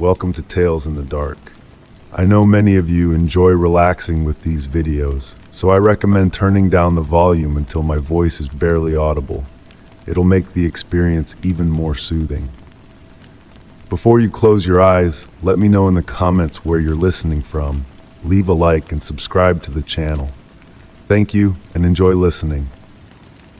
welcome to Tales in the Dark. I know many of you enjoy relaxing with these videos, so I recommend turning down the volume until my voice is barely audible. It'll make the experience even more soothing. Before you close your eyes, let me know in the comments where you're listening from. Leave a like and subscribe to the channel. Thank you and enjoy listening.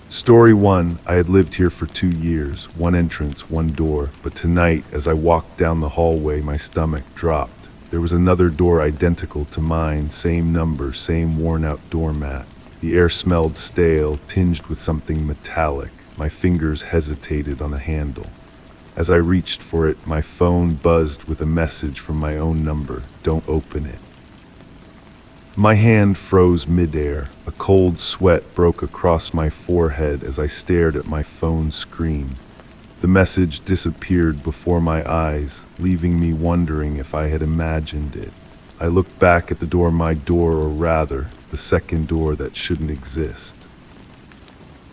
Story 1. I had lived here for 2 years, one entrance, one door, but tonight, as I walked down the hallway, my stomach dropped. There was another door identical to mine, same number, same worn-out doormat. The air smelled stale, tinged with something metallic. My fingers hesitated on the handle. As I reached for it, my phone buzzed with a message from my own number. Don't open it. My hand froze midair. A cold sweat broke across my forehead as I stared at my phone screen. The message disappeared before my eyes, leaving me wondering if I had imagined it. I looked back at the door, or rather, the second door that shouldn't exist.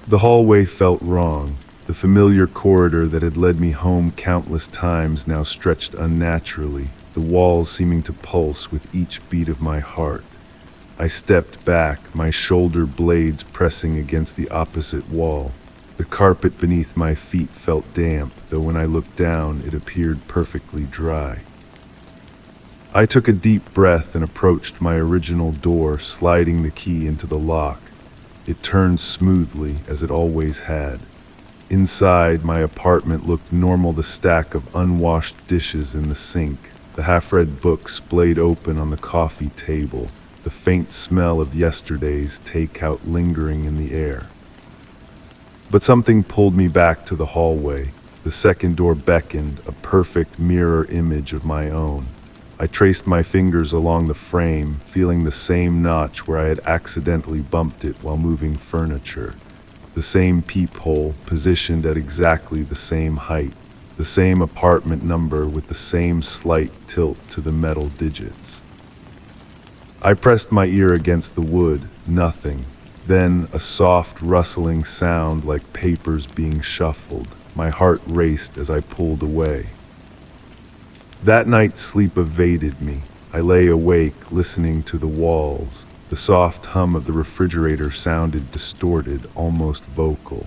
The hallway felt wrong. The familiar corridor that had led me home countless times now stretched unnaturally, the walls seeming to pulse with each beat of my heart. I stepped back, my shoulder blades pressing against the opposite wall. The carpet beneath my feet felt damp, though when I looked down, it appeared perfectly dry. I took a deep breath and approached my original door, sliding the key into the lock. It turned smoothly, as it always had. Inside, my apartment looked normal, the stack of unwashed dishes in the sink, the half-read book splayed open on the coffee table, the faint smell of yesterday's takeout lingering in the air. But something pulled me back to the hallway. The second door beckoned, a perfect mirror image of my own. I traced my fingers along the frame, feeling the same notch where I had accidentally bumped it while moving furniture. The same peephole, positioned at exactly the same height. The same apartment number with the same slight tilt to the metal digits. I pressed my ear against the wood, nothing. Then a soft rustling sound like papers being shuffled. My heart raced as I pulled away. That night sleep evaded me. I lay awake, listening to the walls. The soft hum of the refrigerator sounded distorted, almost vocal.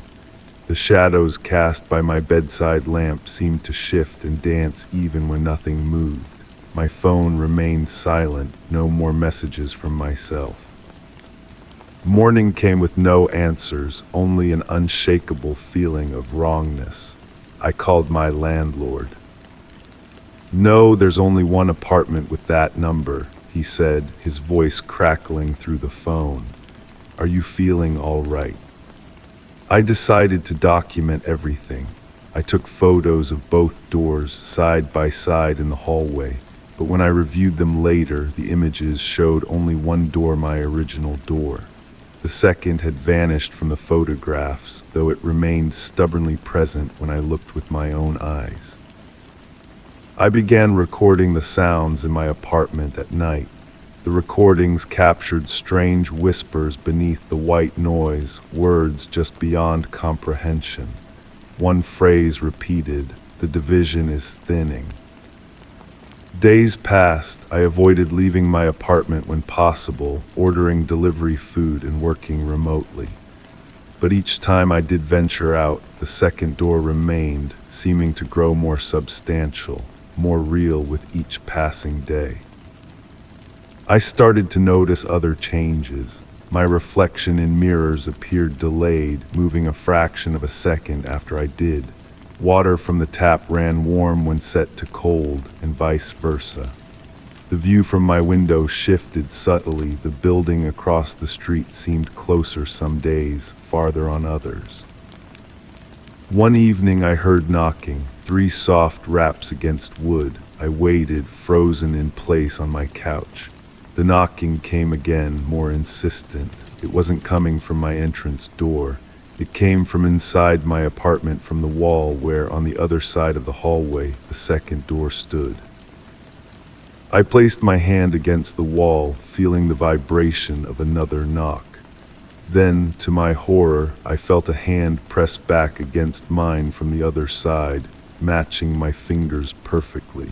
The shadows cast by my bedside lamp seemed to shift and dance even when nothing moved. My phone remained silent, no more messages from myself. Morning came with no answers, only an unshakable feeling of wrongness. I called my landlord. "No, there's only one apartment with that number," he said, his voice crackling through the phone. "Are you feeling all right?" I decided to document everything. I took photos of both doors side by side in the hallway. But when I reviewed them later, the images showed only one door, my original door. The second had vanished from the photographs, though it remained stubbornly present when I looked with my own eyes. I began recording the sounds in my apartment at night. The recordings captured strange whispers beneath the white noise, words just beyond comprehension. One phrase repeated, "The division is thinning." Days passed. I avoided leaving my apartment when possible, ordering delivery food and working remotely. But each time I did venture out, the second door remained, seeming to grow more substantial, more real with each passing day. I started to notice other changes. My reflection in mirrors appeared delayed, moving a fraction of a second after I did. Water from the tap ran warm when set to cold, and vice versa. The view from my window shifted subtly. The building across the street seemed closer some days, farther on others. One evening I heard knocking, 3 soft raps against wood. I waited, frozen in place on my couch. The knocking came again, more insistent. It wasn't coming from my entrance door. It came from inside my apartment, from the wall where, on the other side of the hallway, the second door stood. I placed my hand against the wall, feeling the vibration of another knock. Then, to my horror, I felt a hand press back against mine from the other side, matching my fingers perfectly.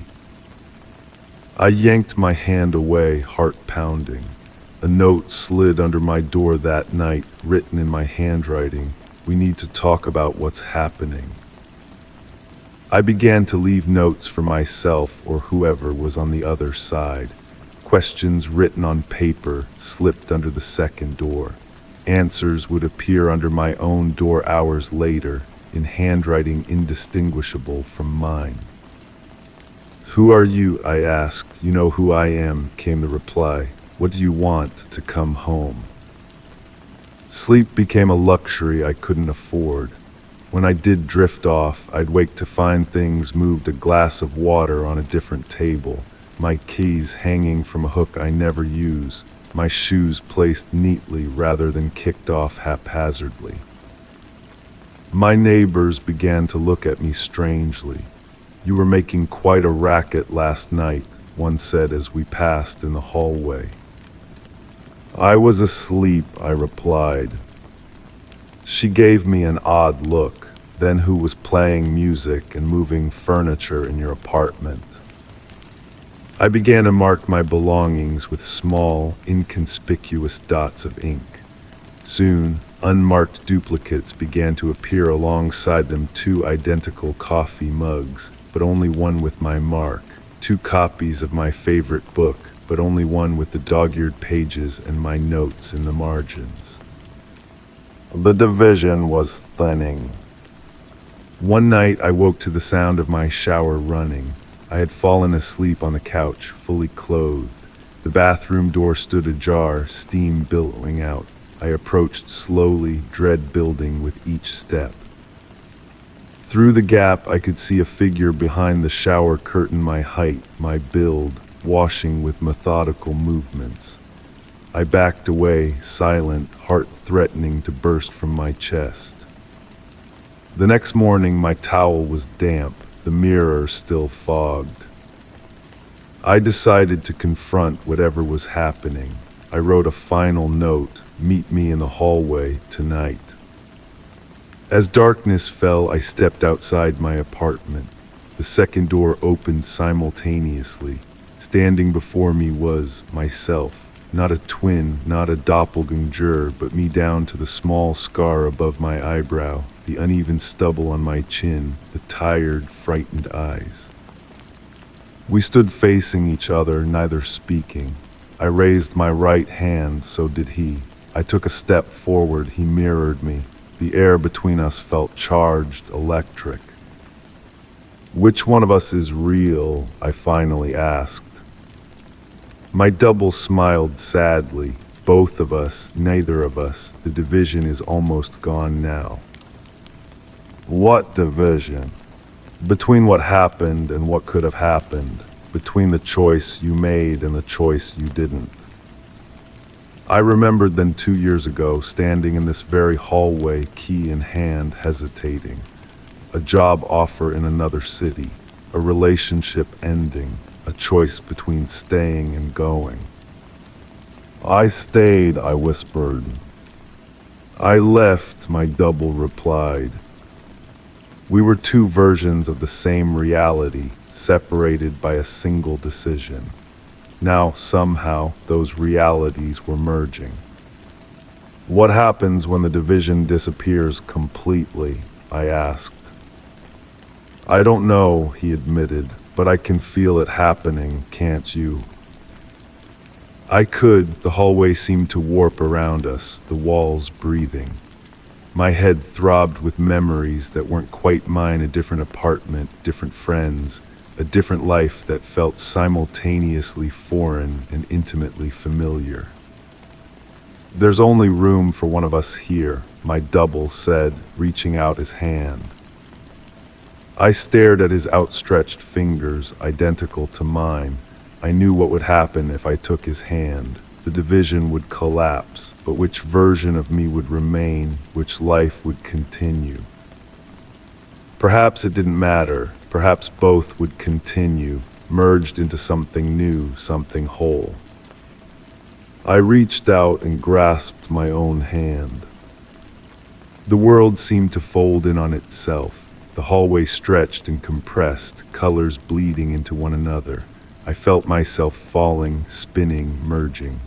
I yanked my hand away, heart pounding. A note slid under my door that night, written in my handwriting. We need to talk about what's happening. I began to leave notes for myself or whoever was on the other side. Questions written on paper slipped under the second door. Answers would appear under my own door hours later, in handwriting indistinguishable from mine. "Who are you?" I asked. "You know who I am," came the reply. "What do you want? To come home?" Sleep became a luxury I couldn't afford. When I did drift off, I'd wake to find things moved, a glass of water on a different table, my keys hanging from a hook I never use, my shoes placed neatly rather than kicked off haphazardly. My neighbors began to look at me strangely. "You were making quite a racket last night," one said as we passed in the hallway. "I was asleep," I replied. She gave me an odd look. "Then who was playing music and moving furniture in your apartment?" I began to mark my belongings with small, inconspicuous dots of ink. Soon, unmarked duplicates began to appear alongside them, 2 identical coffee mugs, but only one with my mark, 2 copies of my favorite book, but only one with the dog-eared pages and my notes in the margins. The division was thinning. One night I woke to the sound of my shower running. I had fallen asleep on the couch, fully clothed. The bathroom door stood ajar, steam billowing out. I approached slowly, dread building with each step. Through the gap I could see a figure behind the shower curtain, my height, my build, washing with methodical movements. I backed away, silent, heart threatening to burst from my chest. The next morning my towel was damp, the mirror still fogged. I decided to confront whatever was happening. I wrote a final note: "Meet me in the hallway tonight." As darkness fell, I stepped outside my apartment. The second door opened simultaneously. Standing before me was myself. Not a twin, not a doppelganger, but me down to the small scar above my eyebrow, the uneven stubble on my chin, the tired, frightened eyes. We stood facing each other, neither speaking. I raised my right hand, so did he. I took a step forward, he mirrored me. The air between us felt charged, electric. "Which one of us is real?" I finally asked. My double smiled sadly. "Both of us, neither of us. The division is almost gone now." "What division?" "Between what happened and what could have happened. Between the choice you made and the choice you didn't." I remembered then 2 years ago, standing in this very hallway, key in hand, hesitating. A job offer in another city, a relationship ending, a choice between staying and going. "I stayed," I whispered. "I left," my double replied. We were 2 versions of the same reality, separated by a single decision. Now, somehow, those realities were merging. "What happens when the division disappears completely?" I asked. "I don't know," he admitted, "but I can feel it happening, can't you?" I could. The hallway seemed to warp around us, the walls breathing. My head throbbed with memories that weren't quite mine, a different apartment, different friends, a different life that felt simultaneously foreign and intimately familiar. "There's only room for one of us here," my double said, reaching out his hand. I stared at his outstretched fingers, identical to mine. I knew what would happen if I took his hand. The division would collapse, but which version of me would remain, which life would continue? Perhaps it didn't matter. Perhaps both would continue, merged into something new, something whole. I reached out and grasped my own hand. The world seemed to fold in on itself. The hallway stretched and compressed, colors bleeding into one another. I felt myself falling, spinning, merging.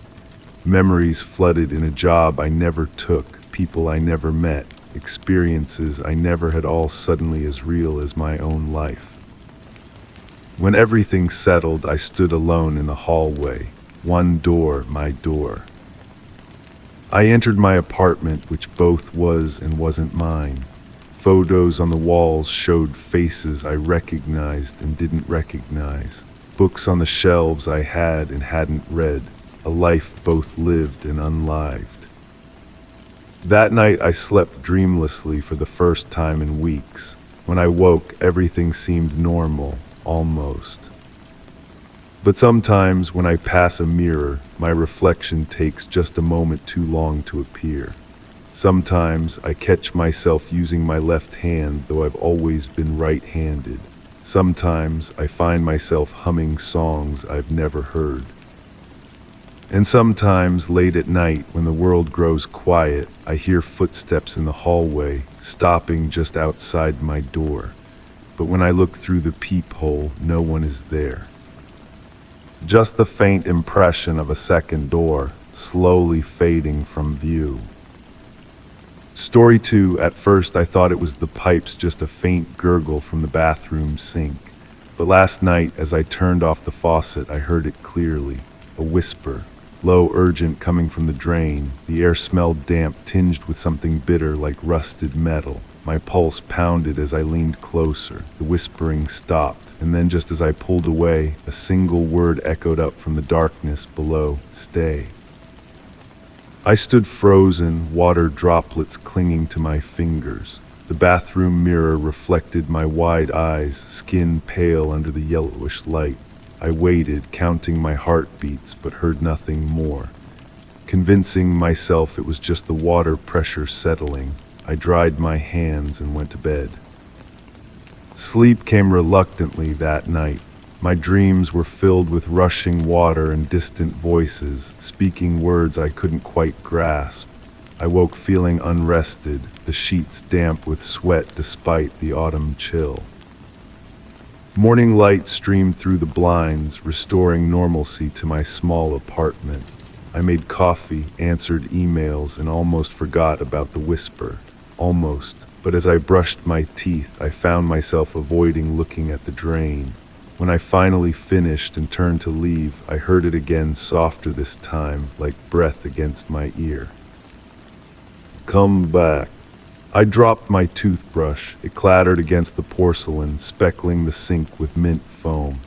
Memories flooded in a job I never took, people I never met, experiences I never had, all suddenly as real as my own life. When everything settled, I stood alone in the hallway. One door, my door. I entered my apartment, which both was and wasn't mine. Photos on the walls showed faces I recognized and didn't recognize. Books on the shelves I had and hadn't read. A life both lived and unlived. That night I slept dreamlessly for the first time in weeks. When I woke, everything seemed normal, almost. But sometimes when I pass a mirror, my reflection takes just a moment too long to appear. Sometimes I catch myself using my left hand, though I've always been right-handed. Sometimes I find myself humming songs I've never heard. And sometimes, late at night, when the world grows quiet, I hear footsteps in the hallway, stopping just outside my door. But when I look through the peephole, no one is there. Just the faint impression of a second door, slowly fading from view. Story 2, at first I thought it was the pipes, just a faint gurgle from the bathroom sink. But last night, as I turned off the faucet, I heard it clearly, a whisper. Low, urgent, coming from the drain. The air smelled damp, tinged with something bitter like rusted metal. My pulse pounded as I leaned closer. The whispering stopped, and then just as I pulled away, a single word echoed up from the darkness below: stay. I stood frozen, water droplets clinging to my fingers. The bathroom mirror reflected my wide eyes, skin pale under the yellowish light. I waited, counting my heartbeats, but heard nothing more. Convincing myself it was just the water pressure settling, I dried my hands and went to bed. Sleep came reluctantly that night. My dreams were filled with rushing water and distant voices, speaking words I couldn't quite grasp. I woke feeling unrested, the sheets damp with sweat despite the autumn chill. Morning light streamed through the blinds, restoring normalcy to my small apartment. I made coffee, answered emails, and almost forgot about the whisper. Almost. But as I brushed my teeth, I found myself avoiding looking at the drain. When I finally finished and turned to leave, I heard it again, softer this time, like breath against my ear. Come back. I dropped my toothbrush. It clattered against the porcelain, speckling the sink with mint foam.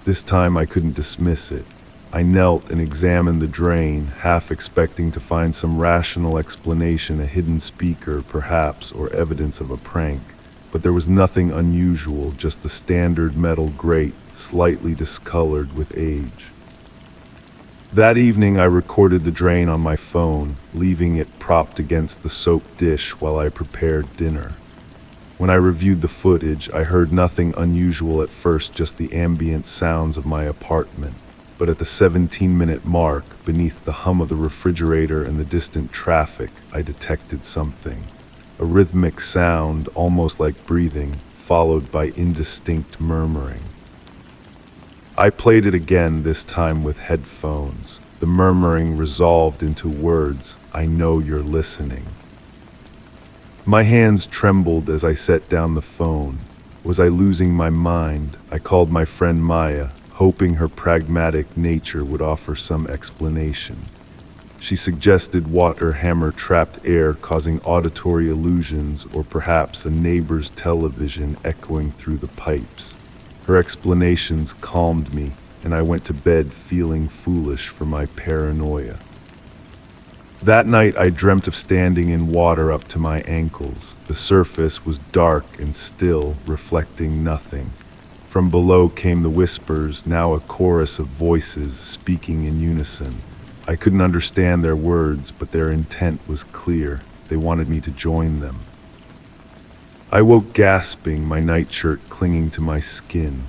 This time I couldn't dismiss it. I knelt and examined the drain, half expecting to find some rational explanation, a hidden speaker, perhaps, or evidence of a prank. But there was nothing unusual, just the standard metal grate, slightly discolored with age. That evening I recorded the drain on my phone, leaving it propped against the soap dish while I prepared dinner. When I reviewed the footage, I heard nothing unusual at first, just the ambient sounds of my apartment. But at the 17-minute mark, beneath the hum of the refrigerator and the distant traffic, I detected something. A rhythmic sound, almost like breathing, followed by indistinct murmuring. I played it again, this time with headphones. The murmuring resolved into words, "I know you're listening." My hands trembled as I set down the phone. Was I losing my mind? I called my friend Maya, hoping her pragmatic nature would offer some explanation. She suggested water hammer trapped air causing auditory illusions, or perhaps a neighbor's television echoing through the pipes. Her explanations calmed me, and I went to bed feeling foolish for my paranoia. That night I dreamt of standing in water up to my ankles. The surface was dark and still, reflecting nothing. From below came the whispers, now a chorus of voices speaking in unison. I couldn't understand their words, but their intent was clear. They wanted me to join them. I woke gasping, my nightshirt clinging to my skin.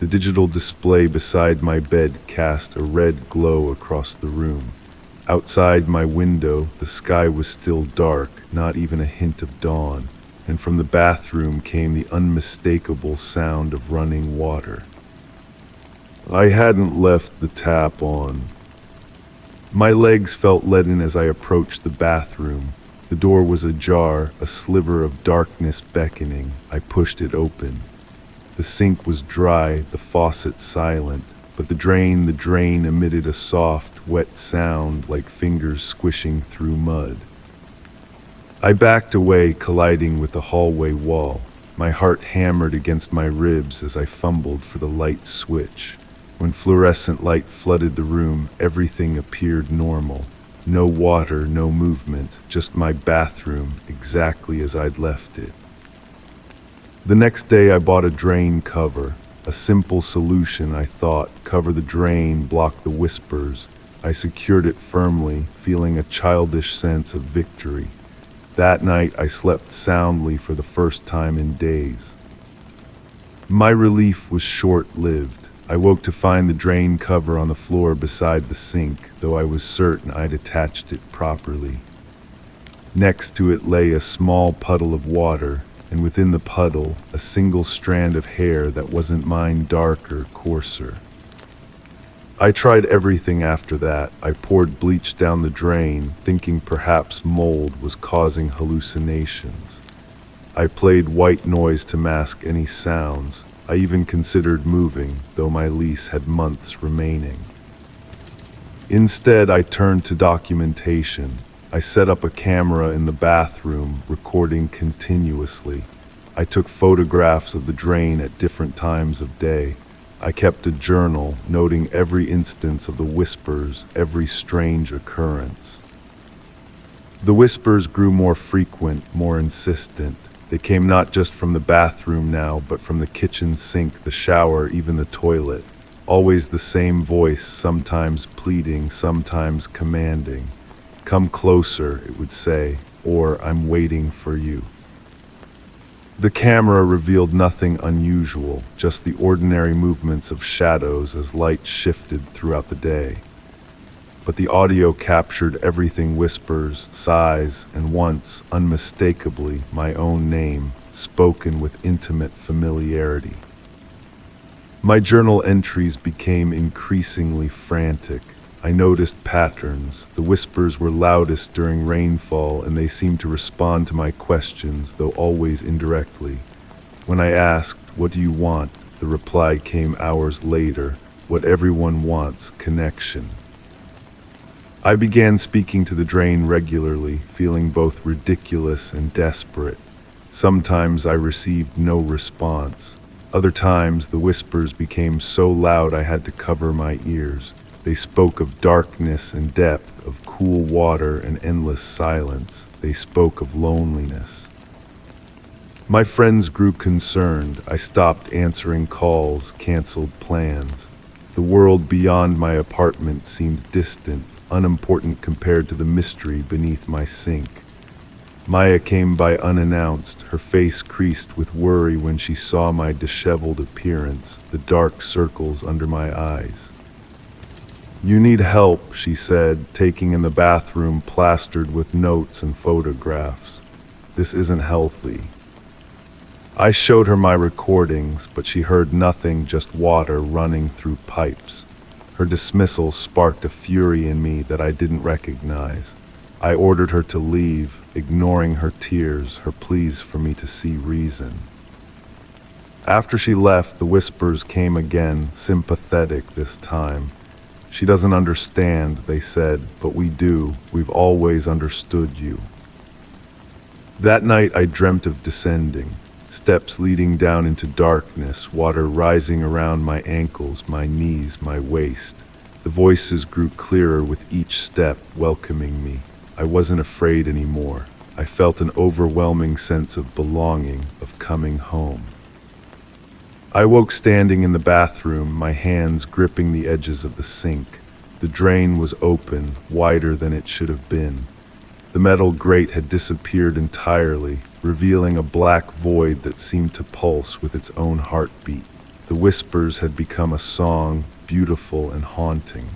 The digital display beside my bed cast a red glow across the room. Outside my window, the sky was still dark, not even a hint of dawn, and from the bathroom came the unmistakable sound of running water. I hadn't left the tap on. My legs felt leaden as I approached the bathroom. The door was ajar, a sliver of darkness beckoning. I pushed it open. The sink was dry, the faucet silent, but the drain emitted a soft, wet sound like fingers squishing through mud. I backed away, colliding with the hallway wall. My heart hammered against my ribs as I fumbled for the light switch. When fluorescent light flooded the room, everything appeared normal. No water, no movement, just my bathroom, exactly as I'd left it. The next day I bought a drain cover. A simple solution, I thought. Cover the drain, block the whispers. I secured it firmly, feeling a childish sense of victory. That night I slept soundly for the first time in days. My relief was short-lived. I woke to find the drain cover on the floor beside the sink, though I was certain I'd attached it properly. Next to it lay a small puddle of water, and within the puddle, a single strand of hair that wasn't mine, darker, coarser. I tried everything after that. I poured bleach down the drain, thinking perhaps mold was causing hallucinations. I played white noise to mask any sounds. I even considered moving, though my lease had months remaining. Instead, I turned to documentation. I set up a camera in the bathroom, recording continuously. I took photographs of the drain at different times of day. I kept a journal, noting every instance of the whispers, every strange occurrence. The whispers grew more frequent, more insistent. They came not just from the bathroom now, but from the kitchen sink, the shower, even the toilet. Always the same voice, sometimes pleading, sometimes commanding. "Come closer," it would say, or "I'm waiting for you." The camera revealed nothing unusual, just the ordinary movements of shadows as light shifted throughout the day. But the audio captured everything: whispers, sighs, and once, unmistakably, my own name, spoken with intimate familiarity. My journal entries became increasingly frantic. I noticed patterns. The whispers were loudest during rainfall, and they seemed to respond to my questions, though always indirectly. When I asked, "What do you want?" the reply came hours later: "What everyone wants, connection." I began speaking to the drain regularly, feeling both ridiculous and desperate. Sometimes I received no response. Other times the whispers became so loud I had to cover my ears. They spoke of darkness and depth, of cool water and endless silence. They spoke of loneliness. My friends grew concerned. I stopped answering calls, canceled plans. The world beyond my apartment seemed distant, unimportant compared to the mystery beneath my sink. Maya came by unannounced, her face creased with worry when she saw my disheveled appearance, the dark circles under my eyes. "You need help," she said, taking in the bathroom plastered with notes and photographs. "This isn't healthy." I showed her my recordings, but she heard nothing, just water running through pipes. Her dismissal sparked a fury in me that I didn't recognize. I ordered her to leave, ignoring her tears, her pleas for me to see reason. After she left, the whispers came again, sympathetic this time. "She doesn't understand," they said, "but we do. We've always understood you." That night I dreamt of descending, steps leading down into darkness, water rising around my ankles, my knees, my waist. The voices grew clearer with each step, welcoming me. I wasn't afraid anymore. I felt an overwhelming sense of belonging, of coming home. I woke standing in the bathroom, my hands gripping the edges of the sink. The drain was open, wider than it should have been. The metal grate had disappeared entirely, revealing a black void that seemed to pulse with its own heartbeat. The whispers had become a song, beautiful and haunting.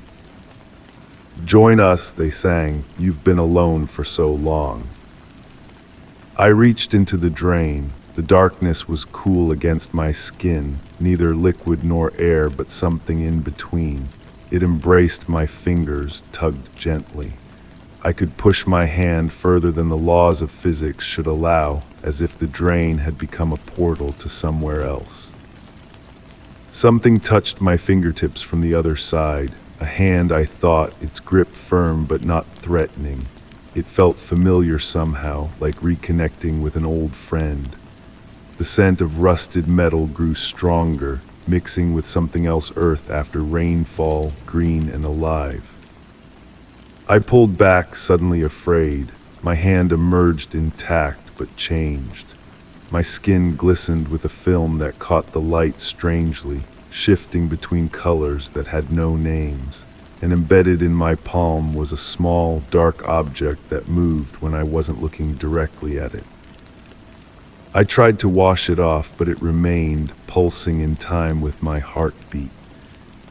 "Join us," they sang. "You've been alone for so long." I reached into the drain. The darkness was cool against my skin, neither liquid nor air, but something in between. It embraced my fingers, tugged gently. I could push my hand further than the laws of physics should allow, as if the drain had become a portal to somewhere else. Something touched my fingertips from the other side, a hand I thought, its grip firm but not threatening. It felt familiar somehow, like reconnecting with an old friend. The scent of rusted metal grew stronger, mixing with something else earth after rainfall, green and alive. I pulled back, suddenly afraid. My hand emerged intact, but changed. My skin glistened with a film that caught the light strangely, shifting between colors that had no names. And embedded in my palm was a small, dark object that moved when I wasn't looking directly at it. I tried to wash it off, but it remained, pulsing in time with my heartbeat.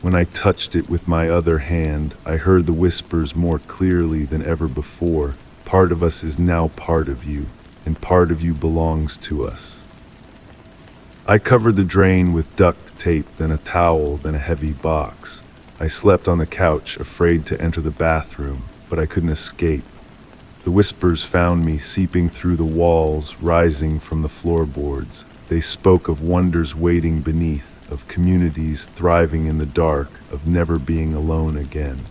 When I touched it with my other hand, I heard the whispers more clearly than ever before. Part of us is now part of you, and part of you belongs to us. I covered the drain with duct tape, then a towel, then a heavy box. I slept on the couch, afraid to enter the bathroom, but I couldn't escape. The whispers found me, seeping through the walls, rising from the floorboards. They spoke of wonders waiting beneath, of communities thriving in the dark, of never being alone again.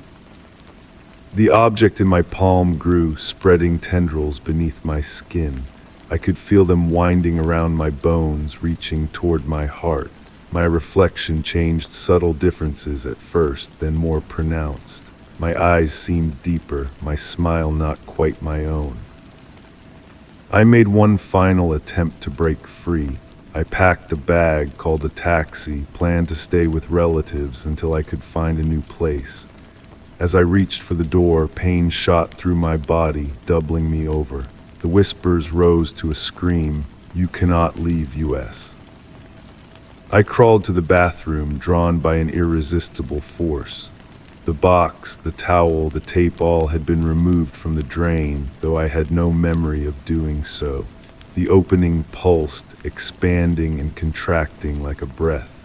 The object in my palm grew, spreading tendrils beneath my skin. I could feel them winding around my bones, reaching toward my heart. My reflection changed, subtle differences at first, then more pronounced. My eyes seemed deeper, my smile not quite my own. I made one final attempt to break free. I packed a bag, called a taxi, planned to stay with relatives until I could find a new place. As I reached for the door, pain shot through my body, doubling me over. The whispers rose to a scream, "You cannot leave US." I crawled to the bathroom, drawn by an irresistible force. The box, the towel, the tape, all had been removed from the drain, though I had no memory of doing so. The opening pulsed, expanding and contracting like a breath.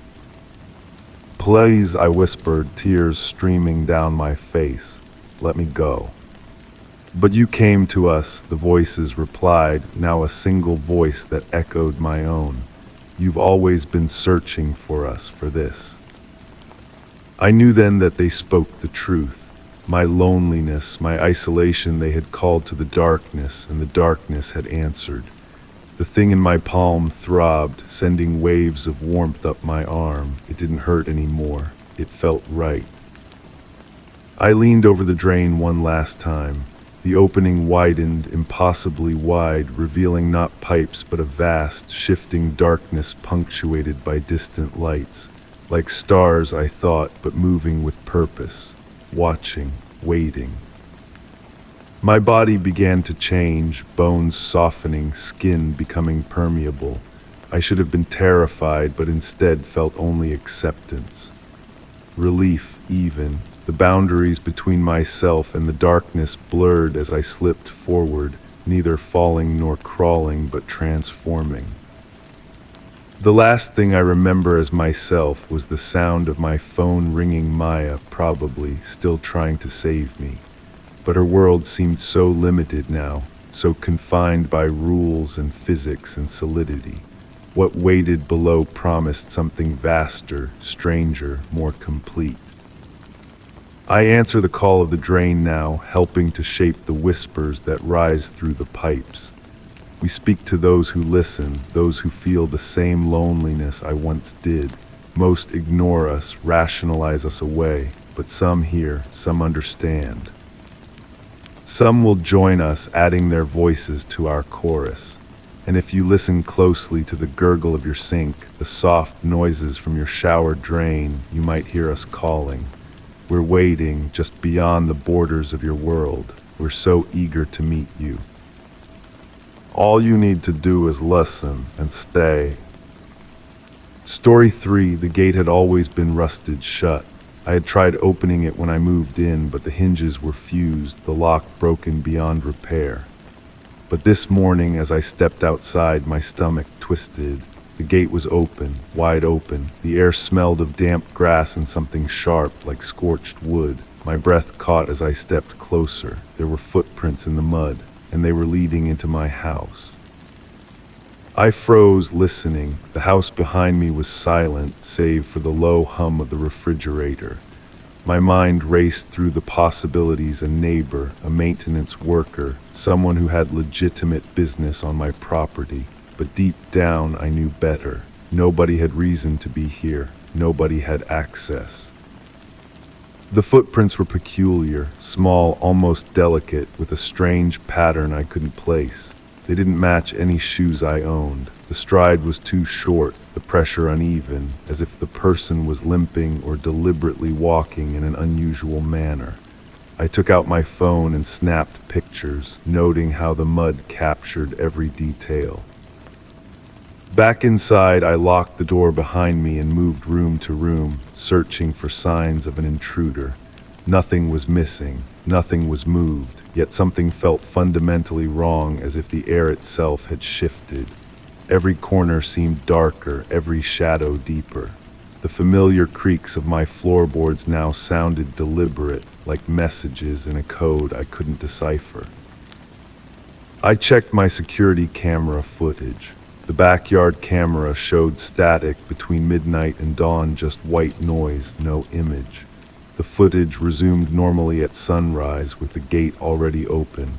"Please," I whispered, tears streaming down my face. "Let me go." "But you came to us," the voices replied, now a single voice that echoed my own. "You've always been searching for us, for this." I knew then that they spoke the truth. My loneliness, my isolation, they had called to the darkness, and the darkness had answered. The thing in my palm throbbed, sending waves of warmth up my arm. It didn't hurt anymore. It felt right. I leaned over the drain one last time. The opening widened, impossibly wide, revealing not pipes but a vast, shifting darkness punctuated by distant lights. Like stars, I thought, but moving with purpose, watching, waiting. My body began to change, bones softening, skin becoming permeable. I should have been terrified, but instead felt only acceptance. Relief, even. The boundaries between myself and the darkness blurred as I slipped forward, neither falling nor crawling, but transforming. The last thing I remember as myself was the sound of my phone ringing. Maya, probably, still trying to save me. But her world seemed so limited now, so confined by rules and physics and solidity. What waited below promised something vaster, stranger, more complete. I answer the call of the drain now, helping to shape the whispers that rise through the pipes. We speak to those who listen, those who feel the same loneliness I once did. Most ignore us, rationalize us away, but some hear, some understand. Some will join us, adding their voices to our chorus. And if you listen closely to the gurgle of your sink, the soft noises from your shower drain, you might hear us calling. We're waiting just beyond the borders of your world. We're so eager to meet you. All you need to do is listen and stay. Story 3, the gate had always been rusted shut. I had tried opening it when I moved in, but the hinges were fused, the lock broken beyond repair. But this morning, as I stepped outside, my stomach twisted. The gate was open, wide open. The air smelled of damp grass and something sharp, like scorched wood. My breath caught as I stepped closer. There were footprints in the mud, and they were leading into my house. I froze, listening. The house behind me was silent, save for the low hum of the refrigerator. My mind raced through the possibilities: a neighbor, a maintenance worker, someone who had legitimate business on my property. But deep down, I knew better. Nobody had reason to be here. Nobody had access. The footprints were peculiar, small, almost delicate, with a strange pattern I couldn't place. They didn't match any shoes I owned. The stride was too short, the pressure uneven, as if the person was limping or deliberately walking in an unusual manner. I took out my phone and snapped pictures, noting how the mud captured every detail. Back inside, I locked the door behind me and moved room to room, searching for signs of an intruder. Nothing was missing, nothing was moved, yet something felt fundamentally wrong, as if the air itself had shifted. Every corner seemed darker, every shadow deeper. The familiar creaks of my floorboards now sounded deliberate, like messages in a code I couldn't decipher. I checked my security camera footage. The backyard camera showed static between midnight and dawn, just white noise, no image. The footage resumed normally at sunrise, with the gate already open.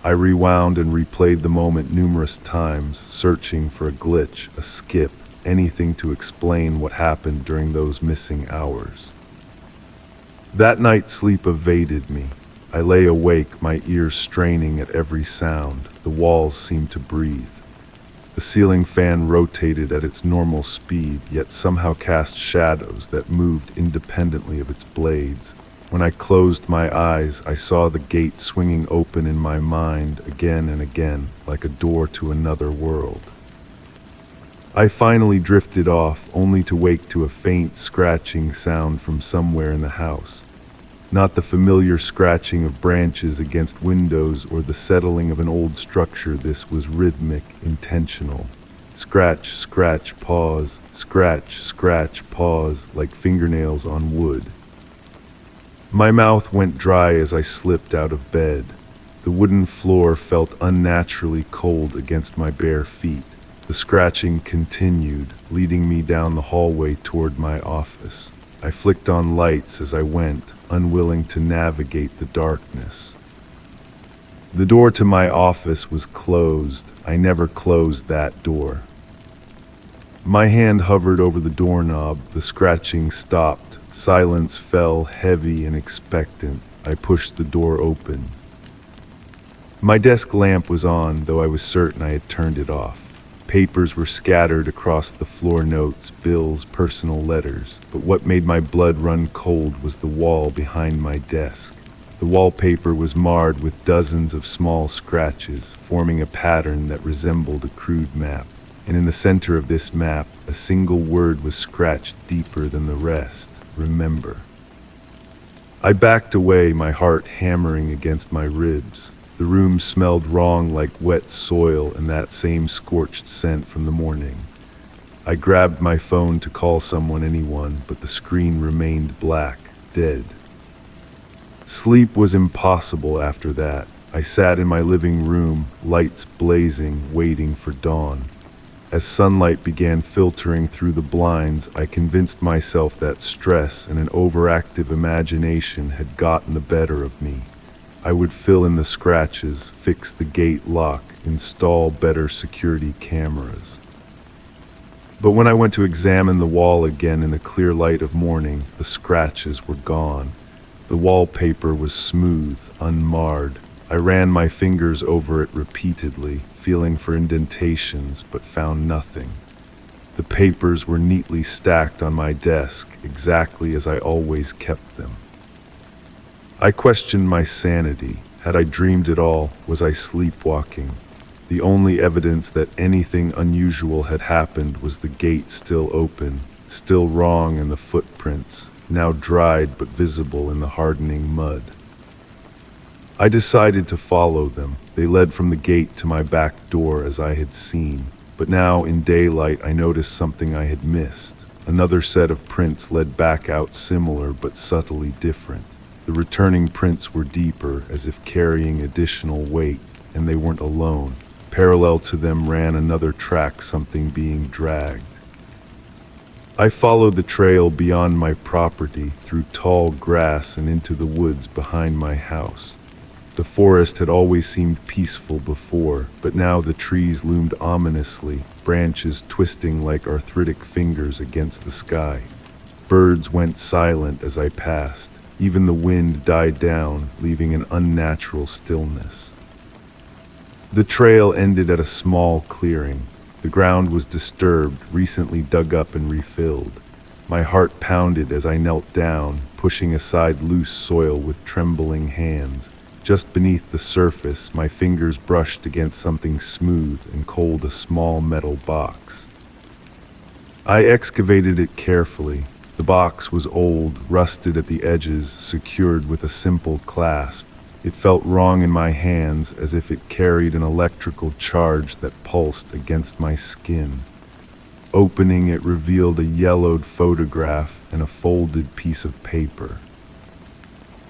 I rewound and replayed the moment numerous times, searching for a glitch, a skip, anything to explain what happened during those missing hours. That night, sleep evaded me. I lay awake, my ears straining at every sound. The walls seemed to breathe. The ceiling fan rotated at its normal speed, yet somehow cast shadows that moved independently of its blades. When I closed my eyes, I saw the gate swinging open in my mind again and again, like a door to another world. I finally drifted off, only to wake to a faint scratching sound from somewhere in the house. Not the familiar scratching of branches against windows or the settling of an old structure. This was rhythmic, intentional. Scratch, scratch, pause, scratch, scratch, pause, like fingernails on wood. My mouth went dry as I slipped out of bed. The wooden floor felt unnaturally cold against my bare feet. The scratching continued, leading me down the hallway toward my office. I flicked on lights as I went, unwilling to navigate the darkness. The door to my office was closed. I never closed that door. My hand hovered over the doorknob. The scratching stopped. Silence fell, heavy and expectant. I pushed the door open. My desk lamp was on, though I was certain I had turned it off. Papers were scattered across the floor: notes, bills, personal letters. But what made my blood run cold was the wall behind my desk. The wallpaper was marred with dozens of small scratches, forming a pattern that resembled a crude map. And in the center of this map, a single word was scratched deeper than the rest: remember. I backed away, my heart hammering against my ribs. The room smelled wrong, like wet soil and that same scorched scent from the morning. I grabbed my phone to call someone, anyone, but the screen remained black, dead. Sleep was impossible after that. I sat in my living room, lights blazing, waiting for dawn. As sunlight began filtering through the blinds, I convinced myself that stress and an overactive imagination had gotten the better of me. I would fill in the scratches, fix the gate lock, install better security cameras. But when I went to examine the wall again in the clear light of morning, the scratches were gone. The wallpaper was smooth, unmarred. I ran my fingers over it repeatedly, feeling for indentations, but found nothing. The papers were neatly stacked on my desk, exactly as I always kept them. I questioned my sanity. Had I dreamed it all? Was I sleepwalking? The only evidence that anything unusual had happened was the gate still open, still wrong, and the footprints, now dried but visible in the hardening mud. I decided to follow them. They led from the gate to my back door as I had seen. But now, in daylight, I noticed something I had missed. Another set of prints led back out, similar but subtly different. The returning prints were deeper, as if carrying additional weight, and they weren't alone. Parallel to them ran another track, something being dragged. I followed the trail beyond my property, through tall grass and into the woods behind my house. The forest had always seemed peaceful before, but now the trees loomed ominously, branches twisting like arthritic fingers against the sky. Birds went silent as I passed. Even the wind died down, leaving an unnatural stillness. The trail ended at a small clearing. The ground was disturbed, recently dug up and refilled. My heart pounded as I knelt down, pushing aside loose soil with trembling hands. Just beneath the surface, my fingers brushed against something smooth and cold, a small metal box. I excavated it carefully. The box was old, rusted at the edges, secured with a simple clasp. It felt wrong in my hands, as if it carried an electrical charge that pulsed against my skin. Opening it revealed a yellowed photograph and a folded piece of paper.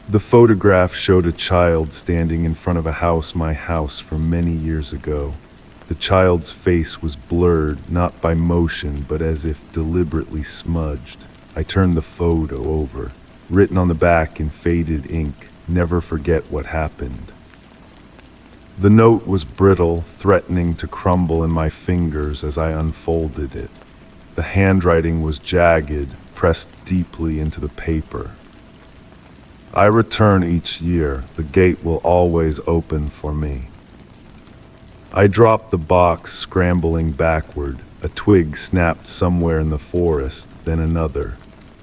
The photograph showed a child standing in front of a house, my house from many years ago. The child's face was blurred, not by motion, but as if deliberately smudged. I turned the photo over. Written on the back in faded ink, "Never forget what happened." The note was brittle, threatening to crumble in my fingers as I unfolded it. The handwriting was jagged, pressed deeply into the paper. "I return each year. The gate will always open for me." I dropped the box, scrambling backward. A twig snapped somewhere in the forest, then another.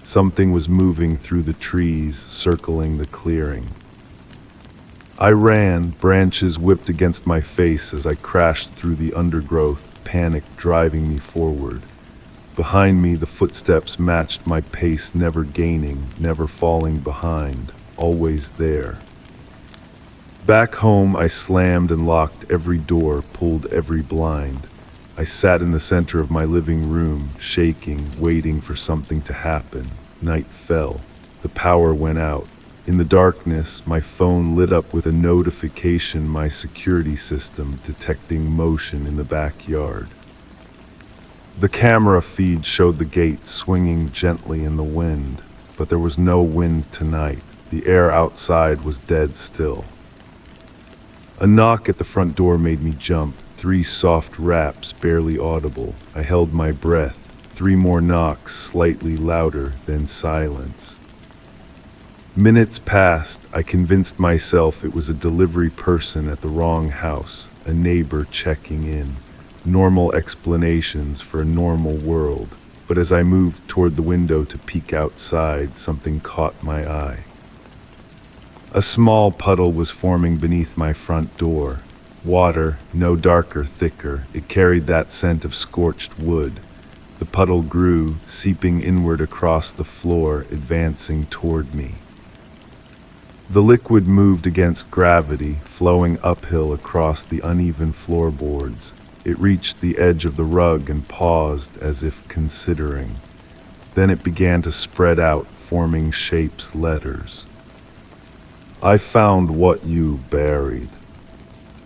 Something was moving through the trees, circling the clearing. I ran, branches whipped against my face as I crashed through the undergrowth, panic driving me forward. Behind me, the footsteps matched my pace, never gaining, never falling behind, always there. Back home, I slammed and locked every door, pulled every blind. I sat in the center of my living room, shaking, waiting for something to happen. Night fell. The power went out. In the darkness, my phone lit up with a notification, my security system detecting motion in the backyard. The camera feed showed the gate swinging gently in the wind, but there was no wind tonight. The air outside was dead still. A knock at the front door made me jump. 3 soft raps, barely audible. I held my breath. 3 more knocks, slightly louder, then silence. Minutes passed. I convinced myself it was a delivery person at the wrong house, a neighbor checking in. Normal explanations for a normal world. But as I moved toward the window to peek outside, something caught my eye. A small puddle was forming beneath my front door. Water, no darker, thicker. It carried that scent of scorched wood. The puddle grew, seeping inward across the floor, advancing toward me. The liquid moved against gravity, flowing uphill across the uneven floorboards. It reached the edge of the rug and paused as if considering. Then it began to spread out, forming shapes, letters. "I found what you buried."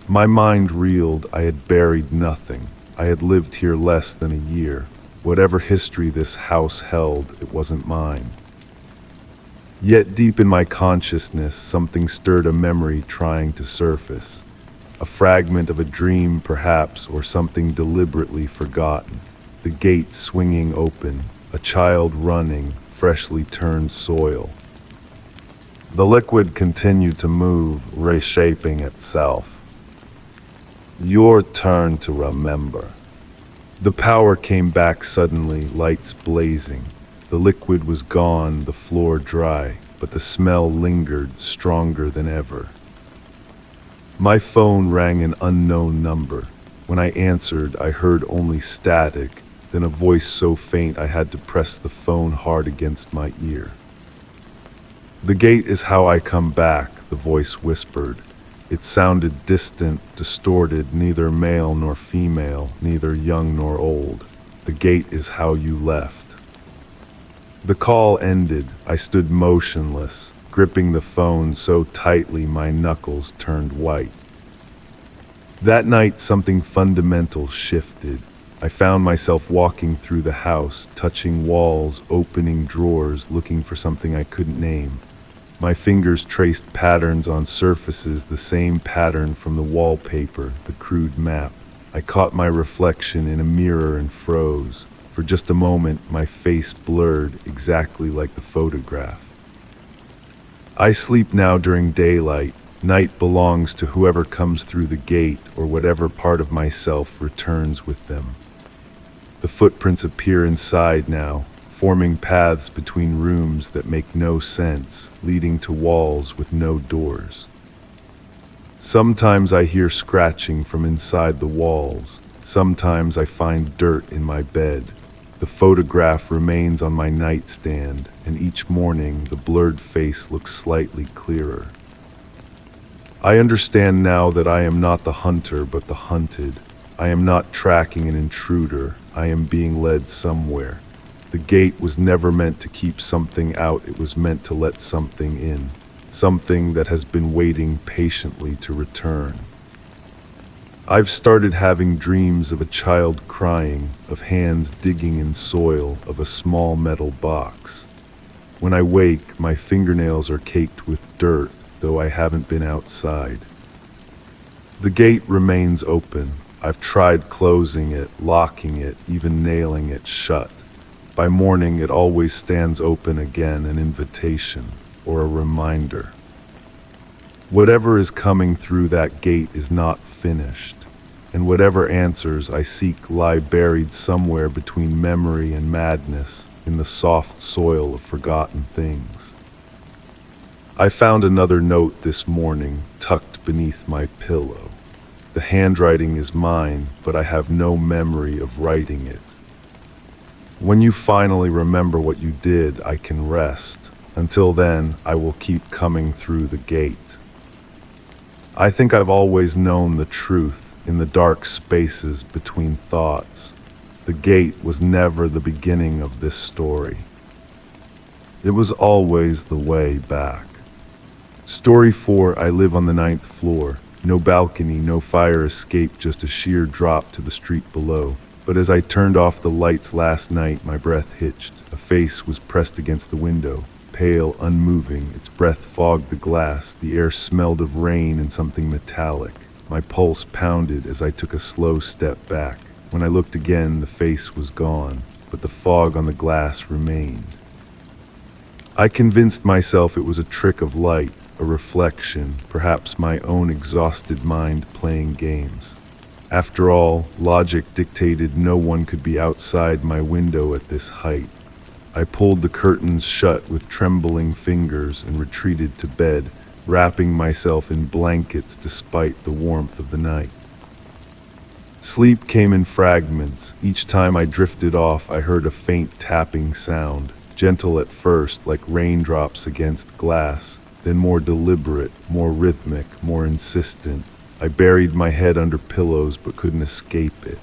My mind reeled. I had buried nothing. I had lived here less than a year. Whatever history this house held, it wasn't mine. Yet deep in my consciousness, something stirred, a memory trying to surface. A fragment of a dream, perhaps, or something deliberately forgotten. The gate swinging open, a child running, freshly turned soil. The liquid continued to move, reshaping itself. "Your turn to remember." The power came back suddenly, lights blazing. The liquid was gone, the floor dry, but the smell lingered, stronger than ever. My phone rang an unknown number. When I answered, I heard only static, then a voice so faint I had to press the phone hard against my ear. "The gate is how I come back," the voice whispered. It sounded distant, distorted, neither male nor female, neither young nor old. The gate is how you left. The call ended. I stood motionless, gripping the phone so tightly my knuckles turned white. That night, something fundamental shifted. I found myself walking through the house, touching walls, opening drawers, looking for something I couldn't name. My fingers traced patterns on surfaces, the same pattern from the wallpaper, the crude map. I caught my reflection in a mirror and froze. For just a moment, my face blurred, exactly like the photograph. I sleep now during daylight. Night belongs to whoever comes through the gate, or whatever part of myself returns with them. The footprints appear inside now, forming paths between rooms that make no sense, leading to walls with no doors. Sometimes I hear scratching from inside the walls. Sometimes I find dirt in my bed. The photograph remains on my nightstand, and each morning the blurred face looks slightly clearer. I understand now that I am not the hunter but the hunted. I am not tracking an intruder. I am being led somewhere. The gate was never meant to keep something out. It was meant to let something in. Something that has been waiting patiently to return. I've started having dreams of a child crying, of hands digging in soil, of a small metal box. When I wake, my fingernails are caked with dirt, though I haven't been outside. The gate remains open. I've tried closing it, locking it, even nailing it shut. By morning, it always stands open again, an invitation or a reminder. Whatever is coming through that gate is not finished, and whatever answers I seek lie buried somewhere between memory and madness in the soft soil of forgotten things. I found another note this morning, tucked beneath my pillow. The handwriting is mine, but I have no memory of writing it. When you finally remember what you did, I can rest. Until then, I will keep coming through the gate. I think I've always known the truth in the dark spaces between thoughts. The gate was never the beginning of this story. It was always the way back. Story 4, I live on the 9th floor. No balcony, no fire escape, just a sheer drop to the street below. But as I turned off the lights last night, my breath hitched. A face was pressed against the window, pale, unmoving. Its breath fogged the glass. The air smelled of rain and something metallic. My pulse pounded as I took a slow step back. When I looked again, the face was gone, but the fog on the glass remained. I convinced myself it was a trick of light, a reflection, perhaps my own exhausted mind playing games. After all, logic dictated no one could be outside my window at this height. I pulled the curtains shut with trembling fingers and retreated to bed, wrapping myself in blankets despite the warmth of the night. Sleep came in fragments. Each time I drifted off, I heard a faint tapping sound, gentle at first, like raindrops against glass, then more deliberate, more rhythmic, more insistent. I buried my head under pillows but couldn't escape it.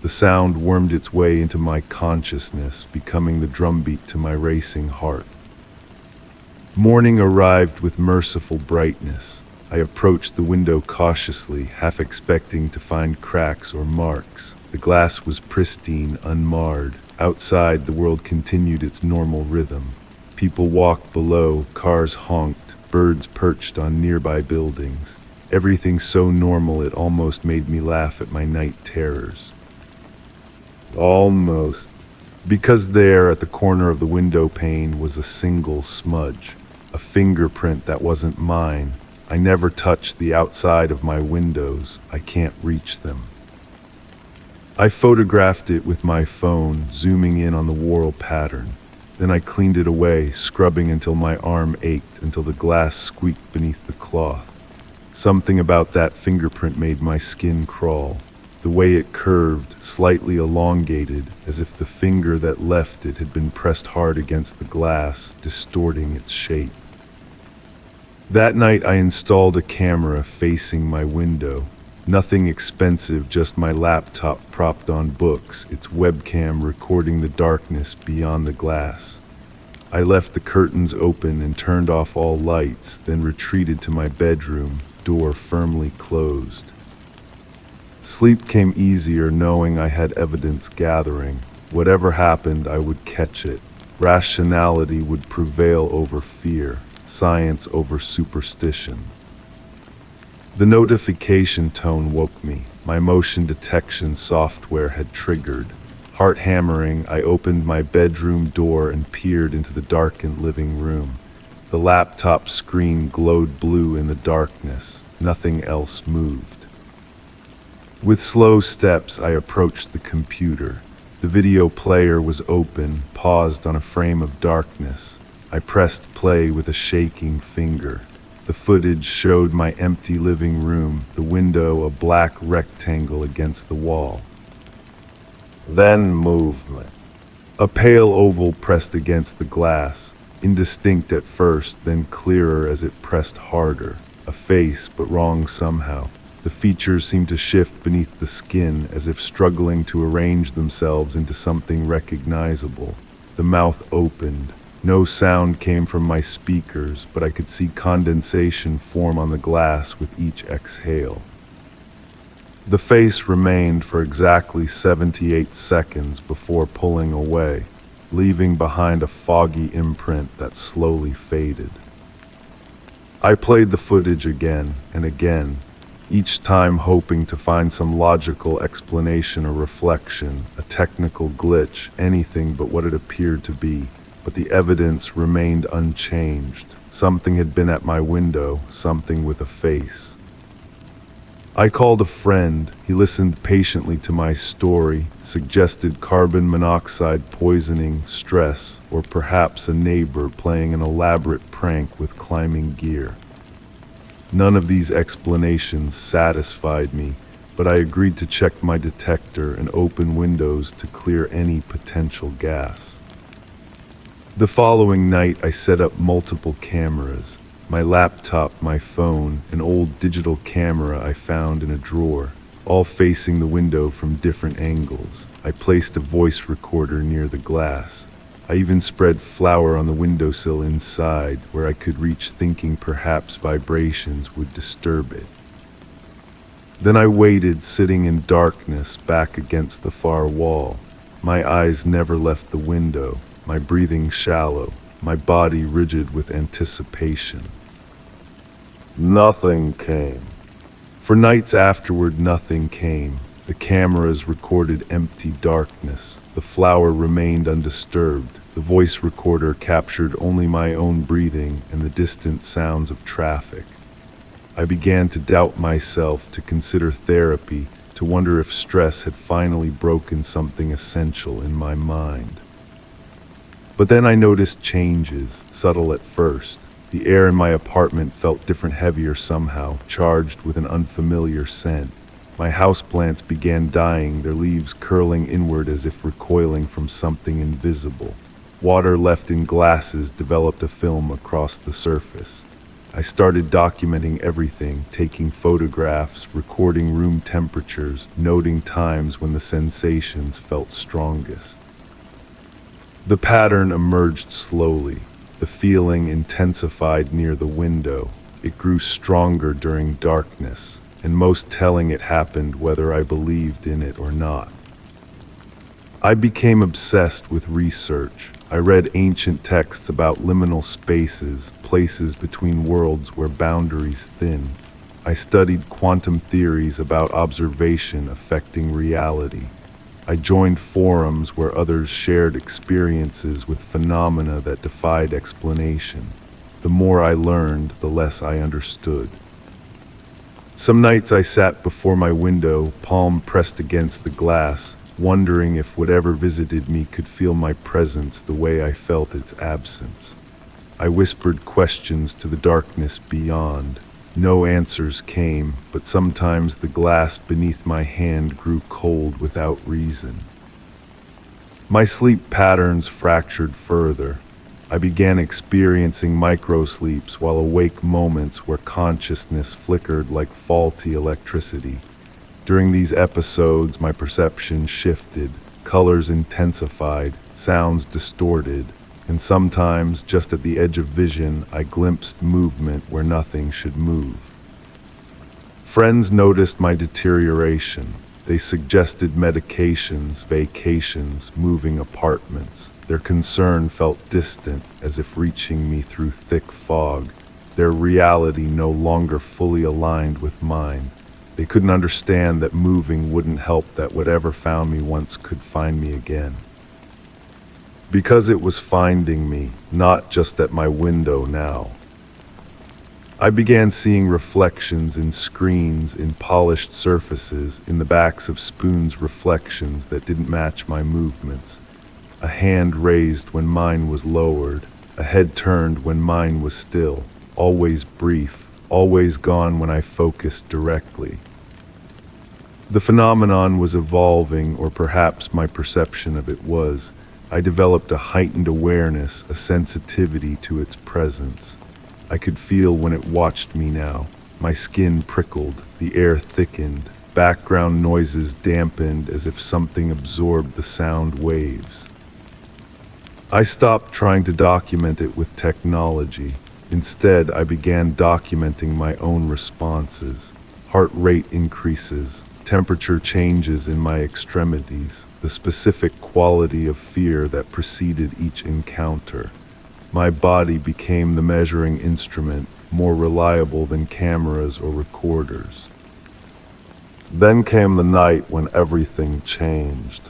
The sound wormed its way into my consciousness, becoming the drumbeat to my racing heart. Morning arrived with merciful brightness. I approached the window cautiously, half expecting to find cracks or marks. The glass was pristine, unmarred. Outside, the world continued its normal rhythm. People walked below, cars honked, birds perched on nearby buildings. Everything so normal it almost made me laugh at my night terrors. Almost. Because there, at the corner of the window pane, was a single smudge. A fingerprint that wasn't mine. I never touched the outside of my windows. I can't reach them. I photographed it with my phone, zooming in on the whorl pattern. Then I cleaned it away, scrubbing until my arm ached, until the glass squeaked beneath the cloth. Something about that fingerprint made my skin crawl. The way it curved, slightly elongated, as if the finger that left it had been pressed hard against the glass, distorting its shape. That night I installed a camera facing my window. Nothing expensive, just my laptop propped on books, its webcam recording the darkness beyond the glass. I left the curtains open and turned off all lights, then retreated to my bedroom, door firmly closed. Sleep came easier knowing I had evidence gathering. Whatever happened, I would catch it. Rationality would prevail over fear, science over superstition. The notification tone woke me. My motion detection software had triggered. Heart hammering, I opened my bedroom door and peered into the darkened living room. The laptop screen glowed blue in the darkness. Nothing else moved. With slow steps, I approached the computer. The video player was open, paused on a frame of darkness. I pressed play with a shaking finger. The footage showed my empty living room, the window a black rectangle against the wall. Then movement. A pale oval pressed against the glass, indistinct at first, then clearer as it pressed harder. A face, but wrong somehow. The features seemed to shift beneath the skin, as if struggling to arrange themselves into something recognizable. The mouth opened. No sound came from my speakers, but I could see condensation form on the glass with each exhale. The face remained for exactly 78 seconds before pulling away, leaving behind a foggy imprint that slowly faded. I played the footage again and again, each time hoping to find some logical explanation or reflection, a technical glitch, anything but what it appeared to be. But the evidence remained unchanged. Something had been at my window, something with a face. I called a friend. He listened patiently to my story, suggested carbon monoxide poisoning, stress, or perhaps a neighbor playing an elaborate prank with climbing gear. None of these explanations satisfied me, but I agreed to check my detector and open windows to clear any potential gas. The following night, I set up multiple cameras. My laptop, my phone, an old digital camera I found in a drawer, all facing the window from different angles. I placed a voice recorder near the glass. I even spread flour on the windowsill inside, where I could reach, thinking perhaps vibrations would disturb it. Then I waited, sitting in darkness back against the far wall. My eyes never left the window, my breathing shallow, my body rigid with anticipation. Nothing came. For nights afterward, nothing came. The cameras recorded empty darkness. The flower remained undisturbed. The voice recorder captured only my own breathing and the distant sounds of traffic. I began to doubt myself, to consider therapy, to wonder if stress had finally broken something essential in my mind. But then I noticed changes, subtle at first. The air in my apartment felt different, heavier somehow, charged with an unfamiliar scent. My houseplants began dying, their leaves curling inward as if recoiling from something invisible. Water left in glasses developed a film across the surface. I started documenting everything, taking photographs, recording room temperatures, noting times when the sensations felt strongest. The pattern emerged slowly. The feeling intensified near the window. It grew stronger during darkness, and most telling, it happened whether I believed in it or not. I became obsessed with research. I read ancient texts about liminal spaces, places between worlds where boundaries thin. I studied quantum theories about observation affecting reality. I joined forums where others shared experiences with phenomena that defied explanation. The more I learned, the less I understood. Some nights I sat before my window, palm pressed against the glass, wondering if whatever visited me could feel my presence the way I felt its absence. I whispered questions to the darkness beyond. No answers came, but sometimes the glass beneath my hand grew cold without reason. My sleep patterns fractured further. I began experiencing microsleeps while awake moments where consciousness flickered like faulty electricity. During these episodes, my perception shifted, colors intensified, sounds distorted, and sometimes, just at the edge of vision, I glimpsed movement where nothing should move. Friends noticed my deterioration. They suggested medications, vacations, moving apartments. Their concern felt distant, as if reaching me through thick fog. Their reality no longer fully aligned with mine. They couldn't understand that moving wouldn't help, that whatever found me once could find me again. Because it was finding me, not just at my window now. I began seeing reflections in screens, in polished surfaces, in the backs of spoons, reflections that didn't match my movements. A hand raised when mine was lowered, a head turned when mine was still, always brief, always gone when I focused directly. The phenomenon was evolving, or perhaps my perception of it was. I developed a heightened awareness, a sensitivity to its presence. I could feel when it watched me now. My skin prickled, the air thickened, background noises dampened as if something absorbed the sound waves. I stopped trying to document it with technology. Instead, I began documenting my own responses. Heart rate increases, temperature changes in my extremities, the specific quality of fear that preceded each encounter. My body became the measuring instrument, more reliable than cameras or recorders. Then came the night when everything changed.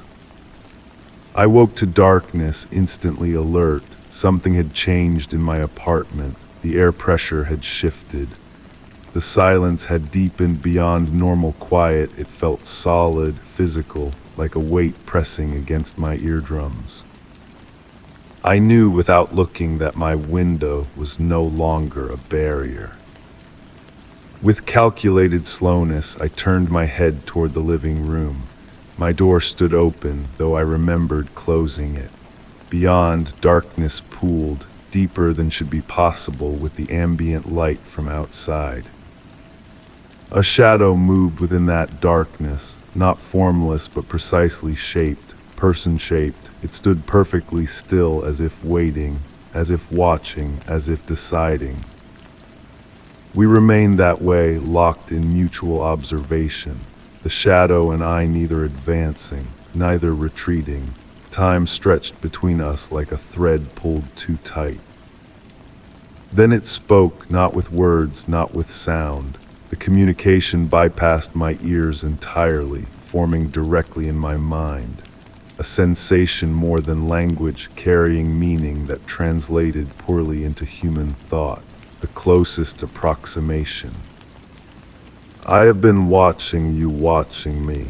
I woke to darkness, instantly alert. Something had changed in my apartment. The air pressure had shifted. The silence had deepened beyond normal quiet. It felt solid, physical, like a weight pressing against my eardrums. I knew without looking that my window was no longer a barrier. With calculated slowness, I turned my head toward the living room. My door stood open, though I remembered closing it. Beyond, darkness pooled, deeper than should be possible with the ambient light from outside. A shadow moved within that darkness, not formless but precisely shaped, person-shaped. It stood perfectly still, as if waiting, as if watching, as if deciding. We remained that way, locked in mutual observation. The shadow and I neither advancing, neither retreating. Time stretched between us like a thread pulled too tight. Then it spoke, not with words, not with sound. The communication bypassed my ears entirely, forming directly in my mind. A sensation more than language, carrying meaning that translated poorly into human thought, the closest approximation. I have been watching you watching me.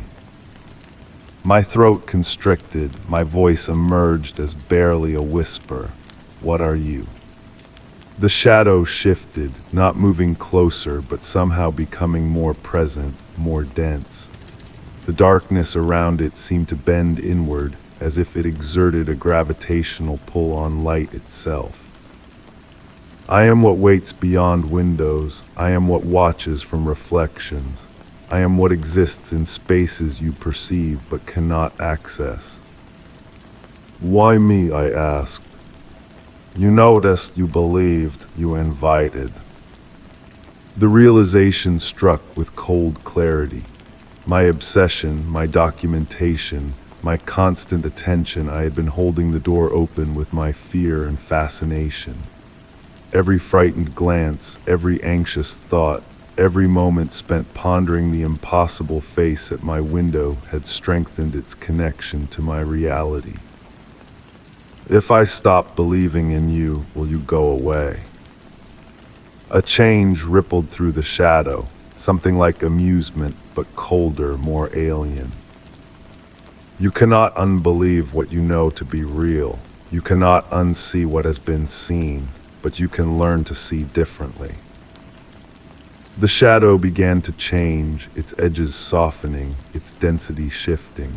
My throat constricted, my voice emerged as barely a whisper. What are you? The shadow shifted, not moving closer, but somehow becoming more present, more dense. The darkness around it seemed to bend inward, as if it exerted a gravitational pull on light itself. I am what waits beyond windows. I am what watches from reflections. I am what exists in spaces you perceive but cannot access. Why me? I asked. You noticed, you believed, you invited. The realization struck with cold clarity. My obsession, my documentation, my constant attention. I had been holding the door open with my fear and fascination. Every frightened glance, every anxious thought, every moment spent pondering the impossible face at my window had strengthened its connection to my reality. If I stop believing in you, will you go away? A change rippled through the shadow, something like amusement, but colder, more alien. You cannot unbelieve what you know to be real. You cannot unsee what has been seen, but you can learn to see differently. The shadow began to change, its edges softening, its density shifting.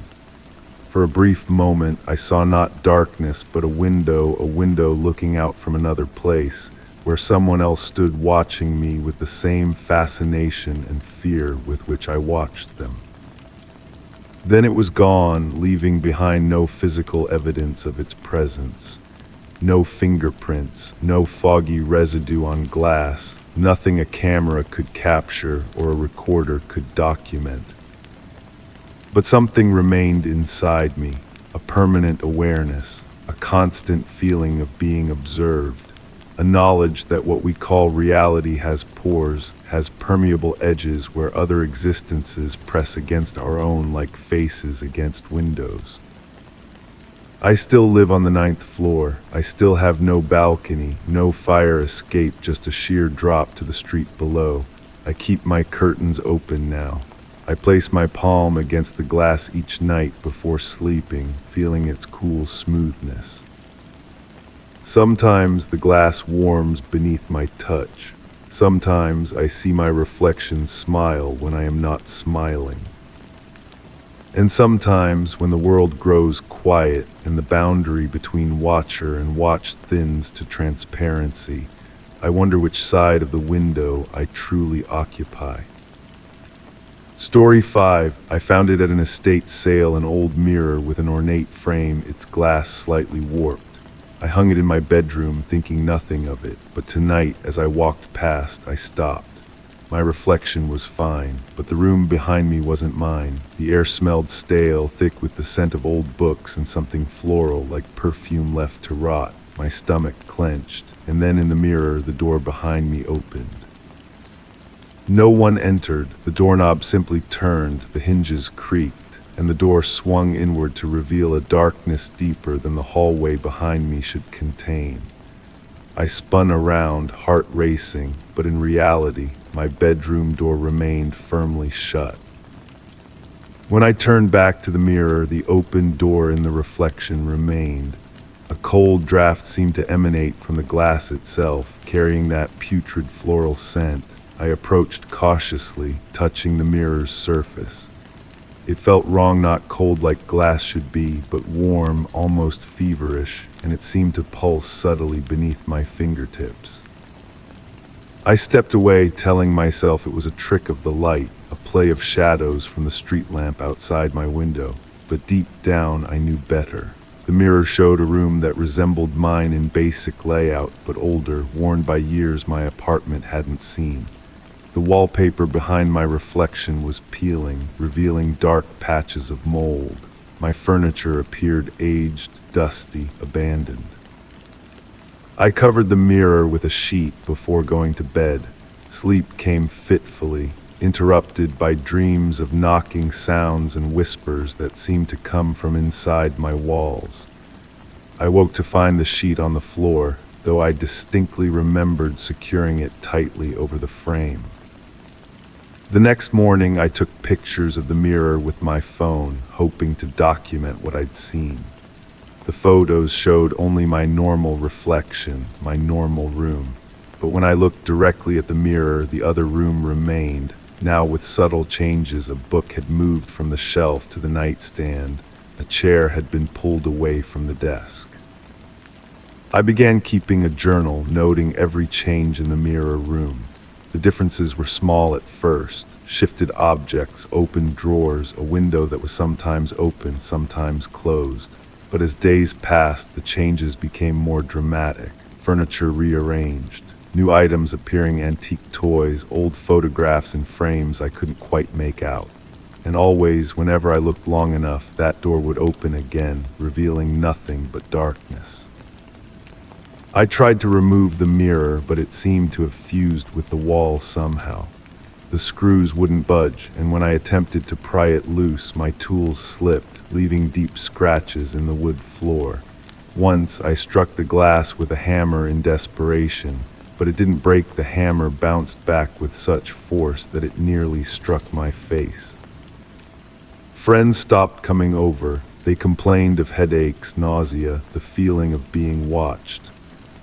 For a brief moment, I saw not darkness, but a window looking out from another place, where someone else stood watching me with the same fascination and fear with which I watched them. Then it was gone, leaving behind no physical evidence of its presence. No fingerprints, no foggy residue on glass, nothing a camera could capture or a recorder could document. But something remained inside me, a permanent awareness, a constant feeling of being observed, a knowledge that what we call reality has pores, has permeable edges where other existences press against our own like faces against windows. I still live on the 9th floor. I still have no balcony, no fire escape, just a sheer drop to the street below. I keep my curtains open now. I place my palm against the glass each night before sleeping, feeling its cool smoothness. Sometimes the glass warms beneath my touch. Sometimes I see my reflection smile when I am not smiling. And sometimes, when the world grows quiet and the boundary between watcher and watched thins to transparency, I wonder which side of the window I truly occupy. Story 5. I found it at an estate sale, an old mirror with an ornate frame, its glass slightly warped. I hung it in my bedroom, thinking nothing of it, but tonight, as I walked past, I stopped. My reflection was fine, but the room behind me wasn't mine. The air smelled stale, thick with the scent of old books and something floral, like perfume left to rot. My stomach clenched, and then in the mirror, the door behind me opened. No one entered. The doorknob simply turned, the hinges creaked, and the door swung inward to reveal a darkness deeper than the hallway behind me should contain. I spun around, heart racing, but in reality, my bedroom door remained firmly shut. When I turned back to the mirror, the open door in the reflection remained. A cold draft seemed to emanate from the glass itself, carrying that putrid floral scent. I approached cautiously, touching the mirror's surface. It felt wrong, not cold like glass should be, but warm, almost feverish, and it seemed to pulse subtly beneath my fingertips. I stepped away, telling myself it was a trick of the light, a play of shadows from the street lamp outside my window, but deep down I knew better. The mirror showed a room that resembled mine in basic layout, but older, worn by years my apartment hadn't seen. The wallpaper behind my reflection was peeling, revealing dark patches of mold. My furniture appeared aged, dusty, abandoned. I covered the mirror with a sheet before going to bed. Sleep came fitfully, interrupted by dreams of knocking sounds and whispers that seemed to come from inside my walls. I woke to find the sheet on the floor, though I distinctly remembered securing it tightly over the frame. The next morning, I took pictures of the mirror with my phone, hoping to document what I'd seen. The photos showed only my normal reflection, my normal room. But when I looked directly at the mirror, the other room remained. Now with subtle changes, a book had moved from the shelf to the nightstand. A chair had been pulled away from the desk. I began keeping a journal, noting every change in the mirror room. The differences were small at first: shifted objects, open drawers, a window that was sometimes open, sometimes closed. But as days passed, the changes became more dramatic. Furniture rearranged, new items appearing, antique toys, old photographs in frames I couldn't quite make out. And always, whenever I looked long enough, that door would open again, revealing nothing but darkness. I tried to remove the mirror, but it seemed to have fused with the wall somehow. The screws wouldn't budge, and when I attempted to pry it loose, my tools slipped, leaving deep scratches in the wood floor. Once I struck the glass with a hammer in desperation, but it didn't break. The hammer bounced back with such force that it nearly struck my face. Friends stopped coming over. They complained of headaches, nausea, the feeling of being watched.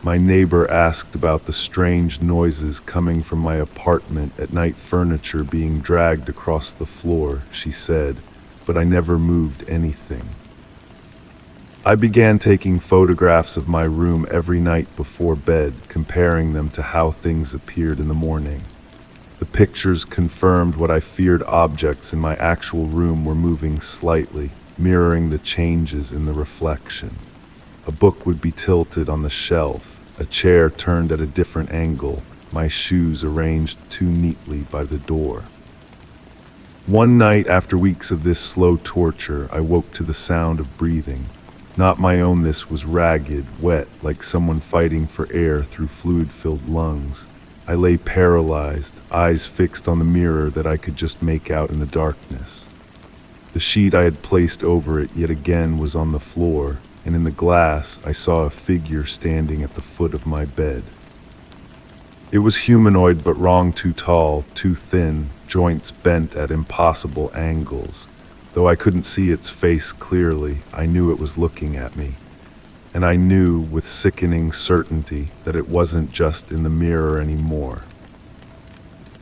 My neighbor asked about the strange noises coming from my apartment at night, furniture being dragged across the floor, she said, but I never moved anything. I began taking photographs of my room every night before bed, comparing them to how things appeared in the morning. The pictures confirmed what I feared: objects in my actual room were moving slightly, mirroring the changes in the reflection. A book would be tilted on the shelf, a chair turned at a different angle, my shoes arranged too neatly by the door. One night, after weeks of this slow torture, I woke to the sound of breathing. Not my own. This was ragged, wet, like someone fighting for air through fluid-filled lungs. I lay paralyzed, eyes fixed on the mirror that I could just make out in the darkness. The sheet I had placed over it yet again was on the floor, and in the glass I saw a figure standing at the foot of my bed. It was humanoid, but wrong: too tall, too thin, joints bent at impossible angles. Though I couldn't see its face clearly, I knew it was looking at me. And I knew with sickening certainty that it wasn't just in the mirror anymore.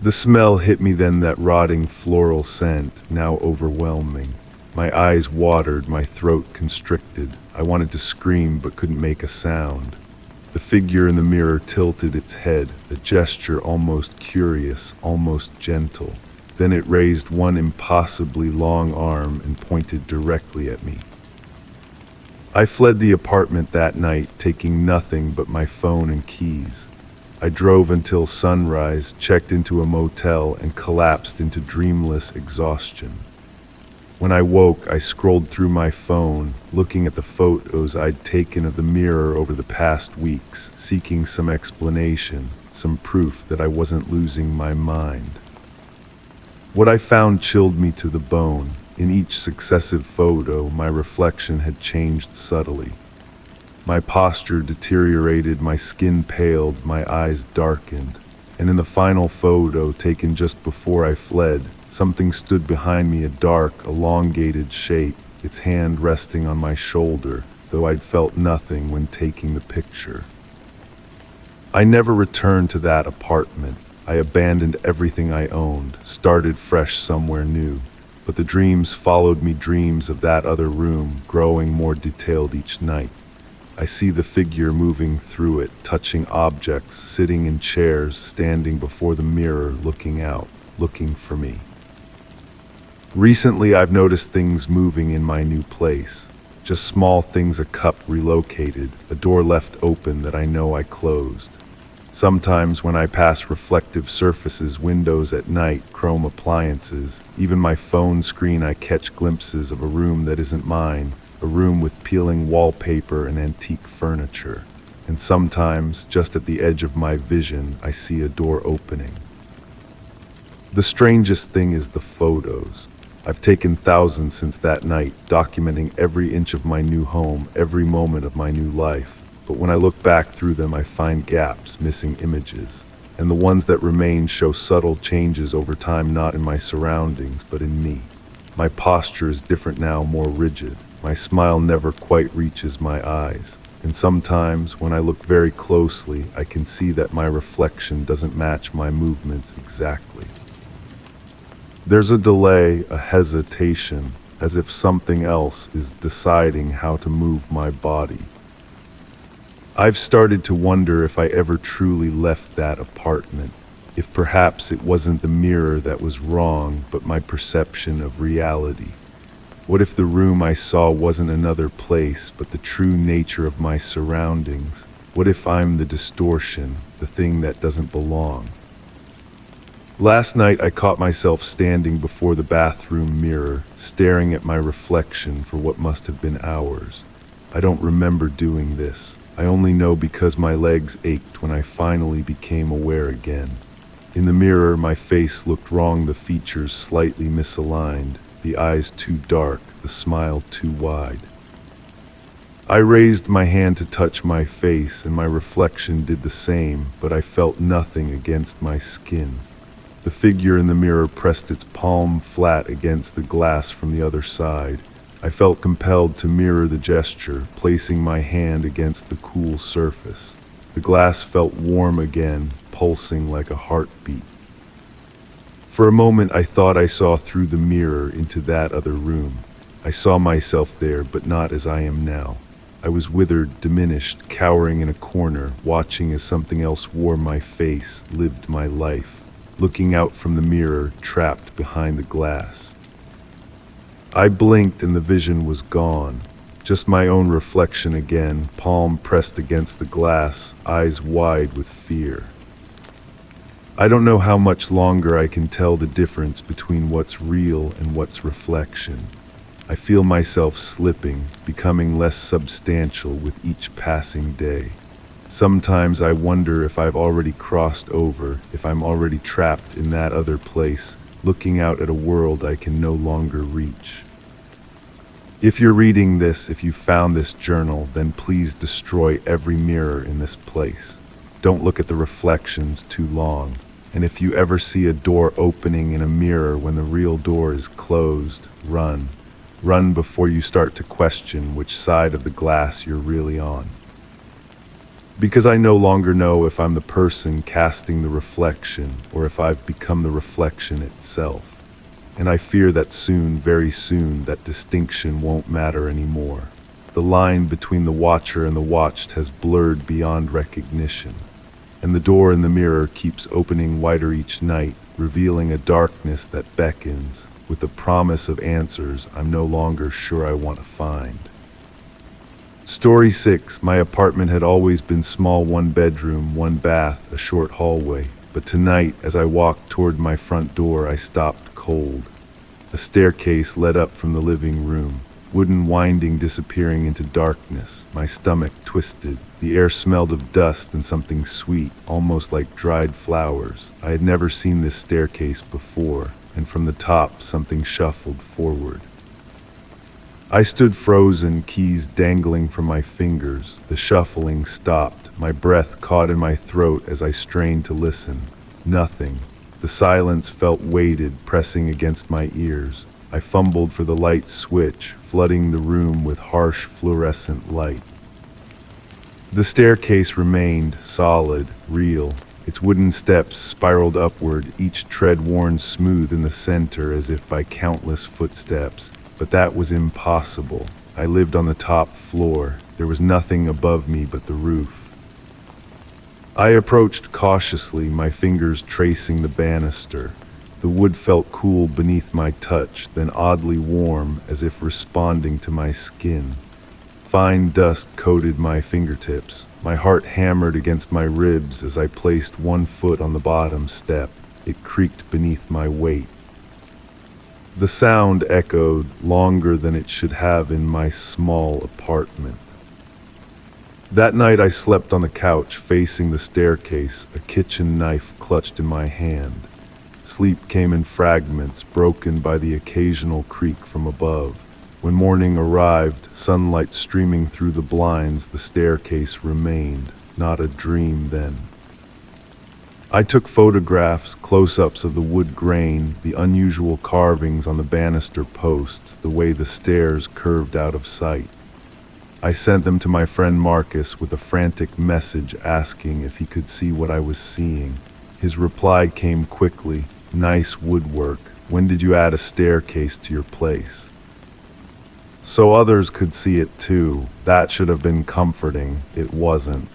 The smell hit me then, that rotting floral scent, now overwhelming. My eyes watered, my throat constricted. I wanted to scream but couldn't make a sound. The figure in the mirror tilted its head, a gesture almost curious, almost gentle. Then it raised one impossibly long arm and pointed directly at me. I fled the apartment that night, taking nothing but my phone and keys. I drove until sunrise, checked into a motel, and collapsed into dreamless exhaustion. When I woke, I scrolled through my phone, looking at the photos I'd taken of the mirror over the past weeks, seeking some explanation, some proof that I wasn't losing my mind. What I found chilled me to the bone. In each successive photo, my reflection had changed subtly. My posture deteriorated, my skin paled, my eyes darkened. And in the final photo, taken just before I fled, something stood behind me, a dark, elongated shape, its hand resting on my shoulder, though I'd felt nothing when taking the picture. I never returned to that apartment. I abandoned everything I owned, started fresh somewhere new. But the dreams followed me, dreams of that other room, growing more detailed each night. I see the figure moving through it, touching objects, sitting in chairs, standing before the mirror, looking out, looking for me. Recently, I've noticed things moving in my new place. Just small things: a cup relocated, a door left open that I know I closed. Sometimes when I pass reflective surfaces, windows at night, chrome appliances, even my phone screen, I catch glimpses of a room that isn't mine, a room with peeling wallpaper and antique furniture. And sometimes, just at the edge of my vision, I see a door opening. The strangest thing is the photos. I've taken thousands since that night, documenting every inch of my new home, every moment of my new life. But when I look back through them, I find gaps, missing images. And the ones that remain show subtle changes over time, not in my surroundings, but in me. My posture is different now, more rigid. My smile never quite reaches my eyes. And sometimes, when I look very closely, I can see that my reflection doesn't match my movements exactly. There's a delay, a hesitation, as if something else is deciding how to move my body. I've started to wonder if I ever truly left that apartment, if perhaps it wasn't the mirror that was wrong, but my perception of reality. What if the room I saw wasn't another place, but the true nature of my surroundings? What if I'm the distortion, the thing that doesn't belong? Last night I caught myself standing before the bathroom mirror, staring at my reflection for what must have been hours. I don't remember doing this. I only know because my legs ached when I finally became aware again. In the mirror, my face looked wrong, the features slightly misaligned, the eyes too dark, the smile too wide. I raised my hand to touch my face, and my reflection did the same, but I felt nothing against my skin. The figure in the mirror pressed its palm flat against the glass from the other side. I felt compelled to mirror the gesture, placing my hand against the cool surface. The glass felt warm again, pulsing like a heartbeat. For a moment I thought I saw through the mirror into that other room. I saw myself there, but not as I am now. I was withered, diminished, cowering in a corner, watching as something else wore my face, lived my life, looking out from the mirror, trapped behind the glass. I blinked and the vision was gone. Just my own reflection again, palm pressed against the glass, eyes wide with fear. I don't know how much longer I can tell the difference between what's real and what's reflection. I feel myself slipping, becoming less substantial with each passing day. Sometimes I wonder if I've already crossed over, if I'm already trapped in that other place, looking out at a world I can no longer reach. If you're reading this, if you found this journal, then please destroy every mirror in this place. Don't look at the reflections too long. And if you ever see a door opening in a mirror when the real door is closed, run. Run before you start to question which side of the glass you're really on. Because I no longer know if I'm the person casting the reflection or if I've become the reflection itself. And I fear that soon, very soon, that distinction won't matter anymore. The line between the watcher and the watched has blurred beyond recognition. And the door in the mirror keeps opening wider each night, revealing a darkness that beckons, with the promise of answers I'm no longer sure I want to find. Story 6. My apartment had always been small, 1 bedroom, 1 bath, a short hallway. But tonight, as I walked toward my front door, I stopped cold. A staircase led up from the living room, wooden winding disappearing into darkness. My stomach twisted. The air smelled of dust and something sweet, almost like dried flowers. I had never seen this staircase before, and from the top something shuffled forward. I stood frozen, keys dangling from my fingers. The shuffling stopped. My breath caught in my throat as I strained to listen. Nothing. The silence felt weighted, pressing against my ears. I fumbled for the light switch, flooding the room with harsh fluorescent light. The staircase remained solid, real. Its wooden steps spiraled upward, each tread worn smooth in the center as if by countless footsteps. But that was impossible. I lived on the top floor. There was nothing above me but the roof. I approached cautiously, my fingers tracing the banister. The wood felt cool beneath my touch, then oddly warm, as if responding to my skin. Fine dust coated my fingertips. My heart hammered against my ribs as I placed 1 foot on the bottom step. It creaked beneath my weight. The sound echoed longer than it should have in my small apartment. That night I slept on the couch facing the staircase, a kitchen knife clutched in my hand. Sleep came in fragments, broken by the occasional creak from above. When morning arrived, sunlight streaming through the blinds, the staircase remained, not a dream then. I took photographs, close-ups of the wood grain, the unusual carvings on the banister posts, the way the stairs curved out of sight. I sent them to my friend Marcus with a frantic message asking if he could see what I was seeing. His reply came quickly. Nice woodwork. When did you add a staircase to your place? So others could see it too. That should have been comforting. It wasn't.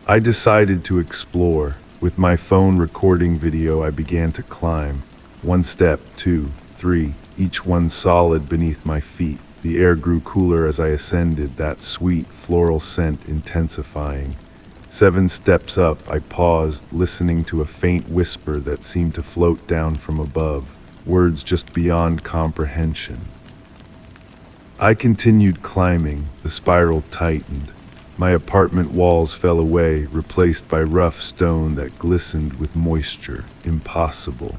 I decided to explore. With my phone recording video, I began to climb. 1 step, 2, 3, each one solid beneath my feet. The air grew cooler as I ascended, that sweet floral scent intensifying. 7 steps up, I paused, listening to a faint whisper that seemed to float down from above, words just beyond comprehension. I continued climbing. The spiral tightened. My apartment walls fell away, replaced by rough stone that glistened with moisture. Impossible.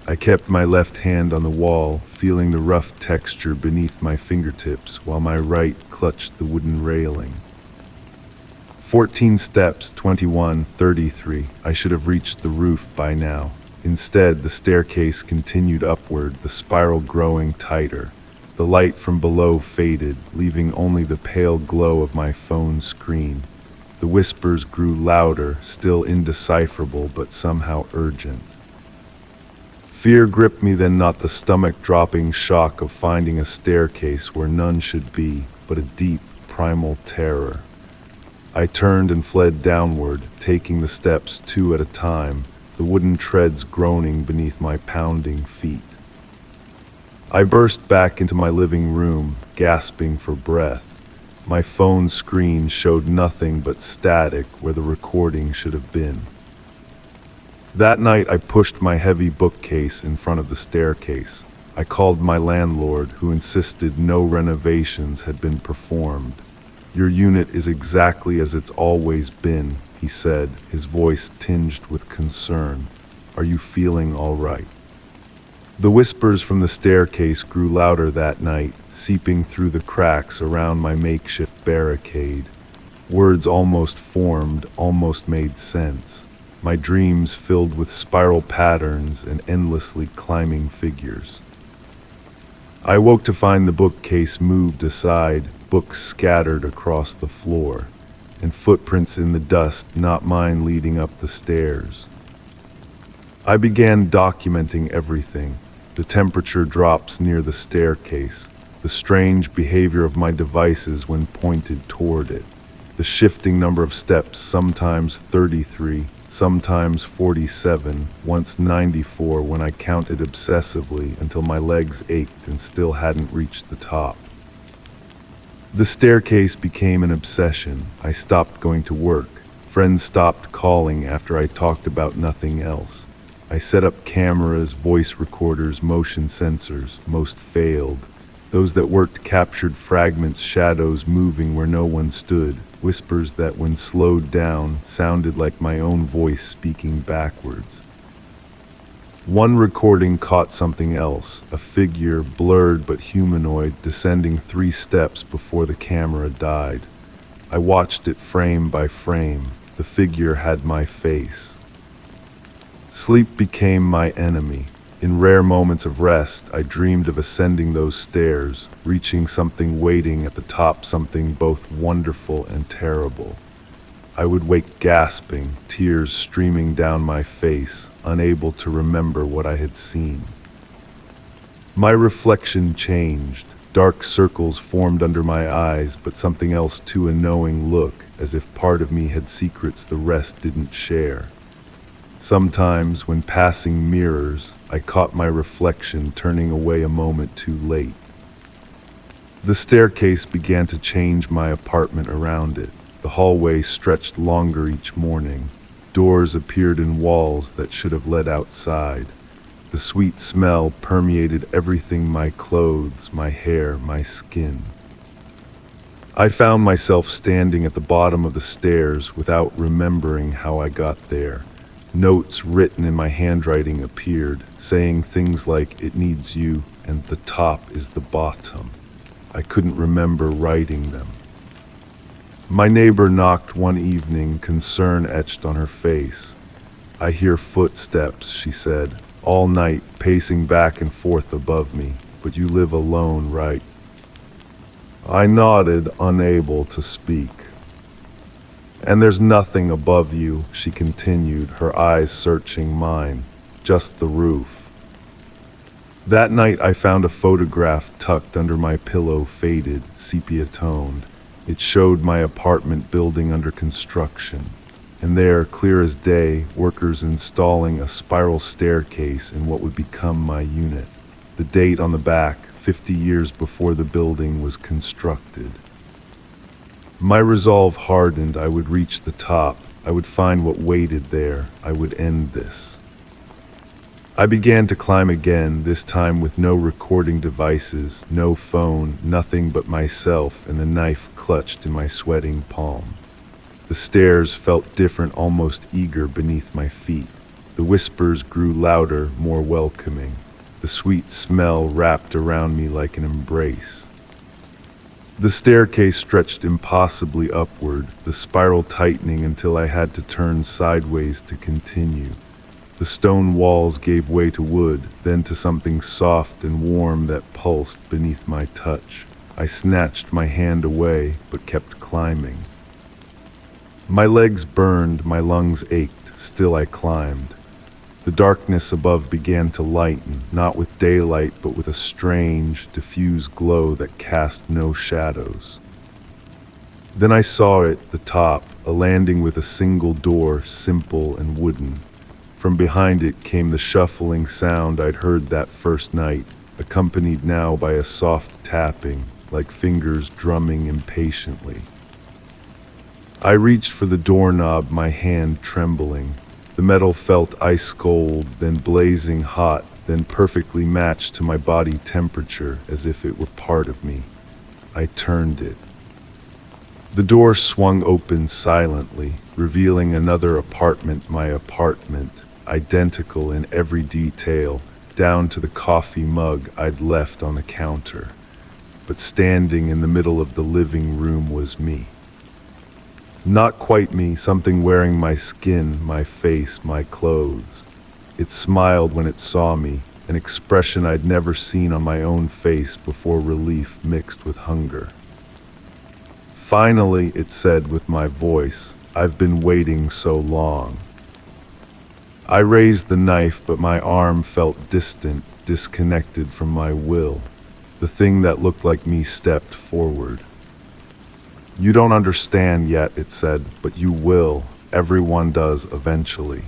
I kept my left hand on the wall, feeling the rough texture beneath my fingertips, while my right clutched the wooden railing. 14 steps, 21, 33. I should have reached the roof by now. Instead, the staircase continued upward, the spiral growing tighter. The light from below faded, leaving only the pale glow of my phone screen. The whispers grew louder, still indecipherable but somehow urgent. Fear gripped me, then not the stomach-dropping shock of finding a staircase where none should be, but a deep, primal terror. I turned and fled downward, taking the steps 2 at a time, the wooden treads groaning beneath my pounding feet. I burst back into my living room, gasping for breath. My phone screen showed nothing but static where the recording should have been. That night I pushed my heavy bookcase in front of the staircase. I called my landlord, who insisted no renovations had been performed. "Your unit is exactly as it's always been," he said, his voice tinged with concern. "Are you feeling all right?" The whispers from the staircase grew louder that night, seeping through the cracks around my makeshift barricade. Words almost formed, almost made sense. My dreams filled with spiral patterns and endlessly climbing figures. I woke to find the bookcase moved aside, books scattered across the floor, and footprints in the dust, not mine, leading up the stairs. I began documenting everything: the temperature drops near the staircase, the strange behavior of my devices when pointed toward it, the shifting number of steps, sometimes 33, sometimes 47, once 94 when I counted obsessively until my legs ached and still hadn't reached the top. The staircase became an obsession. I stopped going to work. Friends stopped calling after I talked about nothing else. I set up cameras, voice recorders, motion sensors. Most failed. Those that worked captured fragments, shadows moving where no one stood, whispers that, when slowed down, sounded like my own voice speaking backwards. One recording caught something else, a figure, blurred but humanoid, descending 3 steps before the camera died. I watched it frame by frame. The figure had my face. Sleep became my enemy. In rare moments of rest, I dreamed of ascending those stairs, reaching something waiting at the top, something both wonderful and terrible. I would wake gasping, tears streaming down my face, unable to remember what I had seen. My reflection changed. Dark circles formed under my eyes, but something else too, a knowing look, as if part of me had secrets the rest didn't share. Sometimes, when passing mirrors, I caught my reflection turning away a moment too late. The staircase began to change my apartment around it. The hallway stretched longer each morning. Doors appeared in walls that should have led outside. The sweet smell permeated everything: my clothes, my hair, my skin. I found myself standing at the bottom of the stairs without remembering how I got there. Notes written in my handwriting appeared, saying things like, "It needs you," and "The top is the bottom." I couldn't remember writing them. My neighbor knocked one evening, concern etched on her face. "I hear footsteps," she said, "all night, pacing back and forth above me. But you live alone, right?" I nodded, unable to speak. "And there's nothing above you," she continued, her eyes searching mine. "Just the roof." That night I found a photograph tucked under my pillow, faded, sepia-toned. It showed my apartment building under construction. And there, clear as day, workers installing a spiral staircase in what would become my unit. The date on the back, 50 years before the building was constructed. My resolve hardened. I would reach the top. I would find what waited there. I would end this. I began to climb again, this time with no recording devices, no phone, nothing but myself and the knife clutched in my sweating palm. The stairs felt different, almost eager beneath my feet. The whispers grew louder, more welcoming. The sweet smell wrapped around me like an embrace. The staircase stretched impossibly upward, the spiral tightening until I had to turn sideways to continue. The stone walls gave way to wood, then to something soft and warm that pulsed beneath my touch. I snatched my hand away, but kept climbing. My legs burned, my lungs ached, still I climbed. The darkness above began to lighten, not with daylight, but with a strange, diffuse glow that cast no shadows. Then I saw it, the top, a landing with a single door, simple and wooden. From behind it came the shuffling sound I'd heard that first night, accompanied now by a soft tapping, like fingers drumming impatiently. I reached for the doorknob, my hand trembling. The metal felt ice cold, then blazing hot, then perfectly matched to my body temperature, as if it were part of me. I turned it. The door swung open silently, revealing another apartment, my apartment, identical in every detail, down to the coffee mug I'd left on the counter. But standing in the middle of the living room was me. Not quite me, something wearing my skin, my face, my clothes. It smiled when it saw me, an expression I'd never seen on my own face before, relief mixed with hunger. Finally, it said with my voice, "I've been waiting so long." I raised the knife, but my arm felt distant, disconnected from my will. The thing that looked like me stepped forward. "You don't understand yet," it said, "but you will. Everyone does eventually."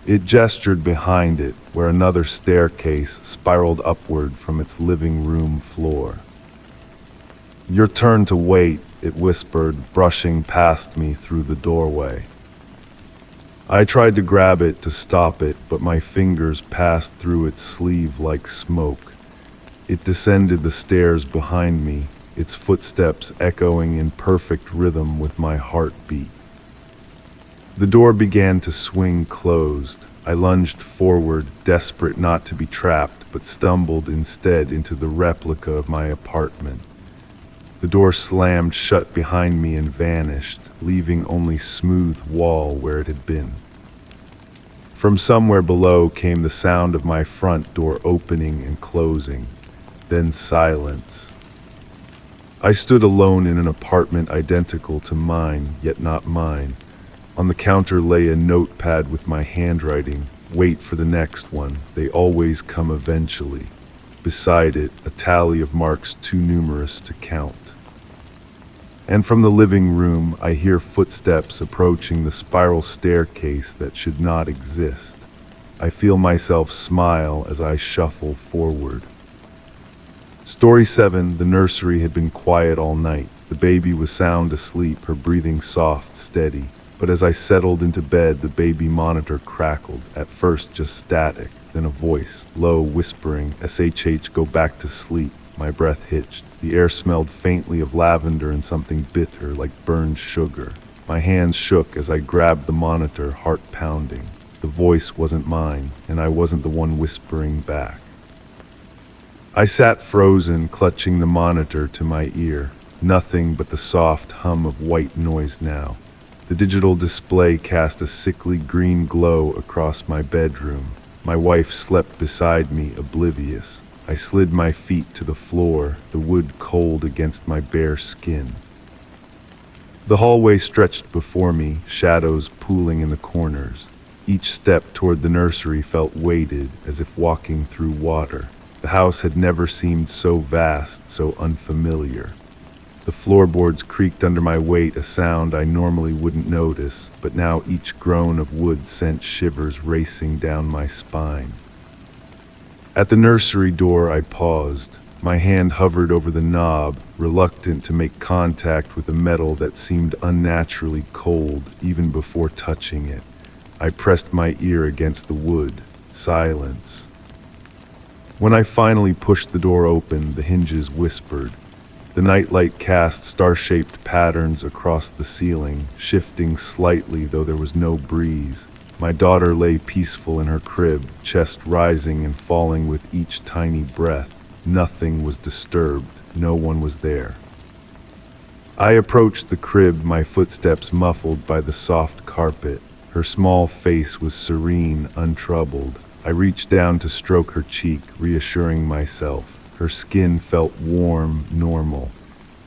It gestured behind it, where another staircase spiraled upward from its living room floor. "Your turn to wait," it whispered, brushing past me through the doorway. I tried to grab it, to stop it, but my fingers passed through its sleeve like smoke. It descended the stairs behind me, its footsteps echoing in perfect rhythm with my heartbeat. The door began to swing closed. I lunged forward, desperate not to be trapped, but stumbled instead into the replica of my apartment. The door slammed shut behind me and vanished, leaving only smooth wall where it had been. From somewhere below came the sound of my front door opening and closing, then silence. I stood alone in an apartment identical to mine, yet not mine. On the counter lay a notepad with my handwriting. "Wait for the next one. They always come eventually." Beside it, a tally of marks too numerous to count. And from the living room, I hear footsteps approaching the spiral staircase that should not exist. I feel myself smile as I shuffle forward. Story 7. The nursery had been quiet all night. The baby was sound asleep, her breathing soft, steady. But as I settled into bed, the baby monitor crackled, at first just static, then a voice, low, whispering, "SHH, go back to sleep." My breath hitched. The air smelled faintly of lavender and something bitter, like burned sugar. My hands shook as I grabbed the monitor, heart pounding. The voice wasn't mine, and I wasn't the one whispering back. I sat frozen, clutching the monitor to my ear. Nothing but the soft hum of white noise now. The digital display cast a sickly green glow across my bedroom. My wife slept beside me, oblivious. I slid my feet to the floor, the wood cold against my bare skin. The hallway stretched before me, shadows pooling in the corners. Each step toward the nursery felt weighted, as if walking through water. The house had never seemed so vast, so unfamiliar. The floorboards creaked under my weight, a sound I normally wouldn't notice, but now each groan of wood sent shivers racing down my spine. At the nursery door, I paused. My hand hovered over the knob, reluctant to make contact with the metal that seemed unnaturally cold even before touching it. I pressed my ear against the wood. Silence. When I finally pushed the door open, the hinges whispered. The nightlight cast star-shaped patterns across the ceiling, shifting slightly though there was no breeze. My daughter lay peaceful in her crib, chest rising and falling with each tiny breath. Nothing was disturbed. No one was there. I approached the crib, my footsteps muffled by the soft carpet. Her small face was serene, untroubled. I reached down to stroke her cheek, reassuring myself. Her skin felt warm, normal.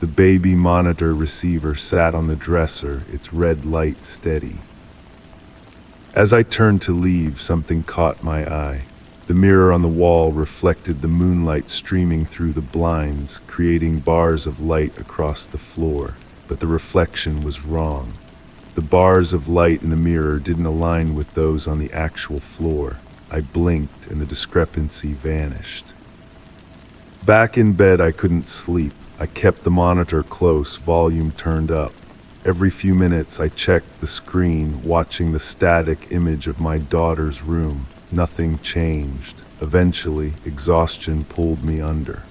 The baby monitor receiver sat on the dresser, its red light steady. As I turned to leave, something caught my eye. The The mirror on the wall reflected the moonlight streaming through the blinds, creating bars of light across the floor. But the reflection was wrong. The bars of light in the mirror didn't align with those on the actual floor. I blinked and the discrepancy vanished. Back in bed, I couldn't sleep. I kept the monitor close, volume turned up. Every few minutes, I checked the screen, watching the static image of my daughter's room. Nothing changed. Eventually, exhaustion pulled me under.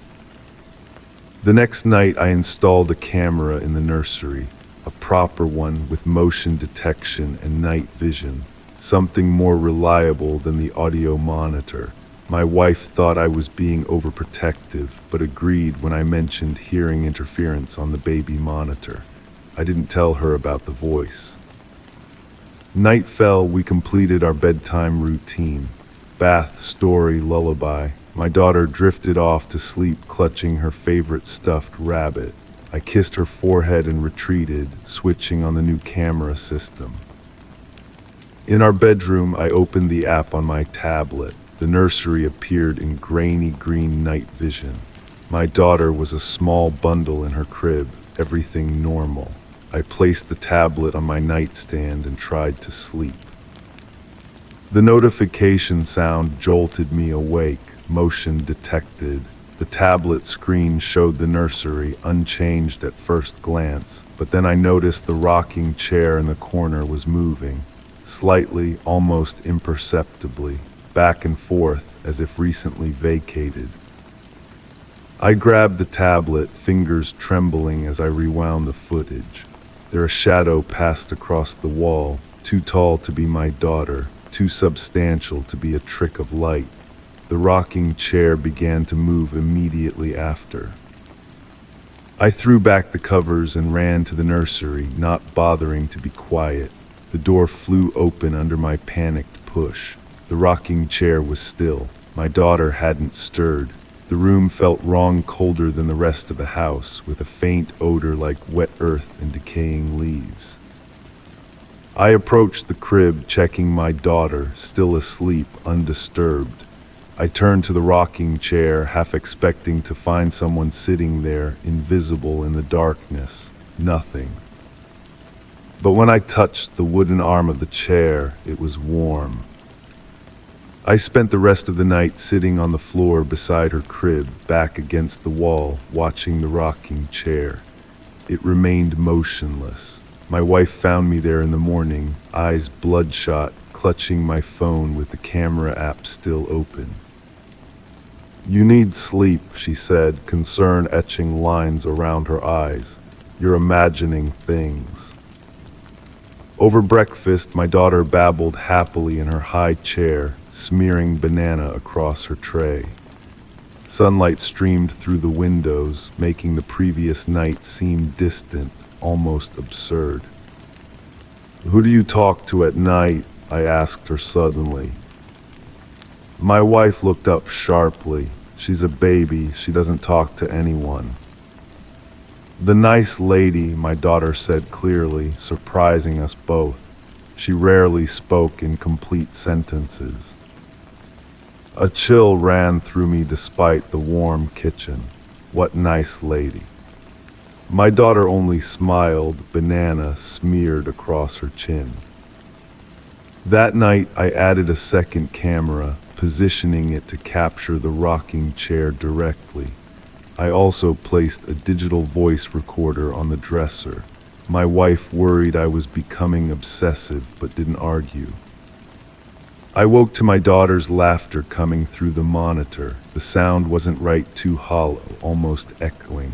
The next night, I installed a camera in the nursery, a proper one with motion detection and night vision, something more reliable than the audio monitor. My wife thought I was being overprotective, but agreed when I mentioned hearing interference on the baby monitor. I didn't tell her about the voice. Night fell, we completed our bedtime routine. Bath, story, lullaby. My daughter drifted off to sleep, clutching her favorite stuffed rabbit. I kissed her forehead and retreated, switching on the new camera system. In our bedroom, I opened the app on my tablet. The nursery appeared in grainy green night vision. My daughter was a small bundle in her crib, everything normal. I placed the tablet on my nightstand and tried to sleep. The notification sound jolted me awake, motion detected. The tablet screen showed the nursery unchanged at first glance, but then I noticed the rocking chair in the corner was moving, slightly, almost imperceptibly, back and forth as if recently vacated. I grabbed the tablet, fingers trembling as I rewound the footage. There a shadow passed across the wall, too tall to be my daughter, too substantial to be a trick of light. The rocking chair began to move immediately after. I threw back the covers and ran to the nursery, not bothering to be quiet. The door flew open under my panicked push. The rocking chair was still. My daughter hadn't stirred. The room felt wrong, colder than the rest of the house, with a faint odor like wet earth and decaying leaves. I approached the crib, checking my daughter, still asleep, undisturbed. I turned to the rocking chair, half expecting to find someone sitting there, invisible in the darkness. Nothing. But when I touched the wooden arm of the chair, it was warm. I spent the rest of the night sitting on the floor beside her crib, back against the wall, watching the rocking chair. It remained motionless. My wife found me there in the morning, eyes bloodshot, clutching my phone with the camera app still open. "You need sleep," she said, concern etching lines around her eyes. "You're imagining things." Over breakfast, my daughter babbled happily in her high chair, smearing banana across her tray. Sunlight streamed through the windows, making the previous night seem distant, almost absurd. "Who do you talk to at night?" I asked her suddenly. My wife looked up sharply. "She's a baby. She doesn't talk to anyone." "The nice lady," my daughter said clearly, surprising us both. She rarely spoke in complete sentences. A chill ran through me despite the warm kitchen. What nice lady. My daughter only smiled, banana smeared across her chin. That night, I added a second camera, positioning it to capture the rocking chair directly. I also placed a digital voice recorder on the dresser. My wife worried I was becoming obsessive, but didn't argue. I woke to my daughter's laughter coming through the monitor. The sound wasn't right, too hollow, almost echoing.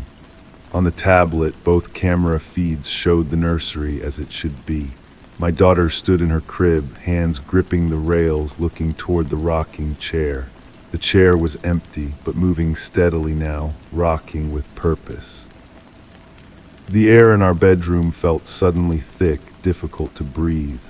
On the tablet, both camera feeds showed the nursery as it should be. My daughter stood in her crib, hands gripping the rails, looking toward the rocking chair. The chair was empty, but moving steadily now, rocking with purpose. The air in our bedroom felt suddenly thick, difficult to breathe.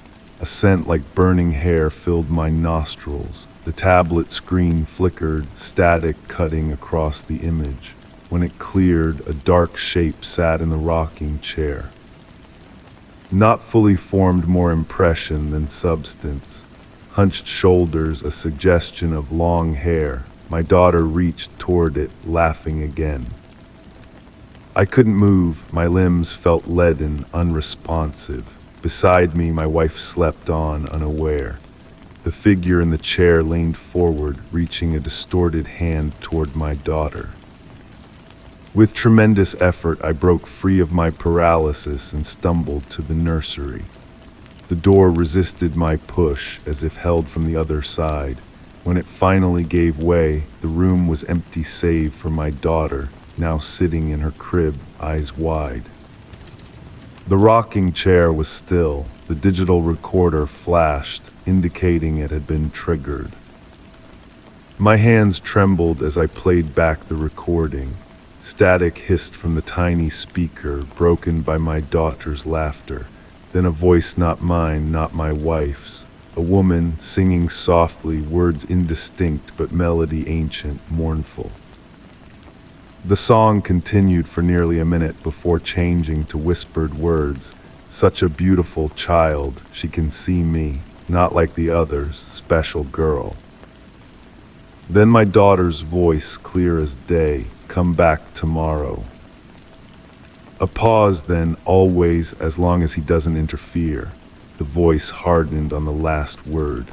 A scent like burning hair filled my nostrils. The tablet screen flickered, static cutting across the image. When it cleared, a dark shape sat in the rocking chair. Not fully formed, more impression than substance. hunched shoulders, a suggestion of long hair. My daughter reached toward it, laughing again. I couldn't move, my limbs felt leaden, unresponsive. Beside me, my wife slept on, unaware. The figure in the chair leaned forward, reaching a distorted hand toward my daughter. With tremendous effort, I broke free of my paralysis and stumbled to the nursery. The door resisted my push, as if held from the other side. When it finally gave way, the room was empty save for my daughter, now sitting in her crib, eyes wide. The rocking chair was still. The digital recorder flashed, indicating it had been triggered. My hands trembled as I played back the recording. Static hissed from the tiny speaker, broken by my daughter's laughter. Then a voice not mine, not my wife's. A woman singing softly, words indistinct but melody ancient, mournful. The song continued for nearly a minute before changing to whispered words. Such a beautiful child, she can see me, not like the others, special girl. Then my daughter's voice, clear as day, come back tomorrow. A pause then, always, as long as he doesn't interfere. The voice hardened on the last word.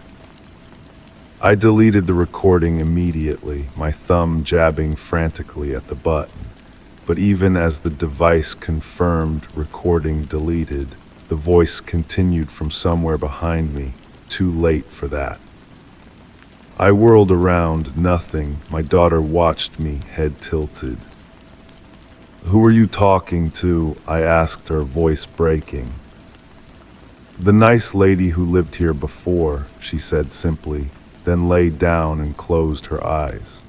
I deleted the recording immediately, my thumb jabbing frantically at the button. But even as the device confirmed recording deleted, the voice continued from somewhere behind me, too late for that. I whirled around, nothing. My daughter watched me, head tilted. "Who are you talking to?" I asked her, voice breaking. "The nice lady who lived here before," she said simply, then lay down and closed her eyes.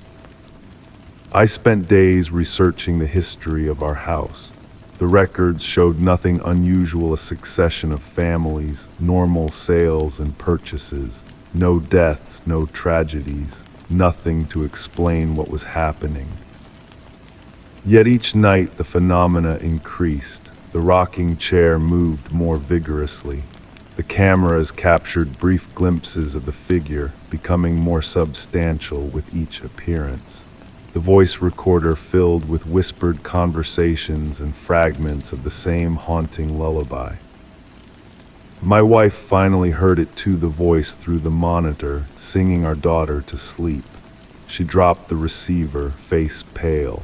I spent days researching the history of our house. The records showed nothing unusual, a succession of families, normal sales and purchases, no deaths, no tragedies, nothing to explain what was happening. Yet each night the phenomena increased. The rocking chair moved more vigorously. The cameras captured brief glimpses of the figure, becoming more substantial with each appearance. The voice recorder filled with whispered conversations and fragments of the same haunting lullaby. My wife finally heard it too, the voice through the monitor, singing our daughter to sleep. She dropped the receiver, face pale.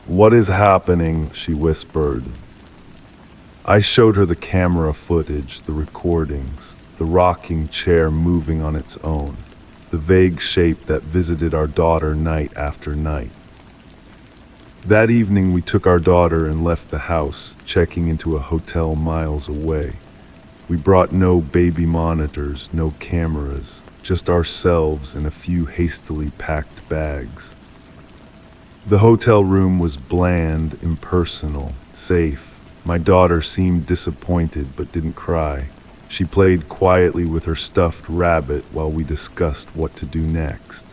"What is happening?" she whispered. I showed her the camera footage, the recordings, the rocking chair moving on its own, the vague shape that visited our daughter night after night. That evening we took our daughter and left the house, checking into a hotel miles away. We brought no baby monitors, no cameras, just ourselves and a few hastily packed bags. The hotel room was bland, impersonal, safe. My daughter seemed disappointed but didn't cry. She played quietly with her stuffed rabbit while we discussed what to do next.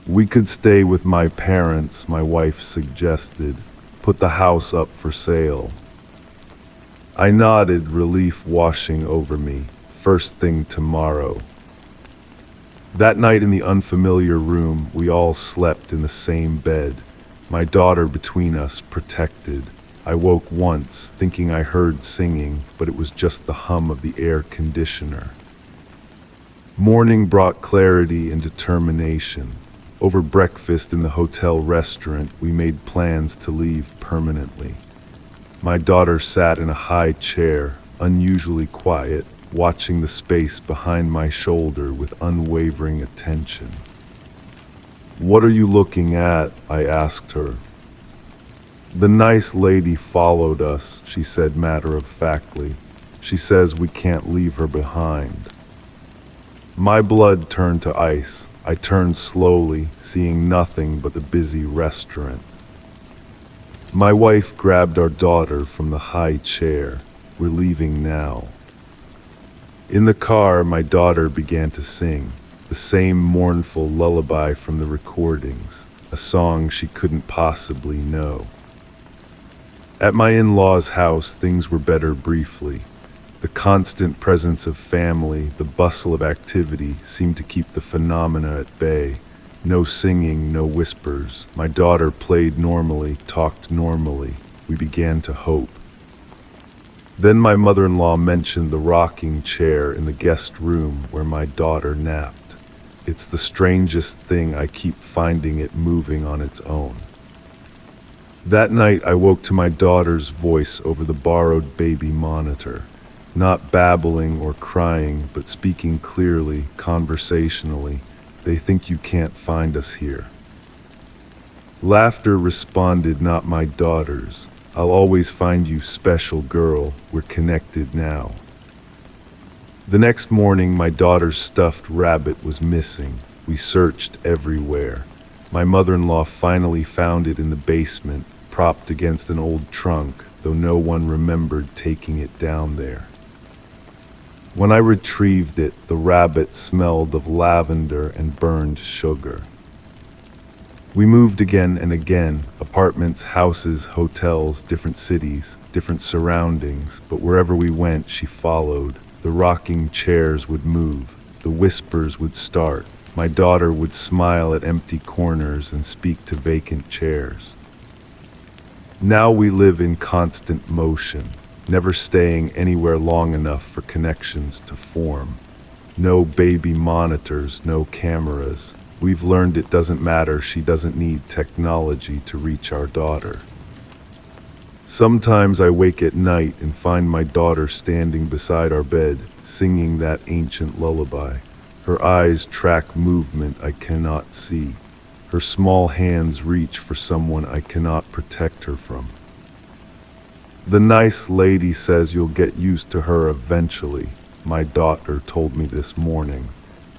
"We could stay with my parents," my wife suggested. "Put the house up for sale." I nodded, relief washing over me. First thing tomorrow. That night in the unfamiliar room, we all slept in the same bed, my daughter between us, protected. I woke once, thinking I heard singing, but it was just the hum of the air conditioner. Morning brought clarity and determination. Over breakfast in the hotel restaurant, we made plans to leave permanently. My daughter sat in a high chair, unusually quiet, watching the space behind my shoulder with unwavering attention. "What are you looking at?" I asked her. "The nice lady followed us," she said matter-of-factly. "She says we can't leave her behind." My blood turned to ice. I turned slowly, seeing nothing but the busy restaurant. My wife grabbed our daughter from the high chair. "We're leaving now." In the car, my daughter began to sing, the same mournful lullaby from the recordings, a song she couldn't possibly know. At my in-laws' house, things were better briefly. The constant presence of family, the bustle of activity, seemed to keep the phenomena at bay. No singing, no whispers. My daughter played normally, talked normally. We began to hope. Then my mother-in-law mentioned the rocking chair in the guest room where my daughter napped. It's the strangest thing, I keep finding it moving on its own. That night I woke to my daughter's voice over the borrowed baby monitor, not babbling or crying, but speaking clearly, conversationally. They think you can't find us here. Laughter responded, not my daughter's. I'll always find you, special girl. We're connected now. The next morning, my daughter's stuffed rabbit was missing. We searched everywhere. My mother-in-law finally found it in the basement, propped against an old trunk, though no one remembered taking it down there. When I retrieved it, the rabbit smelled of lavender and burned sugar. We moved again and again, apartments, houses, hotels, different cities, different surroundings, but wherever we went, she followed. The rocking chairs would move, the whispers would start. My daughter would smile at empty corners and speak to vacant chairs. Now we live in constant motion, never staying anywhere long enough for connections to form. No baby monitors, no cameras. We've learned it doesn't matter, she doesn't need technology to reach our daughter. Sometimes I wake at night and find my daughter standing beside our bed, singing that ancient lullaby. Her eyes track movement I cannot see. Her small hands reach for someone I cannot protect her from. The nice lady says you'll get used to her eventually, my daughter told me this morning.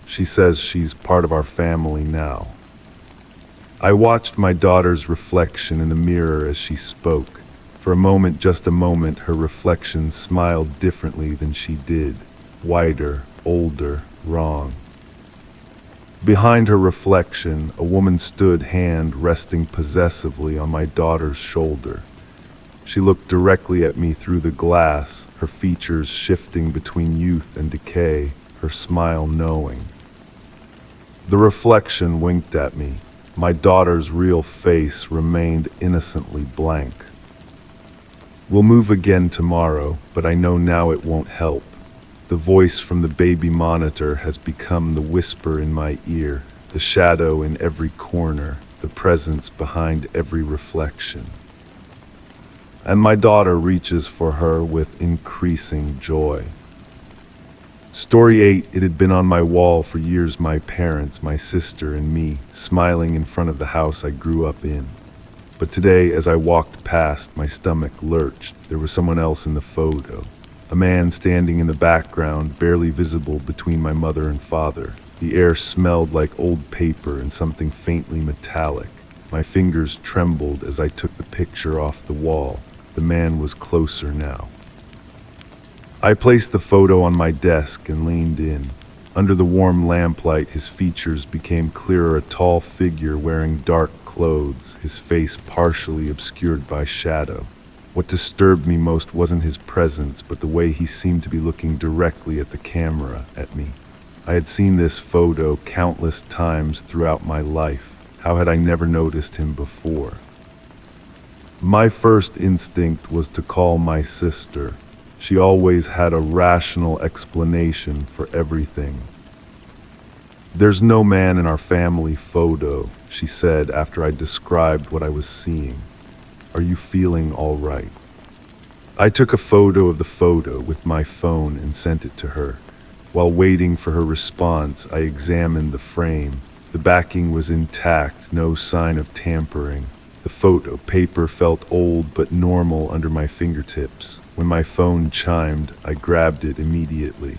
She says she's part of our family now. I watched my daughter's reflection in the mirror as she spoke. For a moment, just a moment, her reflection smiled differently than she did. Wider, older, wrong. Behind her reflection, a woman stood, hand resting possessively on my daughter's shoulder. She looked directly at me through the glass, her features shifting between youth and decay, her smile knowing. The reflection winked at me. My daughter's real face remained innocently blank. We'll move again tomorrow, but I know now it won't help. The voice from the baby monitor has become the whisper in my ear, the shadow in every corner, the presence behind every reflection. And my daughter reaches for her with increasing joy. Story 8, it had been on my wall for years, my parents, my sister, and me, smiling in front of the house I grew up in. But today, as I walked past, my stomach lurched. There was someone else in the photo. A man standing in the background, barely visible between my mother and father. The air smelled like old paper and something faintly metallic. My fingers trembled as I took the picture off the wall. The man was closer now. I placed the photo on my desk and leaned in. Under the warm lamplight, his features became clearer, a tall figure wearing dark clothes, his face partially obscured by shadow. What disturbed me most wasn't his presence, but the way he seemed to be looking directly at the camera, at me. I had seen this photo countless times throughout my life. How had I never noticed him before? My first instinct was to call my sister. She always had a rational explanation for everything. "There's no man in our family photo," she said after I described what I was seeing. "Are you feeling all right?" I took a photo of the photo with my phone and sent it to her. While waiting for her response, I examined the frame. The backing was intact, no sign of tampering. The photo paper felt old but normal under my fingertips. When my phone chimed, I grabbed it immediately.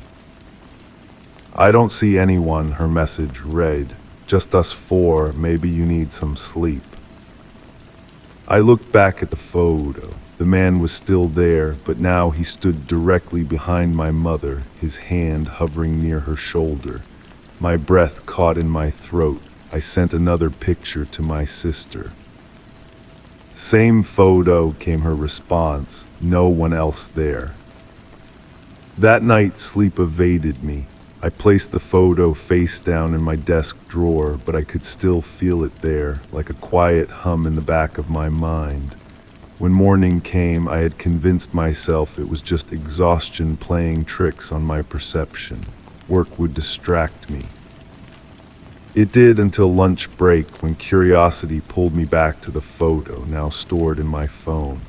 "I don't see anyone," her message read. "Just us four, maybe you need some sleep." I looked back at the photo. The man was still there, but now he stood directly behind my mother, his hand hovering near her shoulder. My breath caught in my throat. I sent another picture to my sister. "Same photo," came her response. "No one else there." That night, sleep evaded me. I placed the photo face down in my desk drawer, but I could still feel it there, like a quiet hum in the back of my mind. When morning came, I had convinced myself it was just exhaustion playing tricks on my perception. Work would distract me. It did until lunch break, when curiosity pulled me back to the photo, now stored in my phone.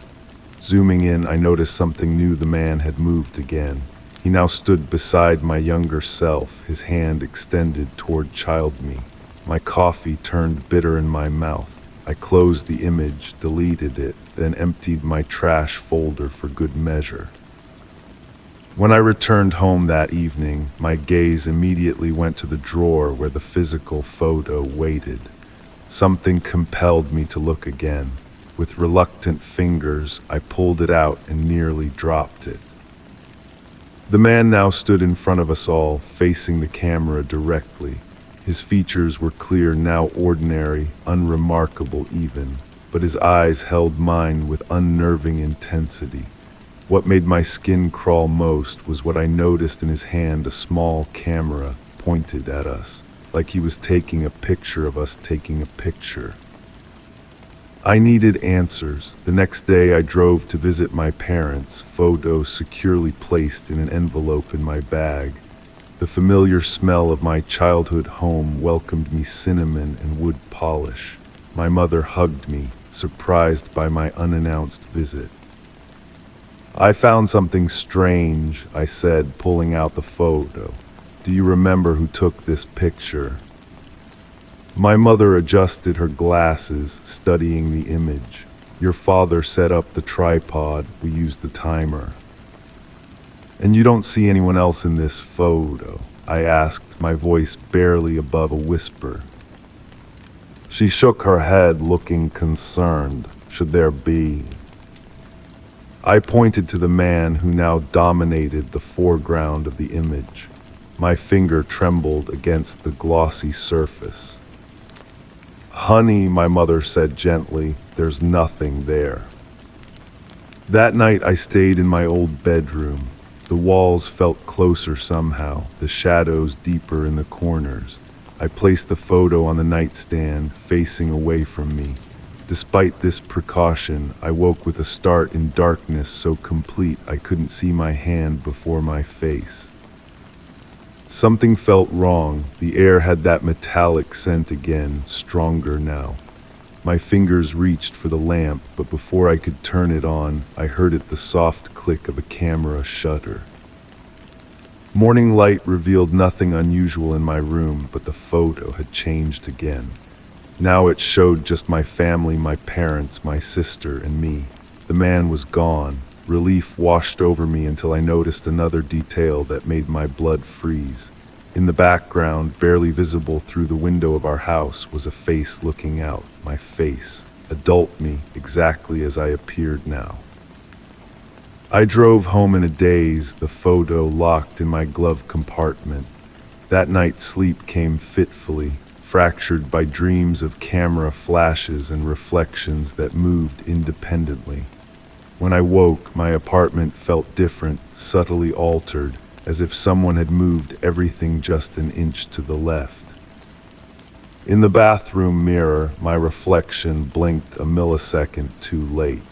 Zooming in, I noticed something new. The man had moved again. He now stood beside my younger self, his hand extended toward child me. My coffee turned bitter in my mouth. I closed the image, deleted it, then emptied my trash folder for good measure. When I returned home that evening, my gaze immediately went to the drawer where the physical photo waited. Something compelled me to look again. With reluctant fingers, I pulled it out and nearly dropped it. The man now stood in front of us all, facing the camera directly. His features were clear, now ordinary, unremarkable even, but his eyes held mine with unnerving intensity. What made my skin crawl most was what I noticed in his hand, a small camera pointed at us, like he was taking a picture of us taking a picture. I needed answers. The next day I drove to visit my parents, photo securely placed in an envelope in my bag. The familiar smell of my childhood home welcomed me, cinnamon and wood polish. My mother hugged me, surprised by my unannounced visit. "I found something strange," I said, pulling out the photo. "Do you remember who took this picture?" My mother adjusted her glasses, studying the image. "Your father set up the tripod. We used the timer." "And you don't see anyone else in this photo?" I asked, my voice barely above a whisper. She shook her head, looking concerned. "Should there be?" I pointed to the man who now dominated the foreground of the image. My finger trembled against the glossy surface. "Honey," my mother said gently, "there's nothing there." That night I stayed in my old bedroom. The walls felt closer somehow, the shadows deeper in the corners. I placed the photo on the nightstand, facing away from me. Despite this precaution, I woke with a start in darkness so complete I couldn't see my hand before my face. Something felt wrong. The air had that metallic scent again, stronger now. My fingers reached for the lamp, but before I could turn it on, I heard the soft click of a camera shutter. Morning light revealed nothing unusual in my room, but the photo had changed again. Now it showed just my family, my parents, my sister, and me. The man was gone. Relief washed over me until I noticed another detail that made my blood freeze. In the background, barely visible through the window of our house, was a face looking out. My face, adult me, exactly as I appeared now. I drove home in a daze, the photo locked in my glove compartment. That night sleep came fitfully, fractured by dreams of camera flashes and reflections that moved independently. When I woke, my apartment felt different, subtly altered, as if someone had moved everything just an inch to the left. In the bathroom mirror, my reflection blinked a millisecond too late.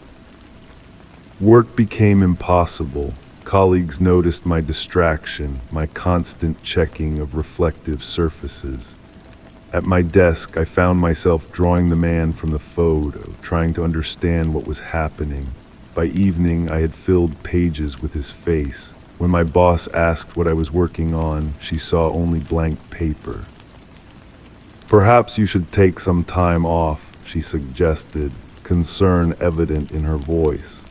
Work became impossible. Colleagues noticed my distraction, my constant checking of reflective surfaces. At my desk, I found myself drawing the man from the photo, trying to understand what was happening. By evening, I had filled pages with his face. When my boss asked what I was working on, she saw only blank paper. "Perhaps you should take some time off," she suggested, concern evident in her voice.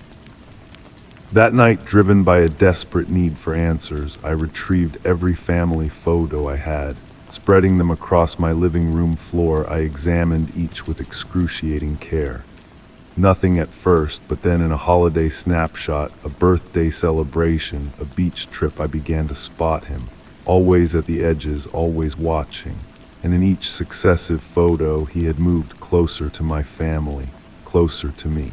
That night, driven by a desperate need for answers, I retrieved every family photo I had. Spreading them across my living room floor, I examined each with excruciating care. Nothing at first, but then in a holiday snapshot, a birthday celebration, a beach trip, I began to spot him, always at the edges, always watching. And in each successive photo, he had moved closer to my family, closer to me.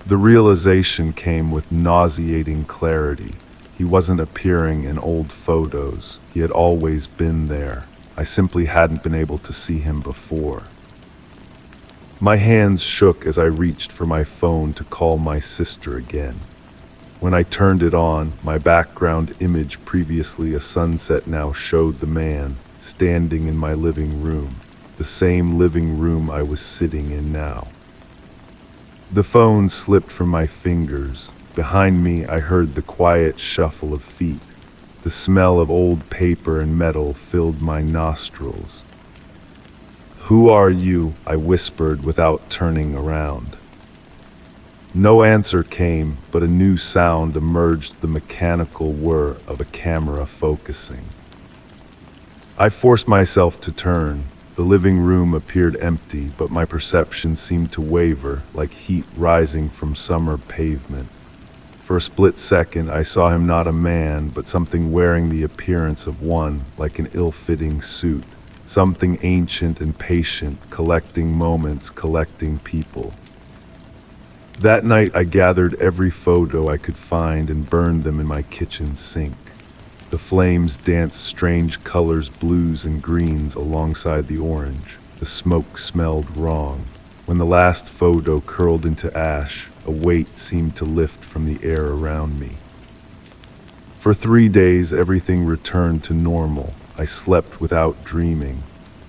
The realization came with nauseating clarity. He wasn't appearing in old photos. He had always been there. I simply hadn't been able to see him before. My hands shook as I reached for my phone to call my sister again. When I turned it on, my background image, previously a sunset, now showed the man standing in my living room, the same living room I was sitting in now. The phone slipped from my fingers. Behind me, I heard the quiet shuffle of feet. The smell of old paper and metal filled my nostrils. "Who are you?" I whispered without turning around. No answer came, but a new sound emerged, the mechanical whir of a camera focusing. I forced myself to turn. The living room appeared empty, but my perception seemed to waver, like heat rising from summer pavement. For a split second, I saw him not a man, but something wearing the appearance of one, like an ill-fitting suit. Something ancient and patient, collecting moments, collecting people. That night, I gathered every photo I could find and burned them in my kitchen sink. The flames danced strange colors, blues and greens alongside the orange. The smoke smelled wrong. When the last photo curled into ash, a weight seemed to lift from the air around me. For 3 days, everything returned to normal. I slept without dreaming.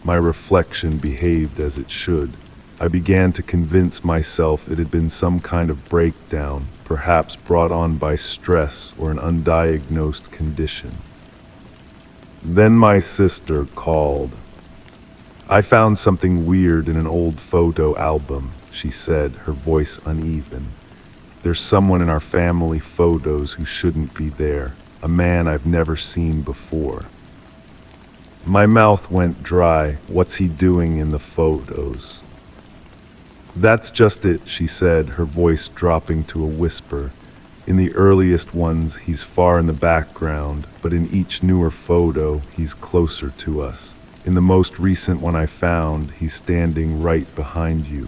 My reflection behaved as it should. I began to convince myself it had been some kind of breakdown, perhaps brought on by stress or an undiagnosed condition. Then my sister called. "I found something weird in an old photo album," she said, her voice uneven. "There's someone in our family photos who shouldn't be there, a man I've never seen before." My mouth went dry. What's he doing in the photos? "That's just it," she said, her voice dropping to a whisper. "In the earliest ones, he's far in the background, but in each newer photo, he's closer to us. In the most recent one I found, he's standing right behind you."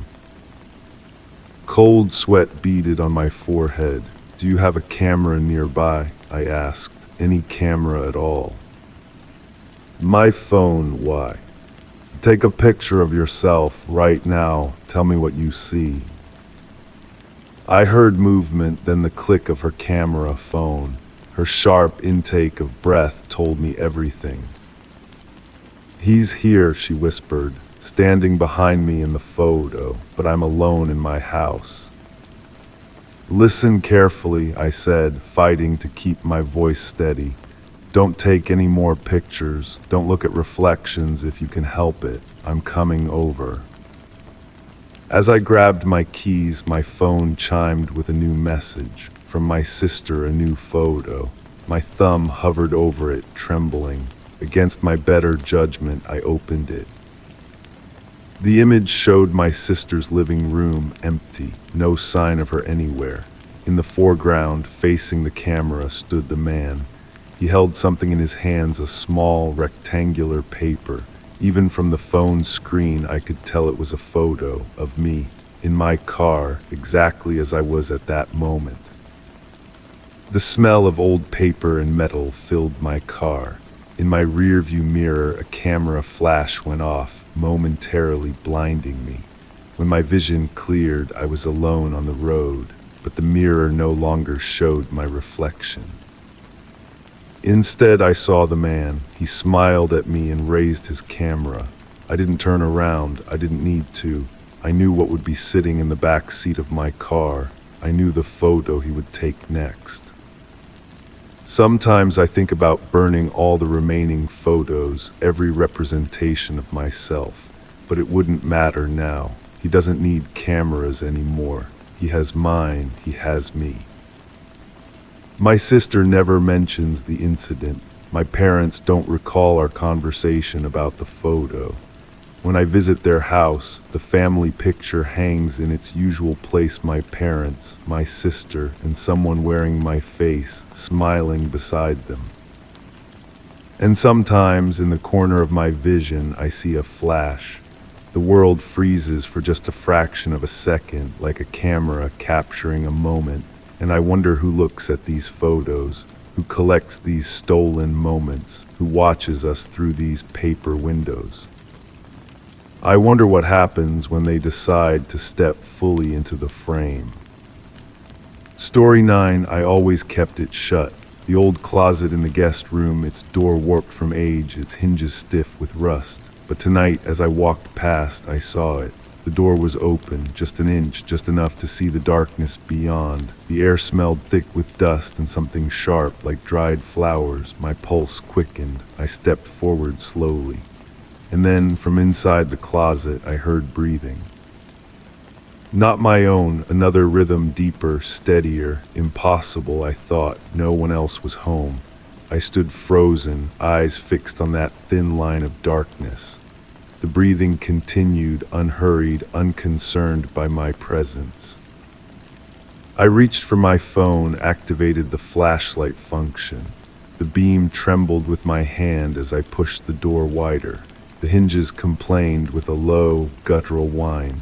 Cold sweat beaded on my forehead. "Do you have a camera nearby?" I asked. "Any camera at all?" "My phone, why?" "Take a picture of yourself right now. Tell me what you see." I heard movement, then the click of her camera phone. Her sharp intake of breath told me everything. "He's here," she whispered, "standing behind me in the photo, but I'm alone in my house." "Listen carefully," I said, fighting to keep my voice steady. "Don't take any more pictures. Don't look at reflections if you can help it. I'm coming over." As I grabbed my keys, my phone chimed with a new message. From my sister, a new photo. My thumb hovered over it, trembling. Against my better judgment, I opened it. The image showed my sister's living room, empty, no sign of her anywhere. In the foreground, facing the camera, stood the man. He held something in his hands, a small, rectangular paper. Even from the phone screen, I could tell it was a photo of me, in my car, exactly as I was at that moment. The smell of old paper and metal filled my car. In my rearview mirror, a camera flash went off, momentarily blinding me. When my vision cleared, I was alone on the road, but the mirror no longer showed my reflection. Instead, I saw the man. He smiled at me and raised his camera. I didn't turn around. I didn't need to. I knew what would be sitting in the back seat of my car. I knew the photo he would take next. Sometimes I think about burning all the remaining photos, every representation of myself. But it wouldn't matter now. He doesn't need cameras anymore. He has mine. He has me. My sister never mentions the incident. My parents don't recall our conversation about the photo. When I visit their house, the family picture hangs in its usual place, my parents, my sister, and someone wearing my face, smiling beside them. And sometimes, in the corner of my vision, I see a flash. The world freezes for just a fraction of a second, like a camera capturing a moment. And I wonder who looks at these photos, who collects these stolen moments, who watches us through these paper windows. I wonder what happens when they decide to step fully into the frame. Story 9, I always kept it shut. The old closet in the guest room, its door warped from age, its hinges stiff with rust. But tonight, as I walked past, I saw it. The door was open, just an inch, just enough to see the darkness beyond. The air smelled thick with dust and something sharp, like dried flowers. My pulse quickened. I stepped forward slowly. And then, from inside the closet, I heard breathing. Not my own, another rhythm deeper, steadier, impossible, I thought. No one else was home. I stood frozen, eyes fixed on that thin line of darkness. The breathing continued, unhurried, unconcerned by my presence. I reached for my phone, activated the flashlight function. The beam trembled with my hand as I pushed the door wider. The hinges complained with a low, guttural whine.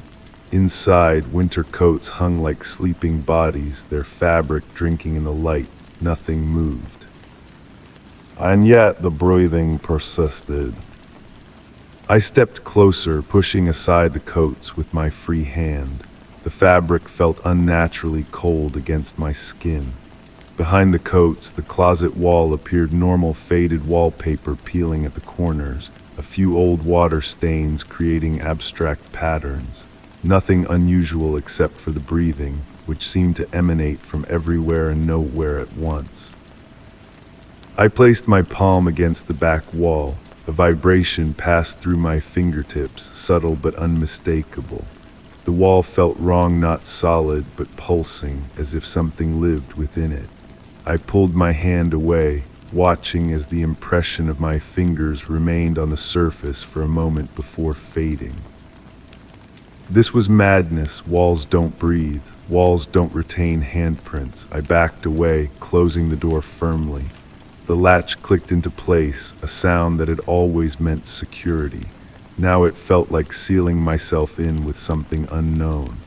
Inside, winter coats hung like sleeping bodies, their fabric drinking in the light. Nothing moved. And yet the breathing persisted. I stepped closer, pushing aside the coats with my free hand. The fabric felt unnaturally cold against my skin. Behind the coats, the closet wall appeared normal, faded wallpaper peeling at the corners, a few old water stains creating abstract patterns. Nothing unusual except for the breathing, which seemed to emanate from everywhere and nowhere at once. I placed my palm against the back wall. A vibration passed through my fingertips, subtle but unmistakable. The wall felt wrong, not solid, but pulsing, as if something lived within it. I pulled my hand away, watching as the impression of my fingers remained on the surface for a moment before fading. This was madness. Walls don't breathe. Walls don't retain handprints. I backed away, closing the door firmly. The latch clicked into place, a sound that had always meant security. Now it felt like sealing myself in with something unknown.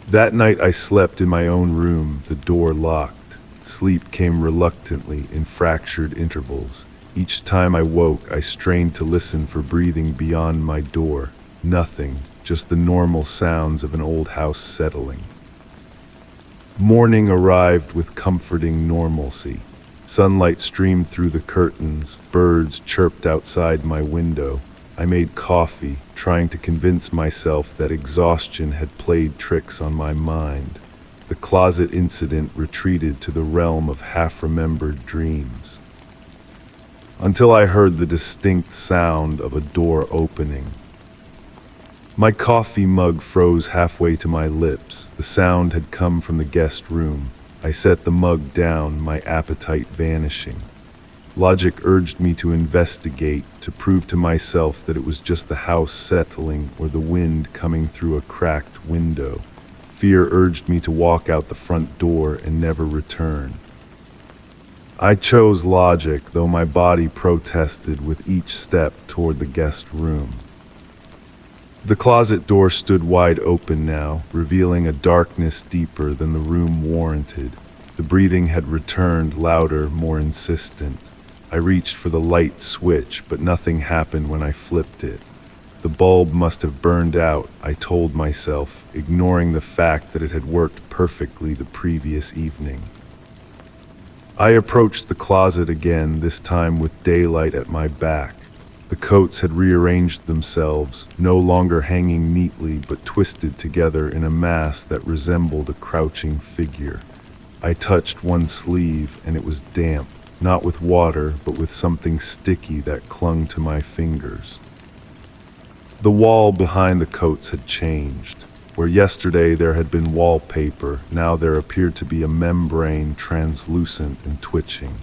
That night I slept in my own room, the door locked. Sleep came reluctantly in fractured intervals. Each time I woke, I strained to listen for breathing beyond my door. Nothing. Just the normal sounds of an old house settling. Morning arrived with comforting normalcy. Sunlight streamed through the curtains, birds chirped outside my window. I made coffee, trying to convince myself that exhaustion had played tricks on my mind. The closet incident retreated to the realm of half-remembered dreams. Until I heard the distinct sound of a door opening. My coffee mug froze halfway to my lips. The sound had come from the guest room. I set the mug down, my appetite vanishing. Logic urged me to investigate, to prove to myself that it was just the house settling or the wind coming through a cracked window. Fear urged me to walk out the front door and never return. I chose logic, though my body protested with each step toward the guest room. The closet door stood wide open now, revealing a darkness deeper than the room warranted. The breathing had returned, louder, more insistent. I reached for the light switch, but nothing happened when I flipped it. The bulb must have burned out, I told myself, ignoring the fact that it had worked perfectly the previous evening. I approached the closet again, this time with daylight at my back. The coats had rearranged themselves, no longer hanging neatly but twisted together in a mass that resembled a crouching figure. I touched one sleeve and it was damp, not with water but with something sticky that clung to my fingers. The wall behind the coats had changed. Where yesterday there had been wallpaper, now there appeared to be a membrane, translucent and twitching.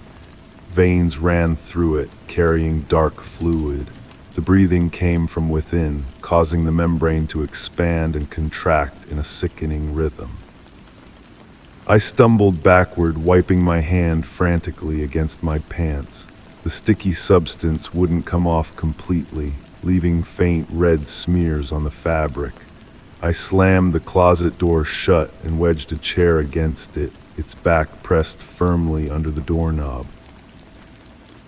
Veins ran through it, carrying dark fluid. The breathing came from within, causing the membrane to expand and contract in a sickening rhythm. I stumbled backward, wiping my hand frantically against my pants. The sticky substance wouldn't come off completely, leaving faint red smears on the fabric. I slammed the closet door shut and wedged a chair against it. its back pressed firmly under the doorknob.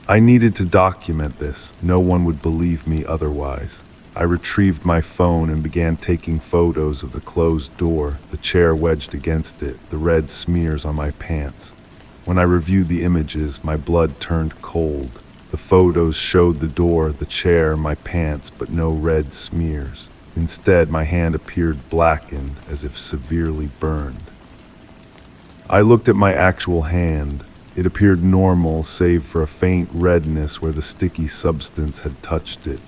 I needed to document this. No one would believe me otherwise. I retrieved my phone and began taking photos of the closed door, the chair wedged against it, the red smears on my pants. When I reviewed the images, my blood turned cold. The photos showed the door, the chair, my pants, but no red smears. Instead, my hand appeared blackened, as if severely burned. I looked at my actual hand. It appeared normal, save for a faint redness where the sticky substance had touched it.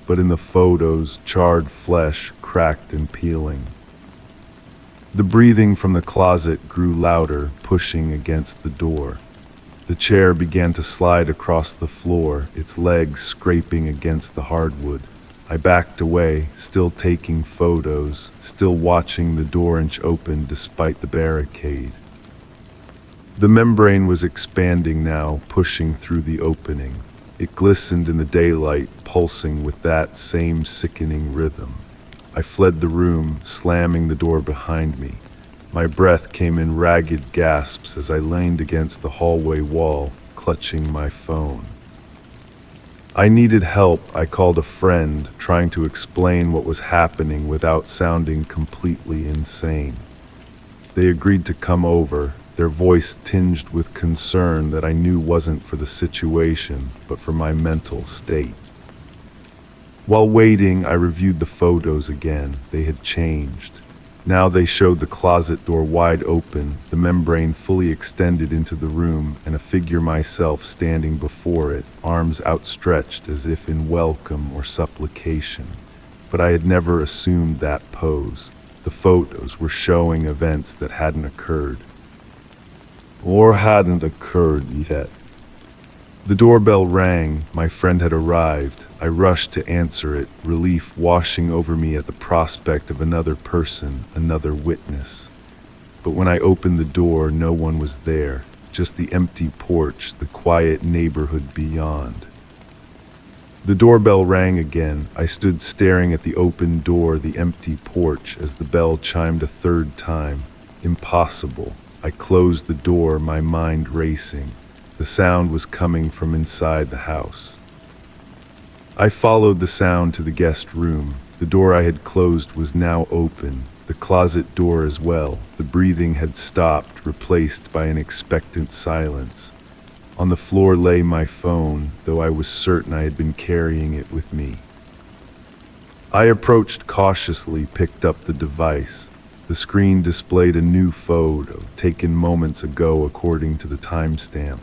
But in the photos, charred flesh, cracked and peeling. The breathing from the closet grew louder, pushing against the door. The chair began to slide across the floor, its legs scraping against the hardwood. I backed away, still taking photos, still watching the door inch open despite the barricade. The membrane was expanding now, pushing through the opening. It glistened in the daylight, pulsing with that same sickening rhythm. I fled the room, slamming the door behind me. My breath came in ragged gasps as I leaned against the hallway wall, clutching my phone. I needed help. I called a friend, trying to explain what was happening without sounding completely insane. They agreed to come over, their voice tinged with concern that I knew wasn't for the situation, but for my mental state. While waiting, I reviewed the photos again. They had changed. Now they showed the closet door wide open, the membrane fully extended into the room, and a figure myself standing before it, arms outstretched as if in welcome or supplication. But I had never assumed that pose. The photos were showing events that hadn't occurred. Or hadn't occurred yet. The doorbell rang. My friend had arrived. I rushed to answer it, relief washing over me at the prospect of another person, another witness. But when I opened the door, no one was there, just the empty porch, the quiet neighborhood beyond. The doorbell rang again. I stood staring at the open door, the empty porch, as the bell chimed a third time. Impossible. I closed the door, my mind racing. The sound was coming from inside the house. I followed the sound to the guest room. The door I had closed was now open, the closet door as well. The breathing had stopped, replaced by an expectant silence. On the floor lay my phone, though I was certain I had been carrying it with me. I approached cautiously, picked up the device. The screen displayed a new photo, taken moments ago according to the timestamp.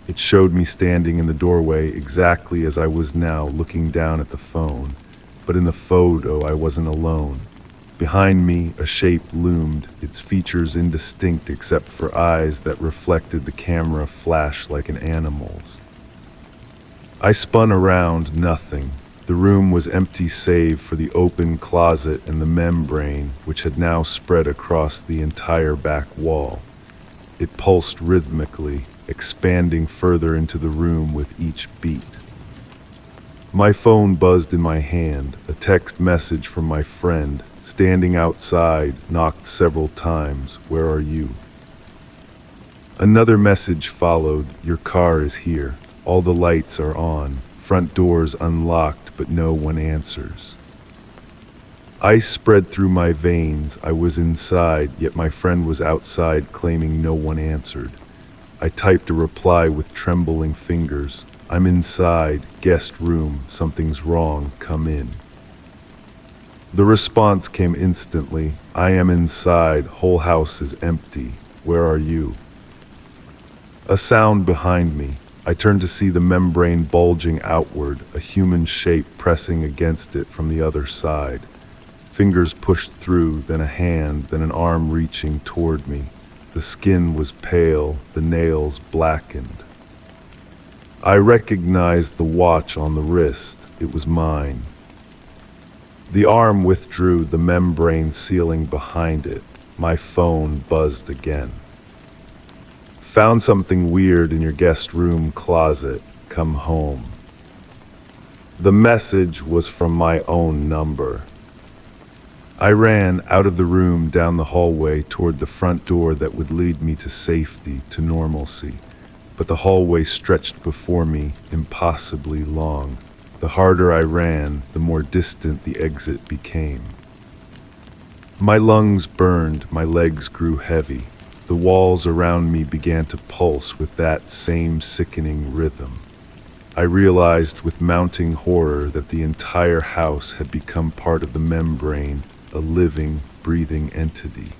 It showed me standing in the doorway exactly as I was now, looking down at the phone. But in the photo, I wasn't alone. Behind me, a shape loomed, its features indistinct except for eyes that reflected the camera flash like an animal's. I spun around, nothing. The room was empty save for the open closet and the membrane, which had now spread across the entire back wall. It pulsed rhythmically, expanding further into the room with each beat. My phone buzzed in my hand, a text message from my friend, standing outside, knocked several times. Where are you? Another message followed. Your car is here. All the lights are on. Front doors unlocked, but no one answers. Ice spread through my veins. I was inside, yet my friend was outside, claiming no one answered. I typed a reply with trembling fingers. I'm inside, guest room, something's wrong, come in. The response came instantly. I am inside, whole house is empty. Where are you? A sound behind me. I turned to see the membrane bulging outward, a human shape pressing against it from the other side. Fingers pushed through, then a hand, then an arm reaching toward me. The skin was pale, the nails blackened. I recognized the watch on the wrist. It was mine. The arm withdrew, the membrane sealing behind it. My phone buzzed again. Found something weird in your guest room closet. Come home. The message was from my own number. I ran out of the room down the hallway toward the front door that would lead me to safety, to normalcy. But the hallway stretched before me, impossibly long. The harder I ran, the more distant the exit became. My lungs burned, my legs grew heavy. The walls around me began to pulse with that same sickening rhythm. I realized with mounting horror that the entire house had become part of the membrane, a living, breathing entity.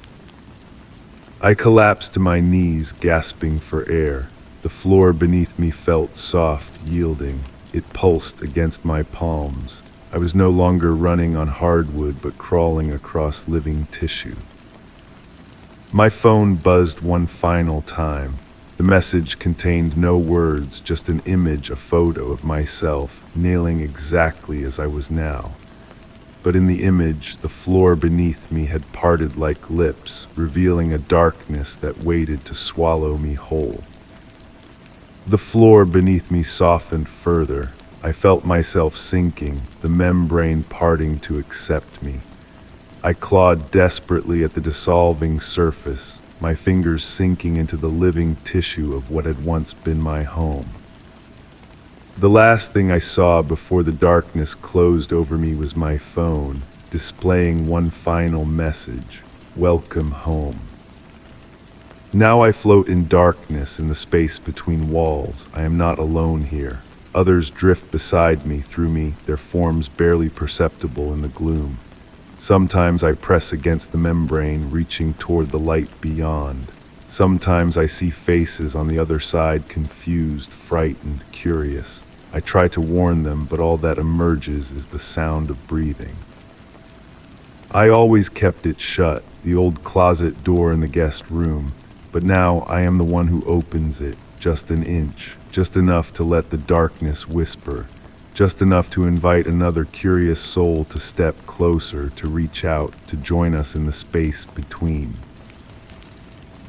I collapsed to my knees, gasping for air. The floor beneath me felt soft, yielding. It pulsed against my palms. I was no longer running on hardwood, but crawling across living tissue. My phone buzzed one final time. The message contained no words, just an image, a photo of myself, kneeling exactly as I was now. But in the image, the floor beneath me had parted like lips, revealing a darkness that waited to swallow me whole. The floor beneath me softened further. I felt myself sinking, the membrane parting to accept me. I clawed desperately at the dissolving surface, my fingers sinking into the living tissue of what had once been my home. The last thing I saw before the darkness closed over me was my phone, displaying one final message: welcome home. Now I float in darkness in the space between walls. I am not alone here. Others drift beside me, through me, their forms barely perceptible in the gloom. Sometimes I press against the membrane, reaching toward the light beyond. Sometimes I see faces on the other side, confused, frightened, curious. I try to warn them, but all that emerges is the sound of breathing. I always kept it shut, the old closet door in the guest room, but now I am the one who opens it, just an inch, just enough to let the darkness whisper, just enough to invite another curious soul to step closer, to reach out, to join us in the space between.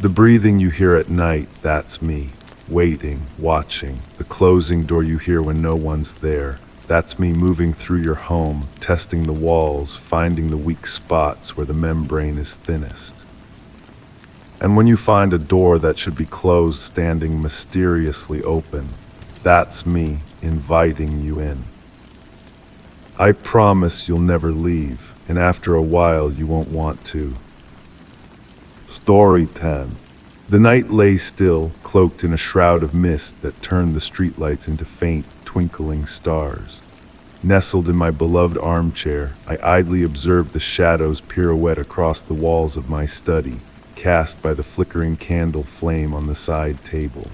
The breathing you hear at night, that's me, waiting, watching. The closing door you hear when no one's there, that's me moving through your home, testing the walls, finding the weak spots where the membrane is thinnest. And when you find a door that should be closed standing mysteriously open, that's me inviting you in. I promise you'll never leave, and after a while you won't want to. Story 10. The night lay still, cloaked in a shroud of mist that turned the streetlights into faint, twinkling stars. Nestled in my beloved armchair, I idly observed the shadows pirouette across the walls of my study, cast by the flickering candle flame on the side table.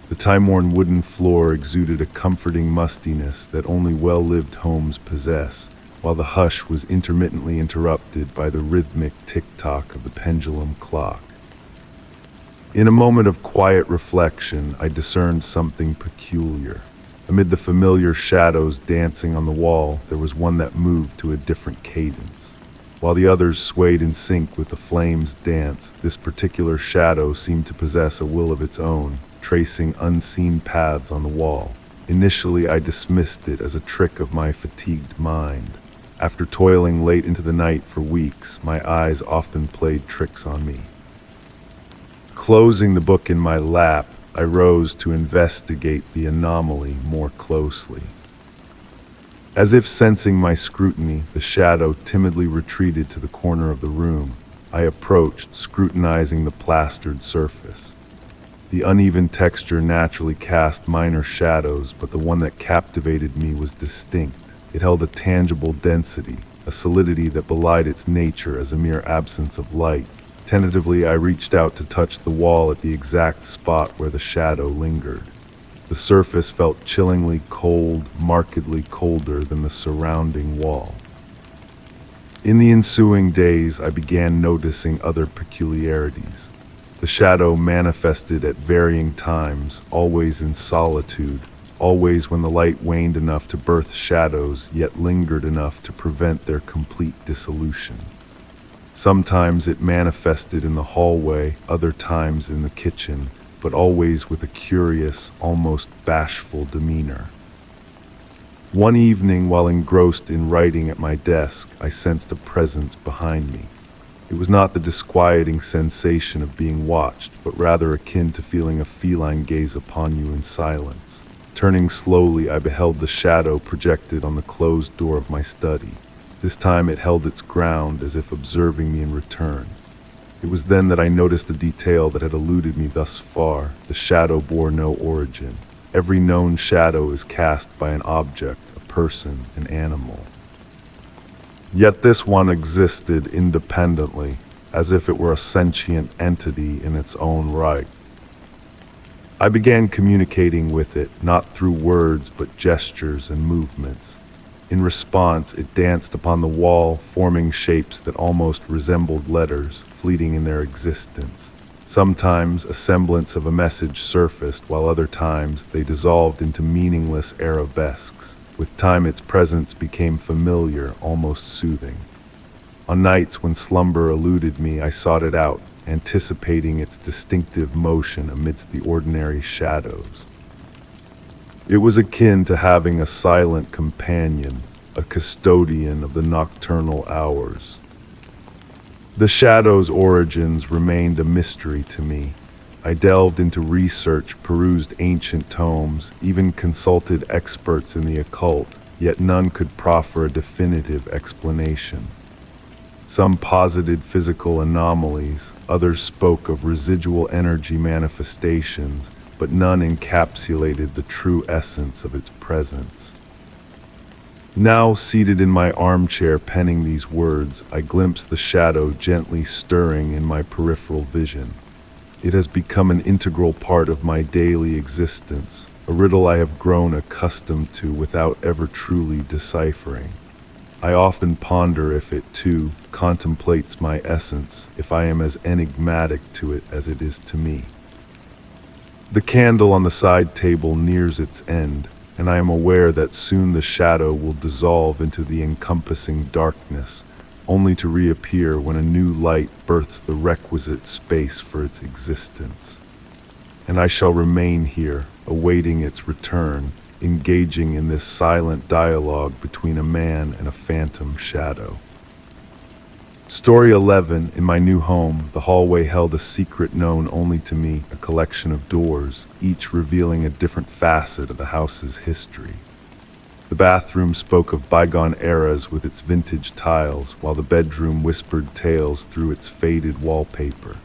The time-worn wooden floor exuded a comforting mustiness that only well-lived homes possess, while the hush was intermittently interrupted by the rhythmic tick-tock of the pendulum clock. In a moment of quiet reflection, I discerned something peculiar. Amid the familiar shadows dancing on the wall, there was one that moved to a different cadence. While the others swayed in sync with the flame's dance, this particular shadow seemed to possess a will of its own, tracing unseen paths on the wall. Initially, I dismissed it as a trick of my fatigued mind. After toiling late into the night for weeks, my eyes often played tricks on me. Closing the book in my lap, I rose to investigate the anomaly more closely. As if sensing my scrutiny, the shadow timidly retreated to the corner of the room. I approached, scrutinizing the plastered surface. The uneven texture naturally cast minor shadows, but the one that captivated me was distinct. It held a tangible density, a solidity that belied its nature as a mere absence of light. Tentatively, I reached out to touch the wall at the exact spot where the shadow lingered. The surface felt chillingly cold, markedly colder than the surrounding wall. In the ensuing days, I began noticing other peculiarities. The shadow manifested at varying times, always in solitude, always when the light waned enough to birth shadows, yet lingered enough to prevent their complete dissolution. Sometimes it manifested in the hallway, other times in the kitchen, but always with a curious, almost bashful demeanor. One evening, while engrossed in writing at my desk, I sensed a presence behind me. It was not the disquieting sensation of being watched, but rather akin to feeling a feline gaze upon you in silence. Turning slowly, I beheld the shadow projected on the closed door of my study. This time it held its ground as if observing me in return. It was then that I noticed a detail that had eluded me thus far. The shadow bore no origin. Every known shadow is cast by an object, a person, an animal. Yet this one existed independently, as if it were a sentient entity in its own right. I began communicating with it, not through words but gestures and movements. In response, it danced upon the wall, forming shapes that almost resembled letters, fleeting in their existence. Sometimes a semblance of a message surfaced, while other times they dissolved into meaningless arabesques. With time, its presence became familiar, almost soothing. On nights when slumber eluded me, I sought it out, anticipating its distinctive motion amidst the ordinary shadows. It was akin to having a silent companion, a custodian of the nocturnal hours. The shadow's origins remained a mystery to me. I delved into research, perused ancient tomes, even consulted experts in the occult, yet none could proffer a definitive explanation. Some posited physical anomalies, others spoke of residual energy manifestations, but none encapsulated the true essence of its presence. Now, seated in my armchair penning these words, I glimpse the shadow gently stirring in my peripheral vision. It has become an integral part of my daily existence, a riddle I have grown accustomed to without ever truly deciphering. I often ponder if it, too, contemplates my essence, if I am as enigmatic to it as it is to me. The candle on the side table nears its end, and I am aware that soon the shadow will dissolve into the encompassing darkness, only to reappear when a new light births the requisite space for its existence. And I shall remain here, awaiting its return, engaging in this silent dialogue between a man and a phantom shadow. Story 11. In my new home, the hallway held a secret known only to me, a collection of doors, each revealing a different facet of the house's history. The bathroom spoke of bygone eras with its vintage tiles, while the bedroom whispered tales through its faded wallpaper.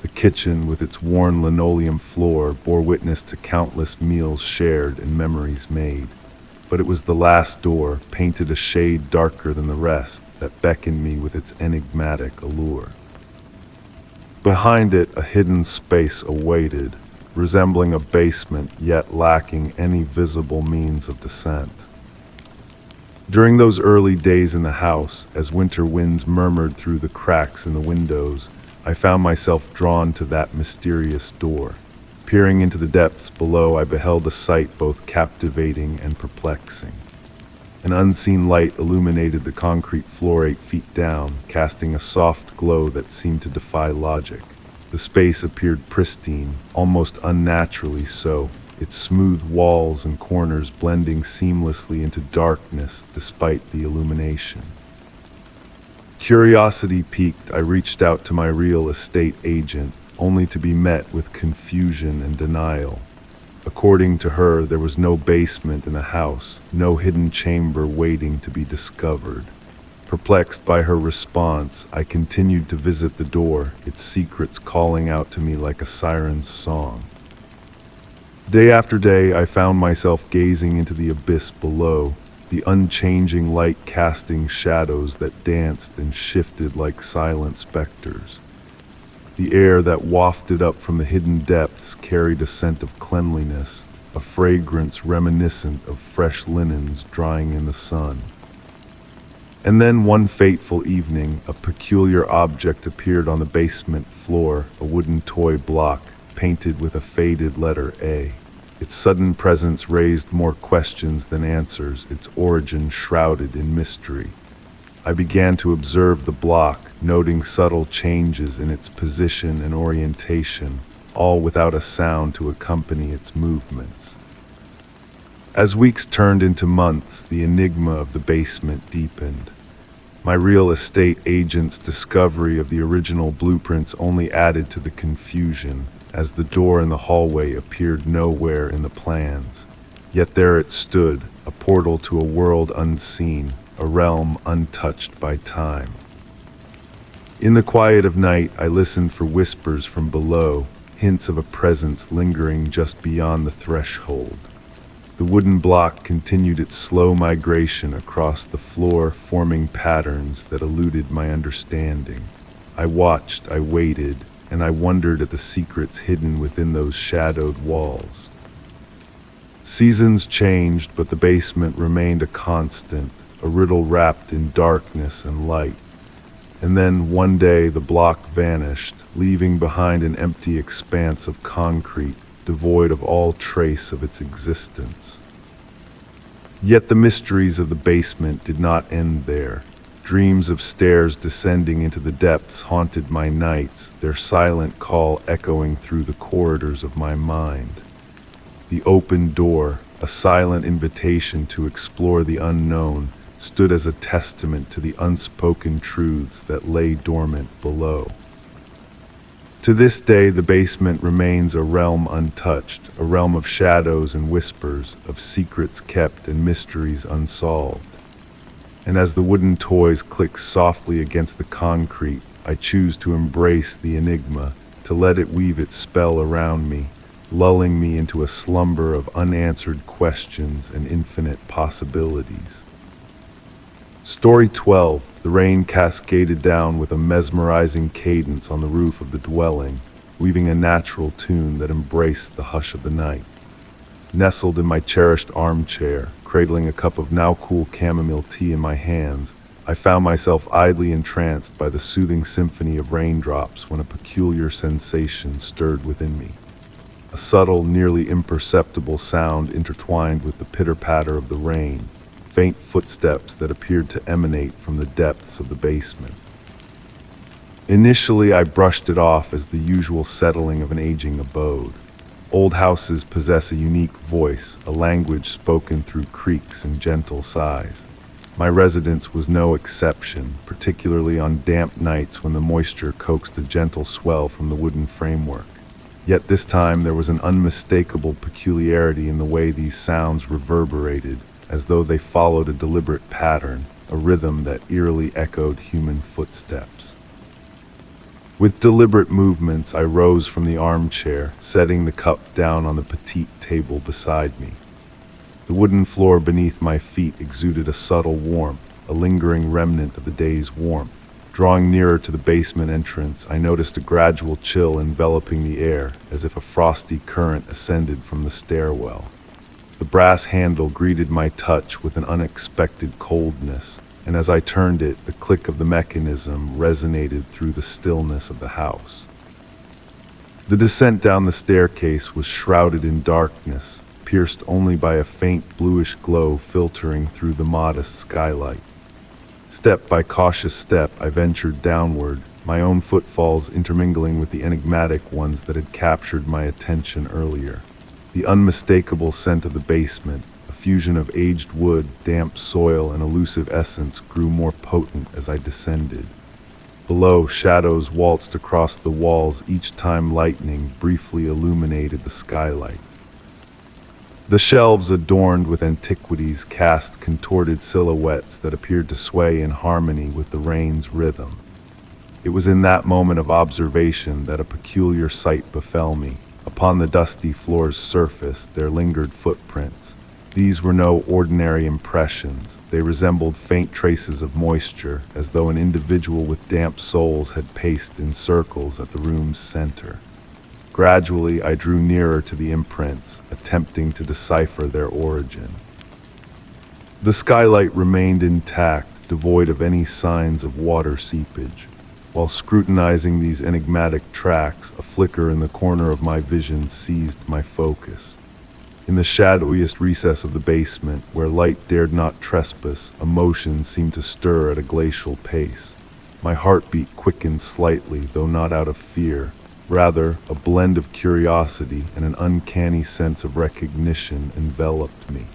The kitchen, with its worn linoleum floor, bore witness to countless meals shared and memories made. But it was the last door, painted a shade darker than the rest, that beckoned me with its enigmatic allure. Behind it, a hidden space awaited, resembling a basement yet lacking any visible means of descent. During those early days in the house, as winter winds murmured through the cracks in the windows, I found myself drawn to that mysterious door. Peering into the depths below, I beheld a sight both captivating and perplexing. An unseen light illuminated the concrete floor 8 feet down, casting a soft glow that seemed to defy logic. The space appeared pristine, almost unnaturally so, its smooth walls and corners blending seamlessly into darkness despite the illumination. Curiosity piqued, I reached out to my real estate agent, only to be met with confusion and denial. According to her, there was no basement in the house, no hidden chamber waiting to be discovered. Perplexed by her response, I continued to visit the door, its secrets calling out to me like a siren's song. Day after day, I found myself gazing into the abyss below, the unchanging light casting shadows that danced and shifted like silent specters. The air that wafted up from the hidden depths carried a scent of cleanliness, a fragrance reminiscent of fresh linens drying in the sun. And then one fateful evening, a peculiar object appeared on the basement floor, a wooden toy block, painted with a faded letter A. Its sudden presence raised more questions than answers, its origin shrouded in mystery. I began to observe the block, noting subtle changes in its position and orientation, all without a sound to accompany its movements. As weeks turned into months, the enigma of the basement deepened. My real estate agent's discovery of the original blueprints only added to the confusion, as the door in the hallway appeared nowhere in the plans. Yet there it stood, a portal to a world unseen, a realm untouched by time. In the quiet of night, I listened for whispers from below, hints of a presence lingering just beyond the threshold. The wooden block continued its slow migration across the floor, forming patterns that eluded my understanding. I watched, I waited, and I wondered at the secrets hidden within those shadowed walls. Seasons changed, but the basement remained a constant, a riddle wrapped in darkness and light. And then one day the block vanished, leaving behind an empty expanse of concrete, devoid of all trace of its existence. Yet the mysteries of the basement did not end there. Dreams of stairs descending into the depths haunted my nights, their silent call echoing through the corridors of my mind. The open door, a silent invitation to explore the unknown, stood as a testament to the unspoken truths that lay dormant below. To this day, the basement remains a realm untouched, a realm of shadows and whispers, of secrets kept and mysteries unsolved. And as the wooden toys click softly against the concrete, I choose to embrace the enigma, to let it weave its spell around me, lulling me into a slumber of unanswered questions and infinite possibilities. Story 12. The rain cascaded down with a mesmerizing cadence on the roof of the dwelling, weaving a natural tune that embraced the hush of the night. Nestled in my cherished armchair, cradling a cup of now-cool chamomile tea in my hands, I found myself idly entranced by the soothing symphony of raindrops when a peculiar sensation stirred within me. A subtle, nearly imperceptible sound intertwined with the pitter-patter of the rain, faint footsteps that appeared to emanate from the depths of the basement. Initially, I brushed it off as the usual settling of an aging abode. Old houses possess a unique voice, a language spoken through creaks and gentle sighs. My residence was no exception, particularly on damp nights when the moisture coaxed a gentle swell from the wooden framework. Yet this time there was an unmistakable peculiarity in the way these sounds reverberated, as though they followed a deliberate pattern, a rhythm that eerily echoed human footsteps. With deliberate movements, I rose from the armchair, setting the cup down on the petite table beside me. The wooden floor beneath my feet exuded a subtle warmth, a lingering remnant of the day's warmth. Drawing nearer to the basement entrance, I noticed a gradual chill enveloping the air, as if a frosty current ascended from the stairwell. The brass handle greeted my touch with an unexpected coldness, and as I turned it, the click of the mechanism resonated through the stillness of the house. The descent down the staircase was shrouded in darkness, pierced only by a faint bluish glow filtering through the modest skylight. Step by cautious step, I ventured downward, my own footfalls intermingling with the enigmatic ones that had captured my attention earlier. The unmistakable scent of the basement, a fusion of aged wood, damp soil, and elusive essence, grew more potent as I descended. Below, shadows waltzed across the walls, each time lightning briefly illuminated the skylight. The shelves adorned with antiquities cast contorted silhouettes that appeared to sway in harmony with the rain's rhythm. It was in that moment of observation that a peculiar sight befell me. Upon the dusty floor's surface, there lingered footprints. These were no ordinary impressions. They resembled faint traces of moisture, as though an individual with damp soles had paced in circles at the room's center. Gradually, I drew nearer to the imprints, attempting to decipher their origin. The skylight remained intact, devoid of any signs of water seepage. While scrutinizing these enigmatic tracks, a flicker in the corner of my vision seized my focus. In the shadowiest recess of the basement, where light dared not trespass, emotion seemed to stir at a glacial pace. My heartbeat quickened slightly, though not out of fear. Rather, a blend of curiosity and an uncanny sense of recognition enveloped me.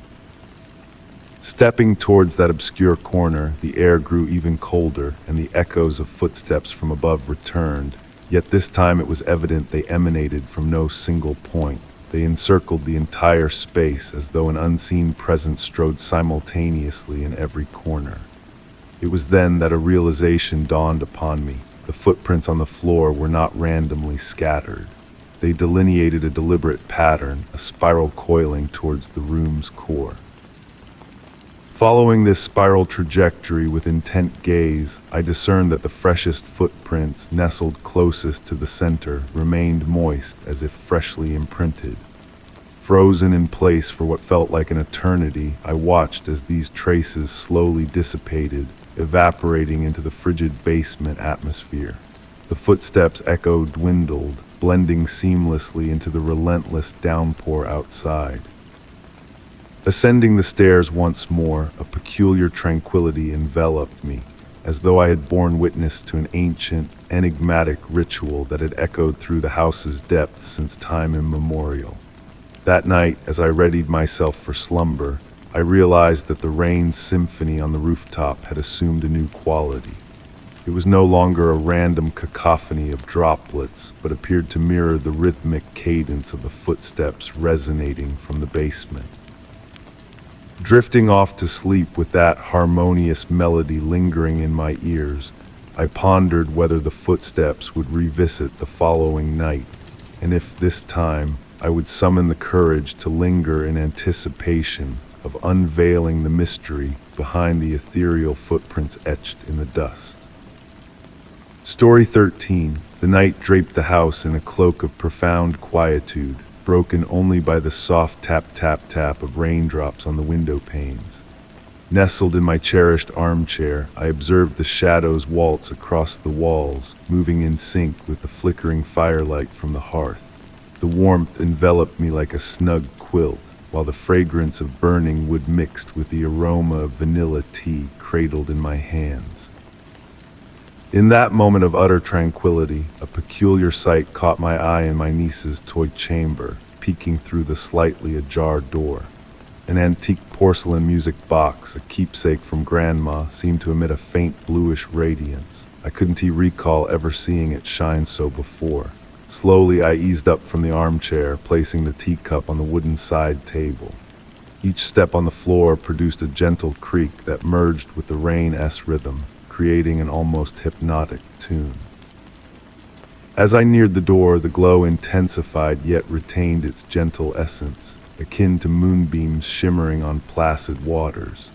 Stepping towards that obscure corner, the air grew even colder, and the echoes of footsteps from above returned, yet this time it was evident they emanated from no single point. They encircled the entire space as though an unseen presence strode simultaneously in every corner. It was then that a realization dawned upon me. The footprints on the floor were not randomly scattered. They delineated a deliberate pattern, a spiral coiling towards the room's core. Following this spiral trajectory with intent gaze, I discerned that the freshest footprints, nestled closest to the center, remained moist as if freshly imprinted. Frozen in place for what felt like an eternity, I watched as these traces slowly dissipated, evaporating into the frigid basement atmosphere. The footsteps echoed dwindled, blending seamlessly into the relentless downpour outside. Ascending the stairs once more, a peculiar tranquility enveloped me, as though I had borne witness to an ancient, enigmatic ritual that had echoed through the house's depths since time immemorial. That night, as I readied myself for slumber, I realized that the rain's symphony on the rooftop had assumed a new quality. It was no longer a random cacophony of droplets, but appeared to mirror the rhythmic cadence of the footsteps resonating from the basement. Drifting off to sleep with that harmonious melody lingering in my ears, I pondered whether the footsteps would revisit the following night, and if this time I would summon the courage to linger in anticipation of unveiling the mystery behind the ethereal footprints etched in the dust. Story 13. The night draped the house in a cloak of profound quietude, broken only by the soft tap-tap-tap of raindrops on the window panes. Nestled in my cherished armchair, I observed the shadows waltz across the walls, moving in sync with the flickering firelight from the hearth. The warmth enveloped me like a snug quilt, while the fragrance of burning wood mixed with the aroma of vanilla tea cradled in my hands. In that moment of utter tranquility, a peculiar sight caught my eye in my niece's toy chamber, peeking through the slightly ajar door. An antique porcelain music box, a keepsake from Grandma, seemed to emit a faint bluish radiance. I couldn't recall ever seeing it shine so before. Slowly I eased up from the armchair, placing the teacup on the wooden side table. Each step on the floor produced a gentle creak that merged with the rain-s rhythm, creating an almost hypnotic tune. As I neared the door, the glow intensified yet retained its gentle essence, akin to moonbeams shimmering on placid waters.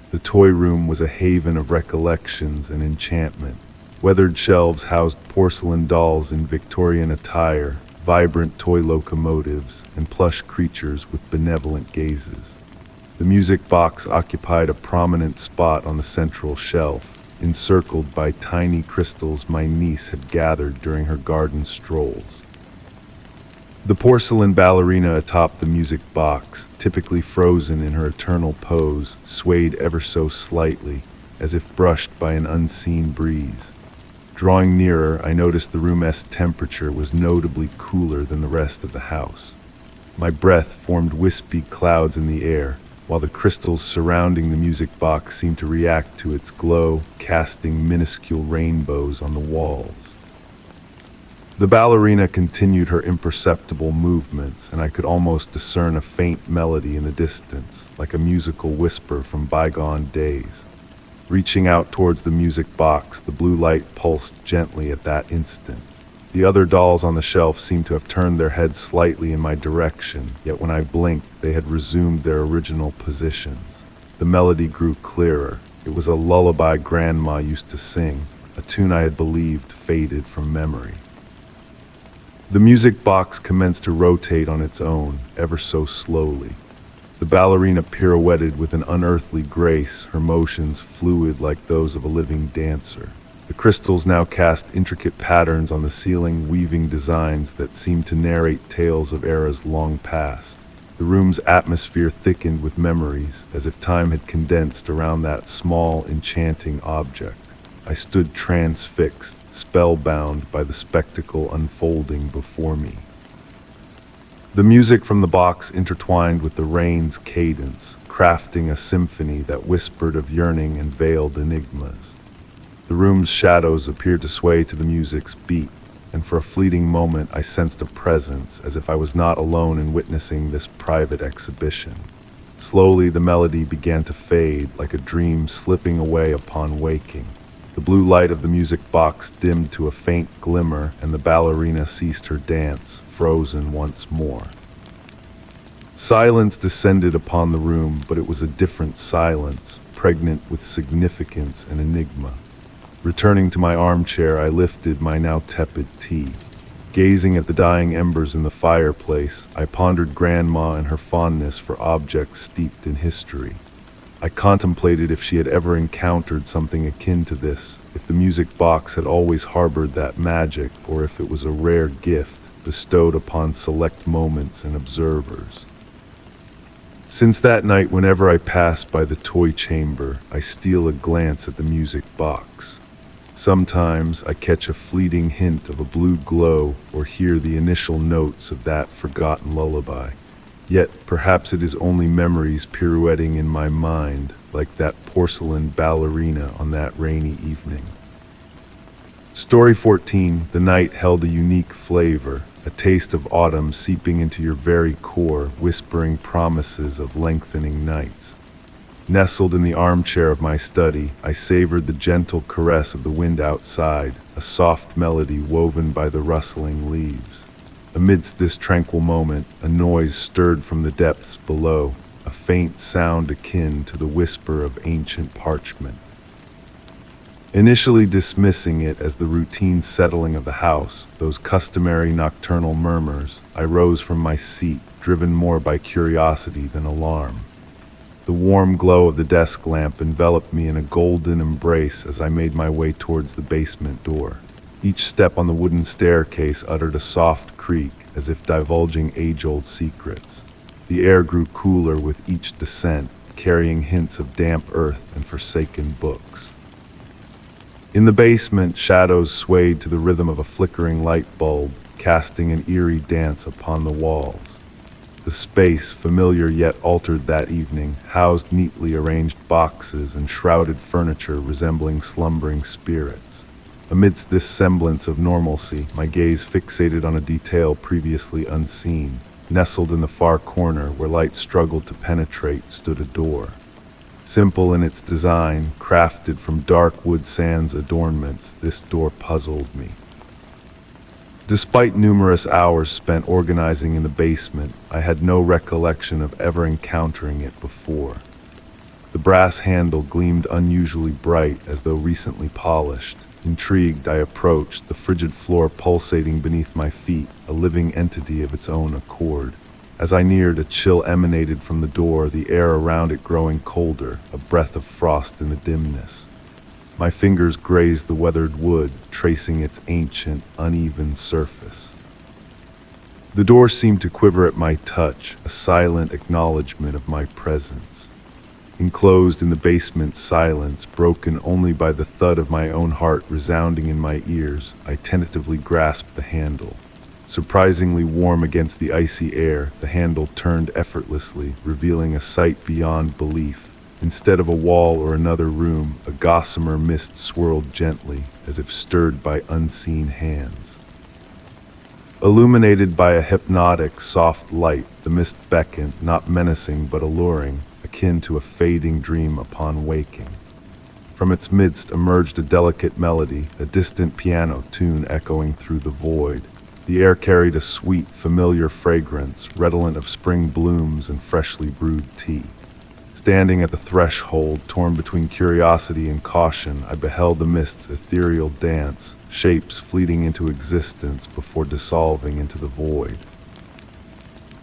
The toy room was a haven of recollections and enchantment. Weathered shelves housed porcelain dolls in Victorian attire, vibrant toy locomotives, and plush creatures with benevolent gazes. The music box occupied a prominent spot on the central shelf, encircled by tiny crystals my niece had gathered during her garden strolls. The porcelain ballerina atop the music box, typically frozen in her eternal pose, swayed ever so slightly, as if brushed by an unseen breeze. Drawing nearer, I noticed the room's temperature was notably cooler than the rest of the house. My breath formed wispy clouds in the air, while the crystals surrounding the music box seemed to react to its glow, casting minuscule rainbows on the walls. The ballerina continued her imperceptible movements, and I could almost discern a faint melody in the distance, like a musical whisper from bygone days. Reaching out towards the music box, the blue light pulsed gently at that instant. The other dolls on the shelf seemed to have turned their heads slightly in my direction, yet when I blinked, they had resumed their original positions. The melody grew clearer. It was a lullaby Grandma used to sing, a tune I had believed faded from memory. The music box commenced to rotate on its own, ever so slowly. The ballerina pirouetted with an unearthly grace, her motions fluid like those of a living dancer. The crystals now cast intricate patterns on the ceiling, weaving designs that seemed to narrate tales of eras long past. The room's atmosphere thickened with memories, as if time had condensed around that small, enchanting object. I stood transfixed, spellbound by the spectacle unfolding before me. The music from the box intertwined with the rain's cadence, crafting a symphony that whispered of yearning and veiled enigmas. The room's shadows appeared to sway to the music's beat, and for a fleeting moment I sensed a presence, as if I was not alone in witnessing this private exhibition. Slowly the melody began to fade, like a dream slipping away upon waking. The blue light of the music box dimmed to a faint glimmer, and the ballerina ceased her dance, frozen once more. Silence descended upon the room, but it was a different silence, pregnant with significance and enigma. Returning to my armchair, I lifted my now tepid tea. Gazing at the dying embers in the fireplace, I pondered Grandma and her fondness for objects steeped in history. I contemplated if she had ever encountered something akin to this, if the music box had always harbored that magic, or if it was a rare gift bestowed upon select moments and observers. Since that night, whenever I pass by the toy chamber, I steal a glance at the music box. Sometimes I catch a fleeting hint of a blue glow or hear the initial notes of that forgotten lullaby. Yet perhaps it is only memories pirouetting in my mind, like that porcelain ballerina on that rainy evening. Story 14, the night held a unique flavor, a taste of autumn seeping into your very core, whispering promises of lengthening nights. Nestled in the armchair of my study, I savored the gentle caress of the wind outside, a soft melody woven by the rustling leaves. Amidst this tranquil moment, a noise stirred from the depths below, a faint sound akin to the whisper of ancient parchment. Initially dismissing it as the routine settling of the house, those customary nocturnal murmurs, I rose from my seat, driven more by curiosity than alarm. The warm glow of the desk lamp enveloped me in a golden embrace as I made my way towards the basement door. Each step on the wooden staircase uttered a soft creak, as if divulging age-old secrets. The air grew cooler with each descent, carrying hints of damp earth and forsaken books. In the basement, shadows swayed to the rhythm of a flickering light bulb, casting an eerie dance upon the walls. The space, familiar yet altered that evening, housed neatly arranged boxes and shrouded furniture resembling slumbering spirits. Amidst this semblance of normalcy, my gaze fixated on a detail previously unseen. Nestled in the far corner, where light struggled to penetrate, stood a door. Simple in its design, crafted from dark wood sans adornments, this door puzzled me. Despite numerous hours spent organizing in the basement, I had no recollection of ever encountering it before. The brass handle gleamed unusually bright, as though recently polished. Intrigued, I approached, the frigid floor pulsating beneath my feet, a living entity of its own accord. As I neared, a chill emanated from the door, the air around it growing colder, a breath of frost in the dimness. My fingers grazed the weathered wood, tracing its ancient, uneven surface. The door seemed to quiver at my touch, a silent acknowledgement of my presence. Enclosed in the basement's silence, broken only by the thud of my own heart resounding in my ears, I tentatively grasped the handle. Surprisingly warm against the icy air, the handle turned effortlessly, revealing a sight beyond belief. Instead of a wall or another room, a gossamer mist swirled gently, as if stirred by unseen hands. Illuminated by a hypnotic, soft light, the mist beckoned, not menacing but alluring, akin to a fading dream upon waking. From its midst emerged a delicate melody, a distant piano tune echoing through the void. The air carried a sweet, familiar fragrance, redolent of spring blooms and freshly brewed tea. Standing at the threshold, torn between curiosity and caution, I beheld the mist's ethereal dance, shapes fleeting into existence before dissolving into the void.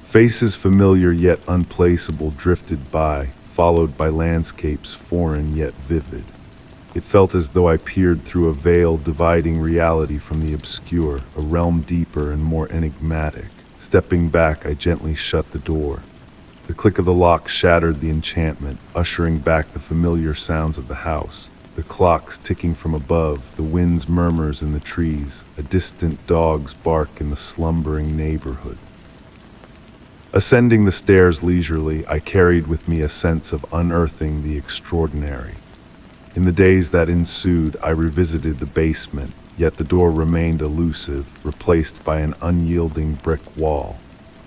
Faces familiar yet unplaceable drifted by, followed by landscapes foreign yet vivid. It felt as though I peered through a veil dividing reality from the obscure, a realm deeper and more enigmatic. Stepping back, I gently shut the door. The click of the lock shattered the enchantment, ushering back the familiar sounds of the house. The clocks ticking from above, the wind's murmurs in the trees, a distant dog's bark in the slumbering neighborhood. Ascending the stairs leisurely, I carried with me a sense of unearthing the extraordinary. In the days that ensued, I revisited the basement, yet the door remained elusive, replaced by an unyielding brick wall.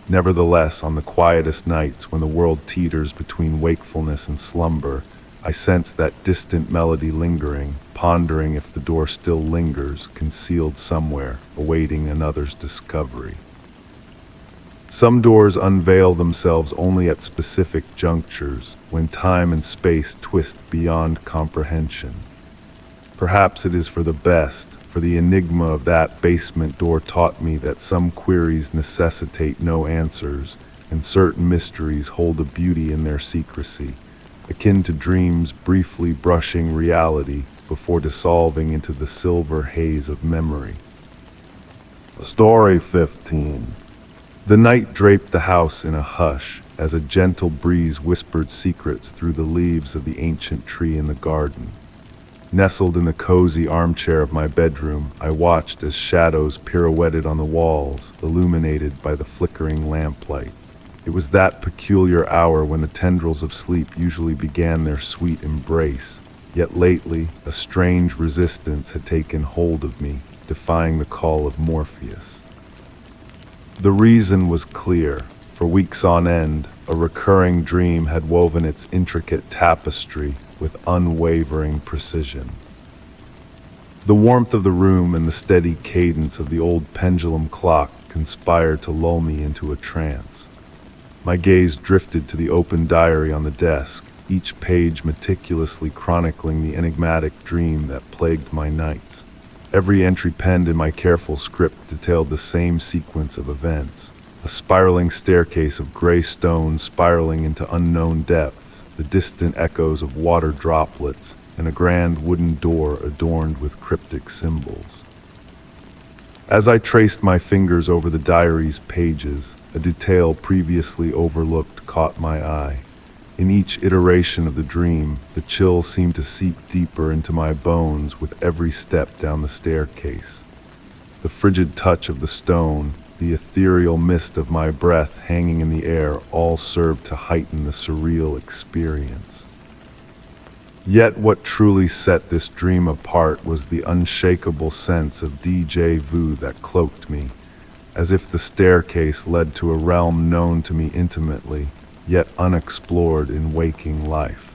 Nevertheless, on the quietest nights when the world teeters between wakefulness and slumber, I sense that distant melody lingering, pondering if the door still lingers, concealed somewhere, awaiting another's discovery. Some doors unveil themselves only at specific junctures, when time and space twist beyond comprehension. Perhaps it is for the best, for the enigma of that basement door taught me that some queries necessitate no answers, and certain mysteries hold a beauty in their secrecy, akin to dreams briefly brushing reality before dissolving into the silver haze of memory. Story 15. The night draped the house in a hush, as a gentle breeze whispered secrets through the leaves of the ancient tree in the garden. Nestled in the cozy armchair of my bedroom, I watched as shadows pirouetted on the walls, illuminated by the flickering lamplight. It was that peculiar hour when the tendrils of sleep usually began their sweet embrace, yet lately a strange resistance had taken hold of me, defying the call of Morpheus. The reason was clear. For weeks on end, a recurring dream had woven its intricate tapestry with unwavering precision. The warmth of the room and the steady cadence of the old pendulum clock conspired to lull me into a trance. My gaze drifted to the open diary on the desk, each page meticulously chronicling the enigmatic dream that plagued my nights. Every entry penned in my careful script detailed the same sequence of events. A spiraling staircase of gray stone spiraling into unknown depths, the distant echoes of water droplets, and a grand wooden door adorned with cryptic symbols. As I traced my fingers over the diary's pages, a detail previously overlooked caught my eye. In each iteration of the dream, the chill seemed to seep deeper into my bones with every step down the staircase. The frigid touch of the stone, the ethereal mist of my breath hanging in the air, all served to heighten the surreal experience. Yet what truly set this dream apart was the unshakable sense of déjà vu that cloaked me, as if the staircase led to a realm known to me intimately, yet unexplored in waking life.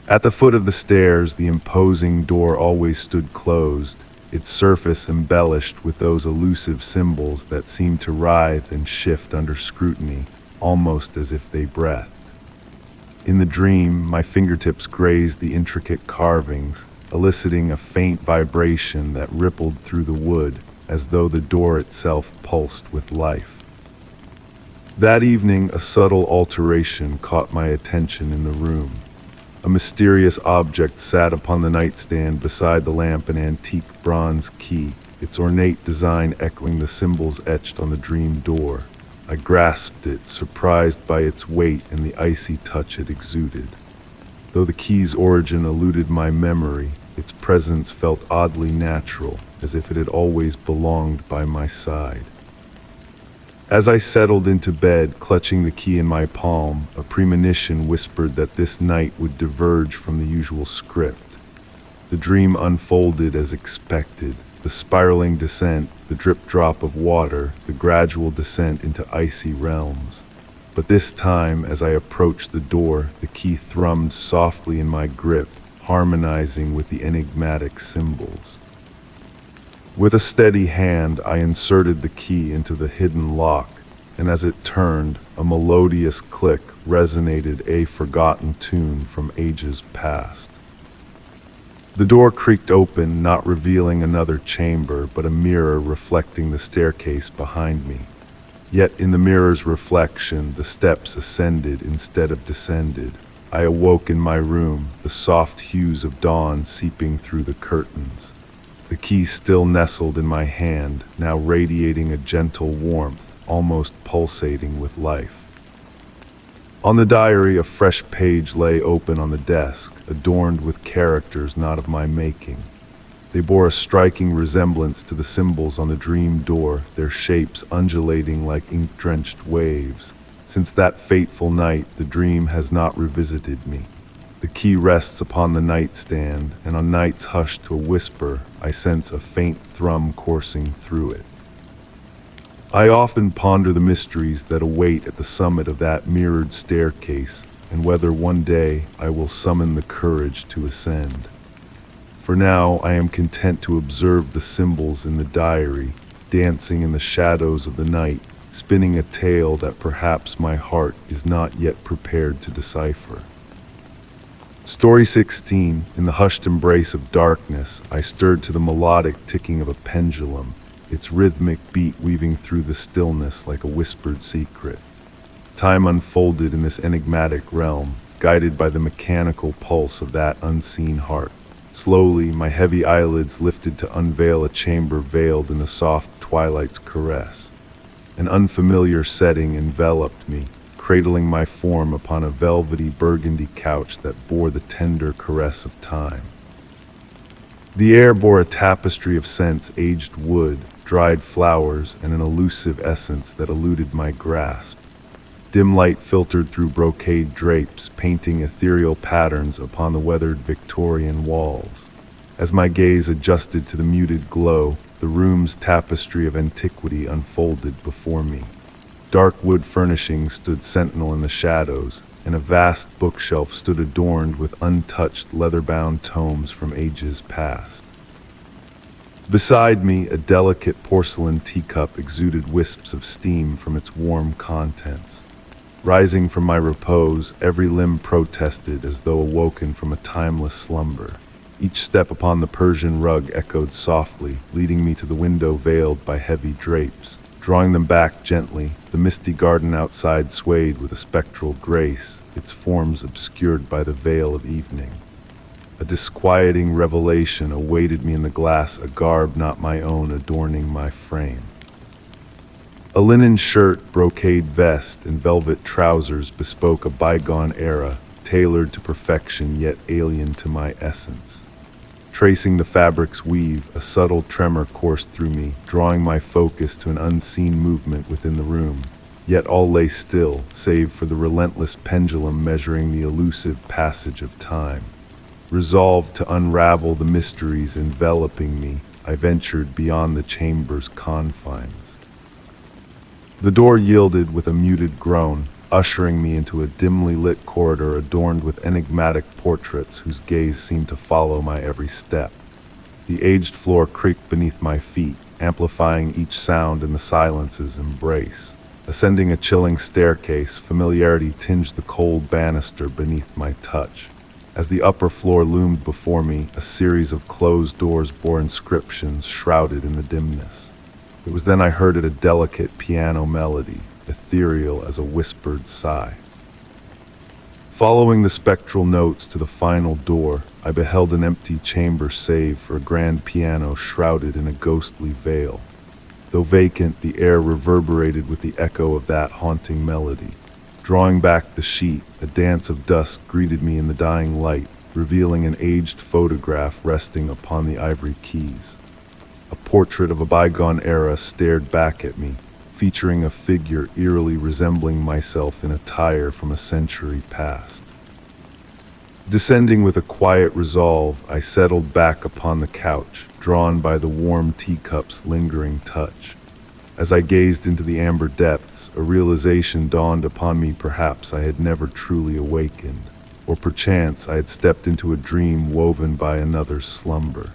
At the foot of the stairs, the imposing door always stood closed, its surface embellished with those elusive symbols that seemed to writhe and shift under scrutiny, almost as if they breathed. In the dream, my fingertips grazed the intricate carvings, eliciting a faint vibration that rippled through the wood, as though the door itself pulsed with life. That evening, a subtle alteration caught my attention in the room. A mysterious object sat upon the nightstand beside the lamp, an antique bronze key, its ornate design echoing the symbols etched on the dream door. I grasped it, surprised by its weight and the icy touch it exuded. Though the key's origin eluded my memory, its presence felt oddly natural, as if it had always belonged by my side. As I settled into bed, clutching the key in my palm, a premonition whispered that this night would diverge from the usual script. The dream unfolded as expected, the spiraling descent, the drip-drop of water, the gradual descent into icy realms. But this time, as I approached the door, the key thrummed softly in my grip, harmonizing with the enigmatic symbols. With a steady hand, I inserted the key into the hidden lock, and as it turned, a melodious click resonated, a forgotten tune from ages past. The door creaked open, not revealing another chamber, but a mirror reflecting the staircase behind me. Yet in the mirror's reflection, the steps ascended instead of descended. I awoke in my room, the soft hues of dawn seeping through the curtains. The key still nestled in my hand, now radiating a gentle warmth, almost pulsating with life. On the diary, a fresh page lay open on the desk, adorned with characters not of my making. They bore a striking resemblance to the symbols on the dream door, their shapes undulating like ink-drenched waves. Since that fateful night, the dream has not revisited me. The key rests upon the nightstand, and on nights hushed to a whisper, I sense a faint thrum coursing through it. I often ponder the mysteries that await at the summit of that mirrored staircase, and whether one day I will summon the courage to ascend. For now, I am content to observe the symbols in the diary, dancing in the shadows of the night, spinning a tale that perhaps my heart is not yet prepared to decipher. Story 16. In the hushed embrace of darkness, I stirred to the melodic ticking of a pendulum, its rhythmic beat weaving through the stillness like a whispered secret. Time unfolded in this enigmatic realm, guided by the mechanical pulse of that unseen heart. Slowly, my heavy eyelids lifted to unveil a chamber veiled in the soft twilight's caress. An unfamiliar setting enveloped me, cradling my form upon a velvety burgundy couch that bore the tender caress of time. The air bore a tapestry of scents: aged wood, dried flowers, and an elusive essence that eluded my grasp. Dim light filtered through brocade drapes, painting ethereal patterns upon the weathered Victorian walls. As my gaze adjusted to the muted glow, the room's tapestry of antiquity unfolded before me. Dark wood furnishings stood sentinel in the shadows, and a vast bookshelf stood adorned with untouched leather-bound tomes from ages past. Beside me, a delicate porcelain teacup exuded wisps of steam from its warm contents. Rising from my repose, every limb protested as though awoken from a timeless slumber. Each step upon the Persian rug echoed softly, leading me to the window veiled by heavy drapes. Drawing them back gently, the misty garden outside swayed with a spectral grace, its forms obscured by the veil of evening. A disquieting revelation awaited me in the glass, a garb not my own adorning my frame. A linen shirt, brocade vest, and velvet trousers bespoke a bygone era, tailored to perfection yet alien to my essence. Tracing the fabric's weave, a subtle tremor coursed through me, drawing my focus to an unseen movement within the room. Yet all lay still, save for the relentless pendulum measuring the elusive passage of time. Resolved to unravel the mysteries enveloping me, I ventured beyond the chamber's confines. The door yielded with a muted groan, ushering me into a dimly lit corridor adorned with enigmatic portraits whose gaze seemed to follow my every step. The aged floor creaked beneath my feet, amplifying each sound in the silence's embrace. Ascending a chilling staircase, familiarity tinged the cold banister beneath my touch. As the upper floor loomed before me, a series of closed doors bore inscriptions shrouded in the dimness. It was then I heard a delicate piano melody, ethereal as a whispered sigh. Following the spectral notes to the final door, I beheld an empty chamber save for a grand piano shrouded in a ghostly veil. Though vacant, the air reverberated with the echo of that haunting melody. Drawing back the sheet, a dance of dusk greeted me in the dying light, revealing an aged photograph resting upon the ivory keys. A portrait of a bygone era stared back at me, featuring a figure eerily resembling myself in attire from a century past. Descending with a quiet resolve, I settled back upon the couch, drawn by the warm teacup's lingering touch. As I gazed into the amber depths, a realization dawned upon me. Perhaps I had never truly awakened, or perchance I had stepped into a dream woven by another's slumber.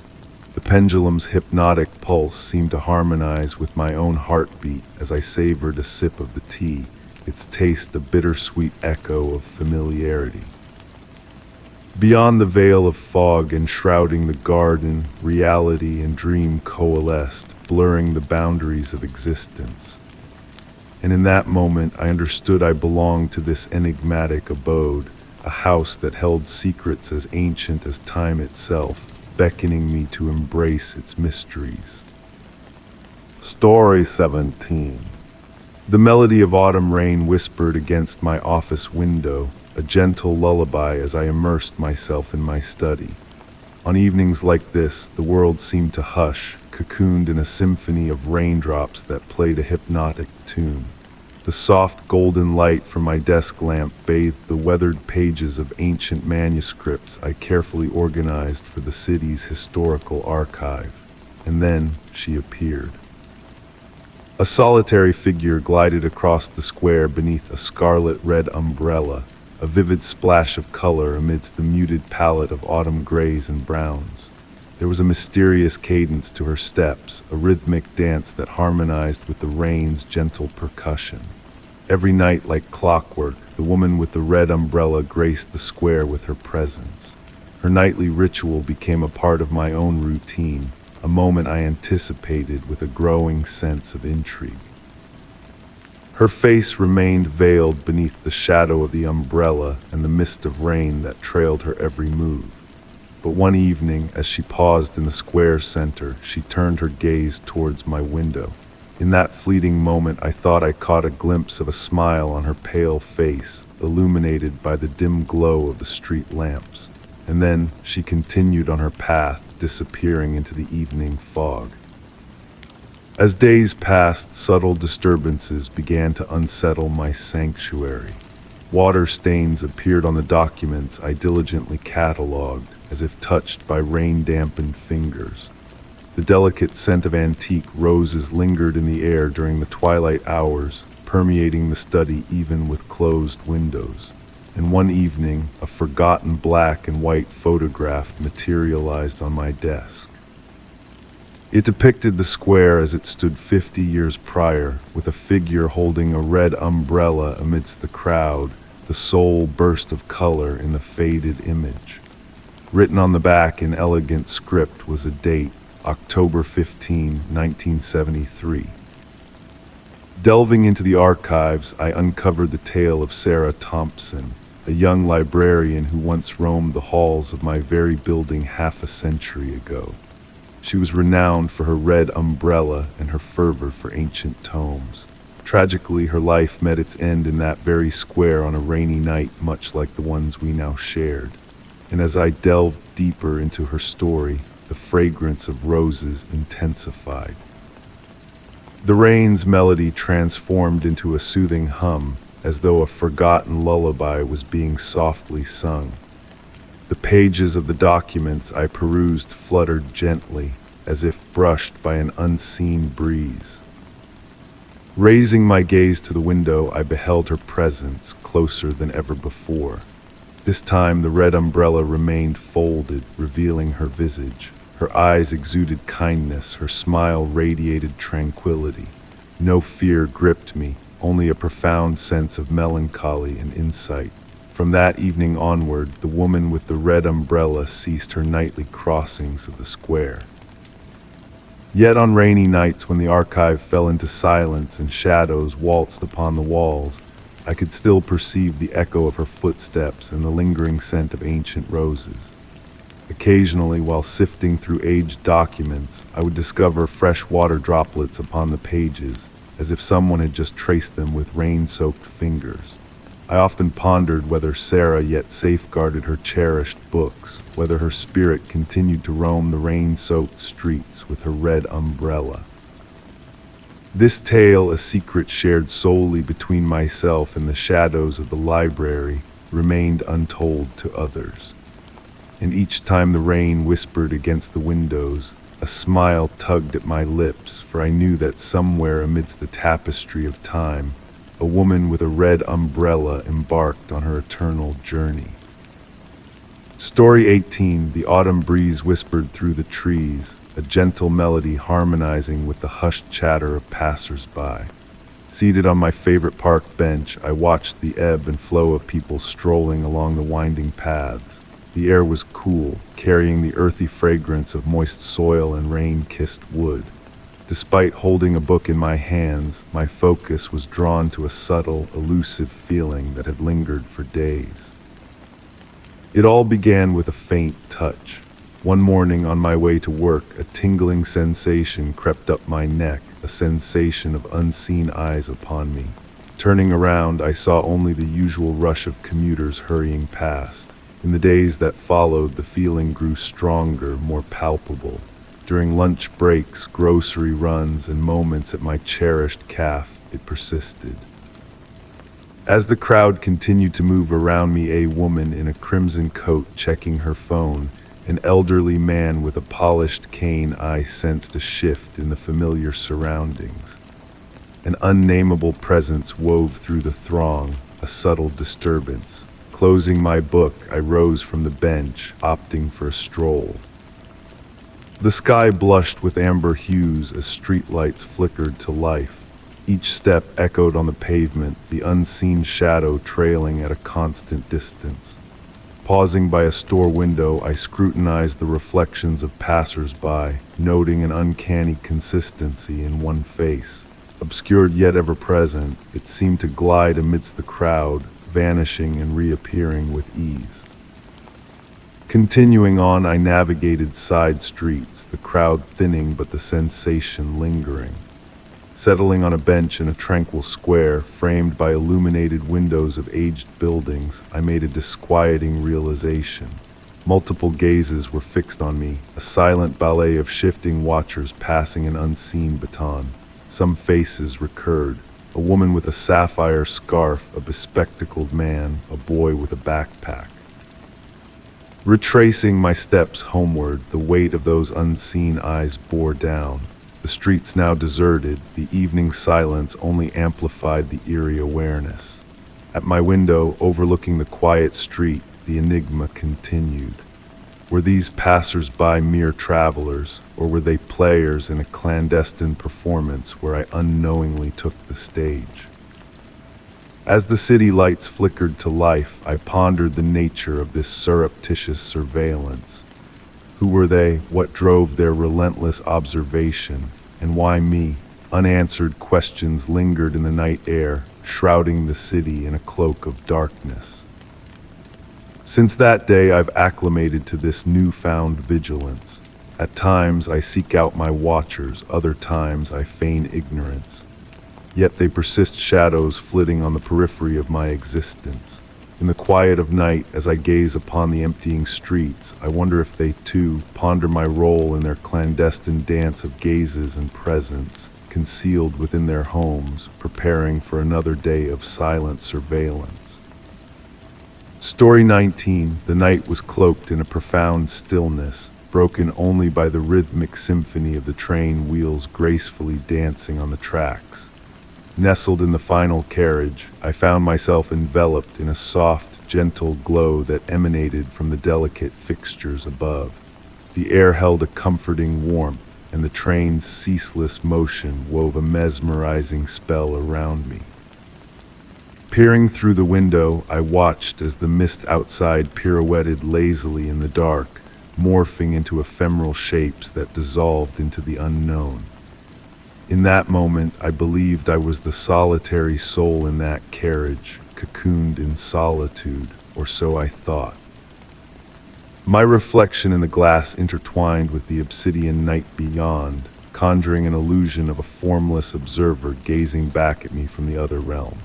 The pendulum's hypnotic pulse seemed to harmonize with my own heartbeat as I savored a sip of the tea, its taste a bittersweet echo of familiarity. Beyond the veil of fog enshrouding the garden, reality and dream coalesced, blurring the boundaries of existence. And in that moment I understood I belonged to this enigmatic abode, a house that held secrets as ancient as time itself, beckoning me to embrace its mysteries. Story 17. The melody of autumn rain whispered against my office window, a gentle lullaby as I immersed myself in my study. On evenings like this, the world seemed to hush, cocooned in a symphony of raindrops that played a hypnotic tune. The soft golden light from my desk lamp bathed the weathered pages of ancient manuscripts I carefully organized for the city's historical archive. And then she appeared. A solitary figure glided across the square beneath a scarlet-red umbrella, a vivid splash of color amidst the muted palette of autumn grays and browns. There was a mysterious cadence to her steps, a rhythmic dance that harmonized with the rain's gentle percussion. Every night, like clockwork, the woman with the red umbrella graced the square with her presence. Her nightly ritual became a part of my own routine, a moment I anticipated with a growing sense of intrigue. Her face remained veiled beneath the shadow of the umbrella and the mist of rain that trailed her every move. But one evening, as she paused in the square's center, she turned her gaze towards my window. In that fleeting moment, I thought I caught a glimpse of a smile on her pale face, illuminated by the dim glow of the street lamps. And then she continued on her path, disappearing into the evening fog. As days passed, subtle disturbances began to unsettle my sanctuary. Water stains appeared on the documents I diligently cataloged, as if touched by rain-dampened fingers. The delicate scent of antique roses lingered in the air during the twilight hours, permeating the study even with closed windows. And one evening, a forgotten black and white photograph materialized on my desk. It depicted the square as it stood 50 years prior, with a figure holding a red umbrella amidst the crowd, the sole burst of color in the faded image. Written on the back in elegant script was a date, October 15, 1973. Delving into the archives, I uncovered the tale of Sarah Thompson, a young librarian who once roamed the halls of my very building half a century ago. She was renowned for her red umbrella and her fervor for ancient tomes. Tragically, her life met its end in that very square on a rainy night, much like the ones we now shared. And as I delved deeper into her story, the fragrance of roses intensified. The rain's melody transformed into a soothing hum, as though a forgotten lullaby was being softly sung. The pages of the documents I perused fluttered gently, as if brushed by an unseen breeze. Raising my gaze to the window, I beheld her presence closer than ever before. This time the red umbrella remained folded, revealing her visage. Her eyes exuded kindness, her smile radiated tranquility. No fear gripped me, only a profound sense of melancholy and insight. From that evening onward, the woman with the red umbrella ceased her nightly crossings of the square. Yet on rainy nights when the archive fell into silence and shadows waltzed upon the walls, I could still perceive the echo of her footsteps and the lingering scent of ancient roses. Occasionally, while sifting through aged documents, I would discover fresh water droplets upon the pages, as if someone had just traced them with rain-soaked fingers. I often pondered whether Sarah yet safeguarded her cherished books, whether her spirit continued to roam the rain-soaked streets with her red umbrella. This tale, a secret shared solely between myself and the shadows of the library, remained untold to others. And each time the rain whispered against the windows, a smile tugged at my lips, for I knew that somewhere amidst the tapestry of time, a woman with a red umbrella embarked on her eternal journey. Story 18, the autumn breeze whispered through the trees, a gentle melody harmonizing with the hushed chatter of passers-by. Seated on my favorite park bench, I watched the ebb and flow of people strolling along the winding paths. The air was cool, carrying the earthy fragrance of moist soil and rain-kissed wood. Despite holding a book in my hands, my focus was drawn to a subtle, elusive feeling that had lingered for days. It all began with a faint touch. One morning on my way to work, a tingling sensation crept up my neck, a sensation of unseen eyes upon me. Turning around, I saw only the usual rush of commuters hurrying past. In the days that followed, the feeling grew stronger, more palpable. During lunch breaks, grocery runs, and moments at my cherished cafe, it persisted. As the crowd continued to move around me, a woman in a crimson coat checking her phone, an elderly man with a polished cane, I sensed a shift in the familiar surroundings. An unnameable presence wove through the throng, a subtle disturbance. Closing my book, I rose from the bench, opting for a stroll. The sky blushed with amber hues as streetlights flickered to life. Each step echoed on the pavement, the unseen shadow trailing at a constant distance. Pausing by a store window, I scrutinized the reflections of passers-by, noting an uncanny consistency in one face. Obscured yet ever present, it seemed to glide amidst the crowd, vanishing and reappearing with ease. Continuing on, I navigated side streets, the crowd thinning but the sensation lingering. Settling on a bench in a tranquil square, framed by illuminated windows of aged buildings, I made a disquieting realization. Multiple gazes were fixed on me, a silent ballet of shifting watchers passing an unseen baton. Some faces recurred. A woman with a sapphire scarf, a bespectacled man, a boy with a backpack. Retracing my steps homeward, the weight of those unseen eyes bore down. The streets now deserted, the evening silence only amplified the eerie awareness. At my window, overlooking the quiet street, the enigma continued. Were these passers-by mere travelers, or were they players in a clandestine performance where I unknowingly took the stage? As the city lights flickered to life, I pondered the nature of this surreptitious surveillance. Who were they? What drove their relentless observation? And why me? Unanswered questions lingered in the night air, shrouding the city in a cloak of darkness. Since that day, I've acclimated to this newfound vigilance. At times, I seek out my watchers, other times I feign ignorance. Yet they persist, shadows flitting on the periphery of my existence. In the quiet of night, as I gaze upon the emptying streets, I wonder if they too ponder my role in their clandestine dance of gazes and presence, concealed within their homes, preparing for another day of silent surveillance. Story 19. The night was cloaked in a profound stillness, broken only by the rhythmic symphony of the train wheels gracefully dancing on the tracks. Nestled in the final carriage, I found myself enveloped in a soft, gentle glow that emanated from the delicate fixtures above. The air held a comforting warmth, and the train's ceaseless motion wove a mesmerizing spell around me. Peering through the window, I watched as the mist outside pirouetted lazily in the dark, morphing into ephemeral shapes that dissolved into the unknown. In that moment, I believed I was the solitary soul in that carriage, cocooned in solitude, or so I thought. My reflection in the glass intertwined with the obsidian night beyond, conjuring an illusion of a formless observer gazing back at me from the other realm.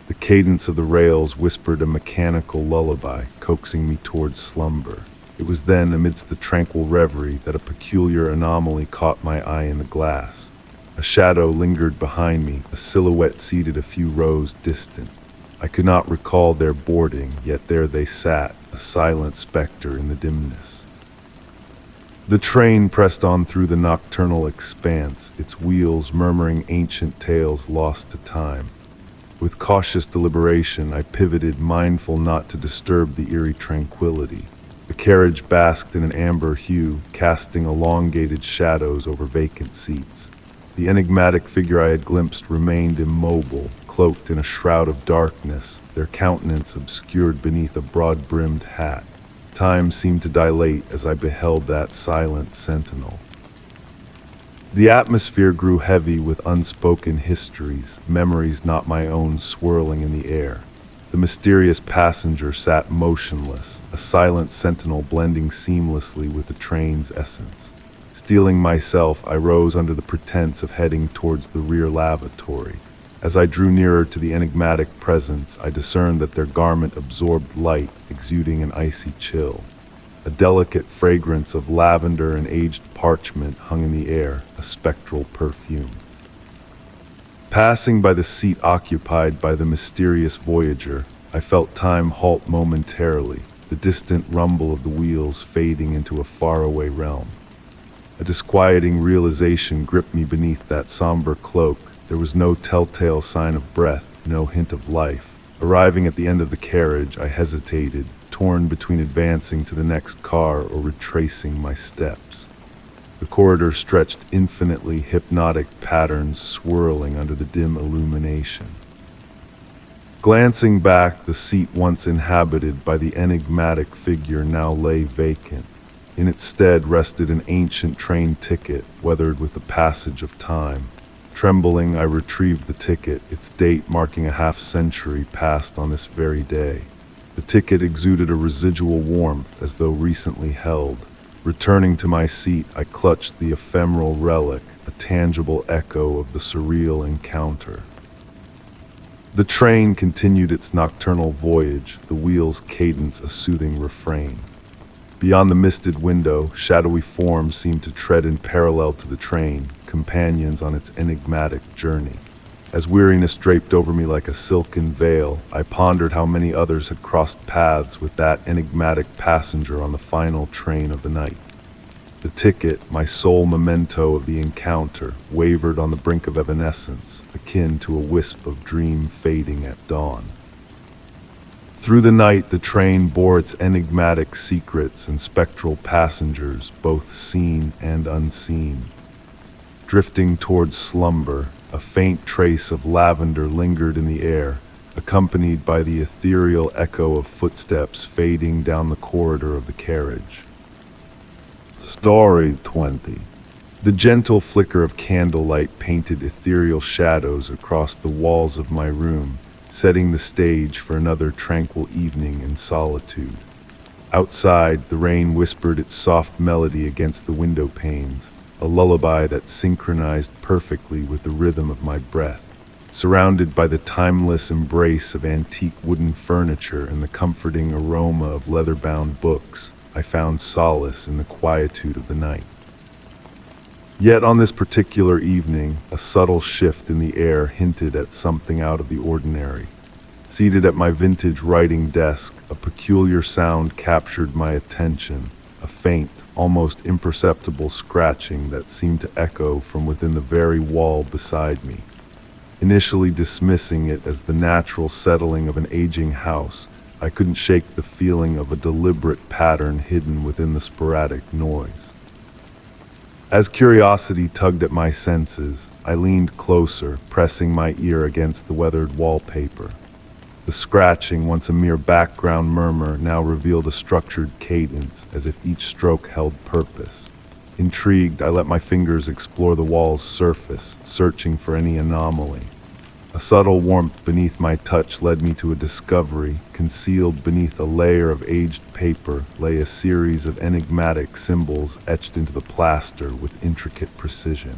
The cadence of the rails whispered a mechanical lullaby, coaxing me towards slumber. It was then, amidst the tranquil reverie, that a peculiar anomaly caught my eye in the glass. A shadow lingered behind me, a silhouette seated a few rows distant. I could not recall their boarding, yet there they sat, a silent specter in the dimness. The train pressed on through the nocturnal expanse, its wheels murmuring ancient tales lost to time. With cautious deliberation, I pivoted, mindful not to disturb the eerie tranquility. The carriage basked in an amber hue, casting elongated shadows over vacant seats. The enigmatic figure I had glimpsed remained immobile, cloaked in a shroud of darkness, their countenance obscured beneath a broad-brimmed hat. Time seemed to dilate as I beheld that silent sentinel. The atmosphere grew heavy with unspoken histories, memories not my own swirling in the air. The mysterious passenger sat motionless, a silent sentinel blending seamlessly with the train's essence. Steeling myself, I rose under the pretense of heading towards the rear lavatory. As I drew nearer to the enigmatic presence, I discerned that their garment absorbed light, exuding an icy chill. A delicate fragrance of lavender and aged parchment hung in the air, a spectral perfume. Passing by the seat occupied by the mysterious voyager, I felt time halt momentarily, the distant rumble of the wheels fading into a faraway realm. A disquieting realization gripped me beneath that somber cloak. There was no telltale sign of breath, no hint of life. Arriving at the end of the carriage, I hesitated, torn between advancing to the next car or retracing my steps. The corridor stretched infinitely, hypnotic patterns swirling under the dim illumination. Glancing back, the seat once inhabited by the enigmatic figure now lay vacant. In its stead rested an ancient train ticket, weathered with the passage of time. Trembling, I retrieved the ticket, its date marking a half-century past on this very day. The ticket exuded a residual warmth, as though recently held. Returning to my seat, I clutched the ephemeral relic, a tangible echo of the surreal encounter. The train continued its nocturnal voyage, the wheels' cadence a soothing refrain. Beyond the misted window, shadowy forms seemed to tread in parallel to the train, companions on its enigmatic journey. As weariness draped over me like a silken veil, I pondered how many others had crossed paths with that enigmatic passenger on the final train of the night. The ticket, my sole memento of the encounter, wavered on the brink of evanescence, akin to a wisp of dream fading at dawn. Through the night, the train bore its enigmatic secrets and spectral passengers, both seen and unseen. Drifting towards slumber, a faint trace of lavender lingered in the air, accompanied by the ethereal echo of footsteps fading down the corridor of the carriage. Story 20. The gentle flicker of candlelight painted ethereal shadows across the walls of my room, setting the stage for another tranquil evening in solitude. Outside, the rain whispered its soft melody against the window panes, a lullaby that synchronized perfectly with the rhythm of my breath. Surrounded by the timeless embrace of antique wooden furniture and the comforting aroma of leather-bound books, I found solace in the quietude of the night. Yet on this particular evening, a subtle shift in the air hinted at something out of the ordinary. Seated at my vintage writing desk, a peculiar sound captured my attention, a faint, almost imperceptible scratching that seemed to echo from within the very wall beside me. Initially dismissing it as the natural settling of an aging house, I couldn't shake the feeling of a deliberate pattern hidden within the sporadic noise. As curiosity tugged at my senses, I leaned closer, pressing my ear against the weathered wallpaper. The scratching, once a mere background murmur, now revealed a structured cadence, as if each stroke held purpose. Intrigued, I let my fingers explore the wall's surface, searching for any anomaly. A subtle warmth beneath my touch led me to a discovery. Concealed beneath a layer of aged paper lay a series of enigmatic symbols etched into the plaster with intricate precision.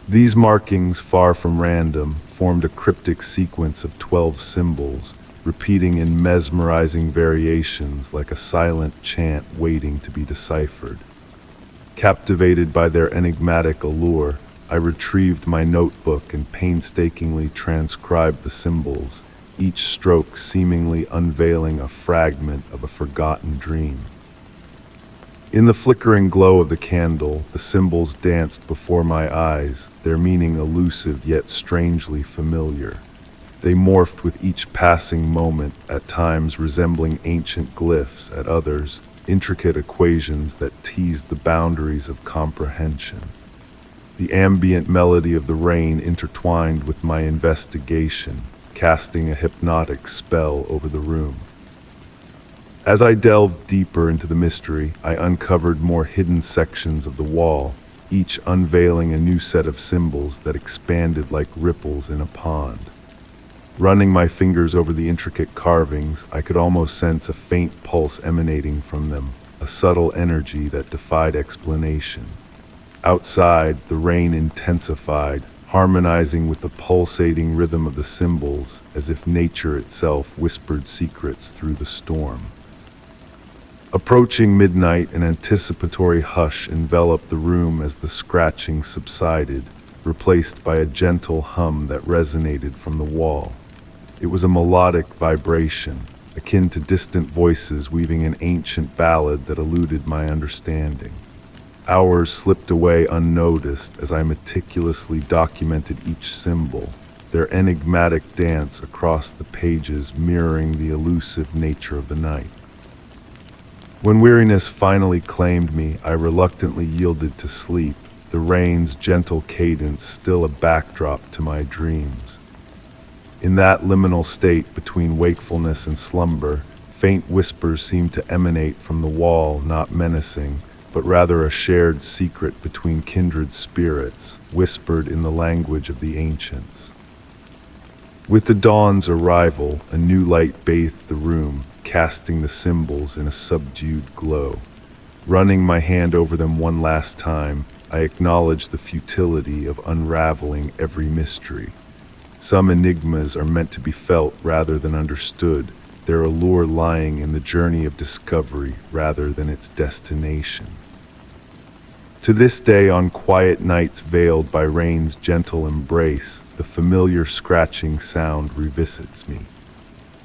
These markings, far from random, formed a cryptic sequence of 12 symbols, repeating in mesmerizing variations like a silent chant waiting to be deciphered. Captivated by their enigmatic allure, I retrieved my notebook and painstakingly transcribed the symbols, each stroke seemingly unveiling a fragment of a forgotten dream. In the flickering glow of the candle, the symbols danced before my eyes, their meaning elusive yet strangely familiar. They morphed with each passing moment, at times resembling ancient glyphs, at others, intricate equations that teased the boundaries of comprehension. The ambient melody of the rain intertwined with my investigation, casting a hypnotic spell over the room. As I delved deeper into the mystery, I uncovered more hidden sections of the wall, each unveiling a new set of symbols that expanded like ripples in a pond. Running my fingers over the intricate carvings, I could almost sense a faint pulse emanating from them, a subtle energy that defied explanation. Outside, the rain intensified, harmonizing with the pulsating rhythm of the symbols as if nature itself whispered secrets through the storm. Approaching midnight, an anticipatory hush enveloped the room as the scratching subsided, replaced by a gentle hum that resonated from the wall. It was a melodic vibration, akin to distant voices weaving an ancient ballad that eluded my understanding. Hours slipped away unnoticed as I meticulously documented each symbol, their enigmatic dance across the pages mirroring the elusive nature of the night. When weariness finally claimed me, I reluctantly yielded to sleep, the rain's gentle cadence still a backdrop to my dreams. In that liminal state between wakefulness and slumber, faint whispers seemed to emanate from the wall, not menacing, but rather a shared secret between kindred spirits, whispered in the language of the ancients. With the dawn's arrival, a new light bathed the room, casting the symbols in a subdued glow. Running my hand over them one last time, I acknowledged the futility of unraveling every mystery. Some enigmas are meant to be felt rather than understood, their allure lying in the journey of discovery rather than its destination. To this day, on quiet nights veiled by rain's gentle embrace, the familiar scratching sound revisits me.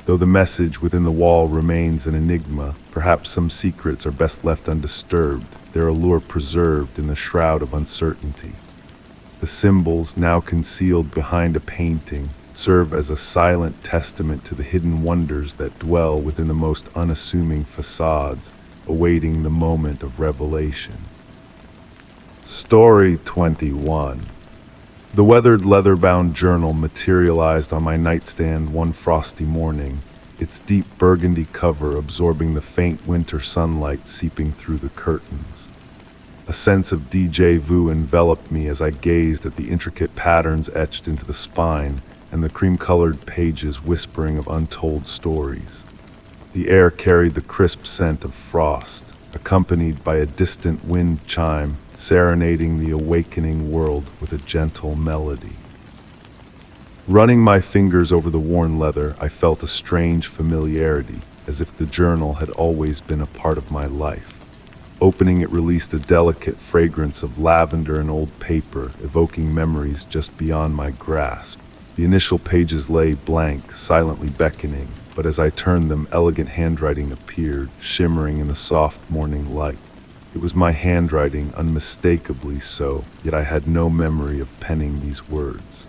Though the message within the wall remains an enigma, perhaps some secrets are best left undisturbed, their allure preserved in the shroud of uncertainty. The symbols, now concealed behind a painting, serve as a silent testament to the hidden wonders that dwell within the most unassuming facades, awaiting the moment of revelation. Story 21. The weathered leather-bound journal materialized on my nightstand one frosty morning, its deep burgundy cover absorbing the faint winter sunlight seeping through the curtains. A sense of déjà vu enveloped me as I gazed at the intricate patterns etched into the spine and the cream-colored pages whispering of untold stories. The air carried the crisp scent of frost, accompanied by a distant wind chime serenading the awakening world with a gentle melody. Running my fingers over the worn leather, I felt a strange familiarity, as if the journal had always been a part of my life. Opening it released a delicate fragrance of lavender and old paper, evoking memories just beyond my grasp. The initial pages lay blank, silently beckoning, but as I turned them, elegant handwriting appeared, shimmering in the soft morning light. It was my handwriting, unmistakably so, yet I had no memory of penning these words.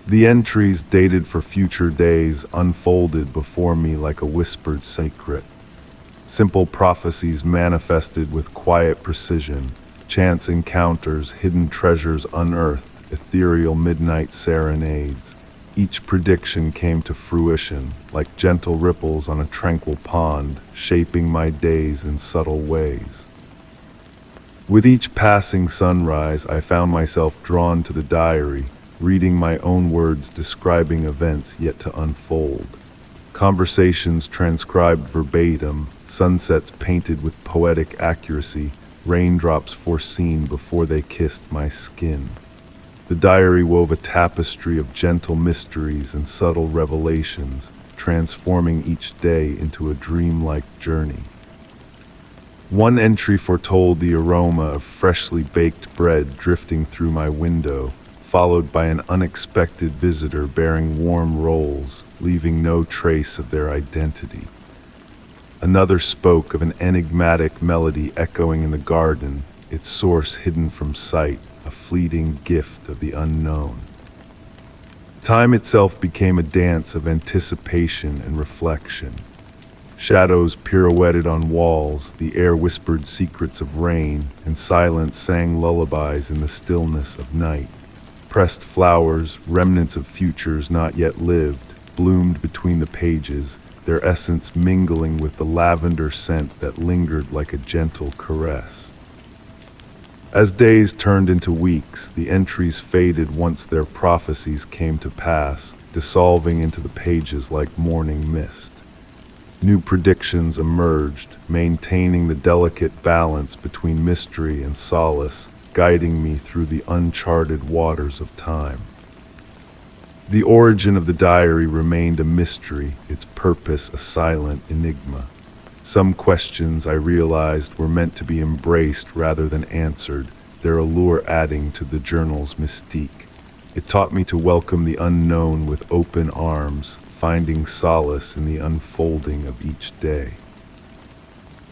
The entries, dated for future days, unfolded before me like a whispered secret. Simple prophecies manifested with quiet precision, chance encounters, hidden treasures unearthed, ethereal midnight serenades. Each prediction came to fruition, like gentle ripples on a tranquil pond, shaping my days in subtle ways. With each passing sunrise, I found myself drawn to the diary, reading my own words describing events yet to unfold. Conversations transcribed verbatim, sunsets painted with poetic accuracy, raindrops foreseen before they kissed my skin. The diary wove a tapestry of gentle mysteries and subtle revelations, transforming each day into a dreamlike journey. One entry foretold the aroma of freshly baked bread drifting through my window, followed by an unexpected visitor bearing warm rolls, leaving no trace of their identity. Another spoke of an enigmatic melody echoing in the garden, its source hidden from sight, a fleeting gift of the unknown. Time itself became a dance of anticipation and reflection. Shadows pirouetted on walls, the air whispered secrets of rain, and silence sang lullabies in the stillness of night. Pressed flowers, remnants of futures not yet lived, bloomed between the pages, their essence mingling with the lavender scent that lingered like a gentle caress. As days turned into weeks, the entries faded once their prophecies came to pass, dissolving into the pages like morning mist. New predictions emerged, maintaining the delicate balance between mystery and solace, guiding me through the uncharted waters of time. The origin of the diary remained a mystery, its purpose a silent enigma. Some questions, I realized, were meant to be embraced rather than answered, their allure adding to the journal's mystique. It taught me to welcome the unknown with open arms, finding solace in the unfolding of each day.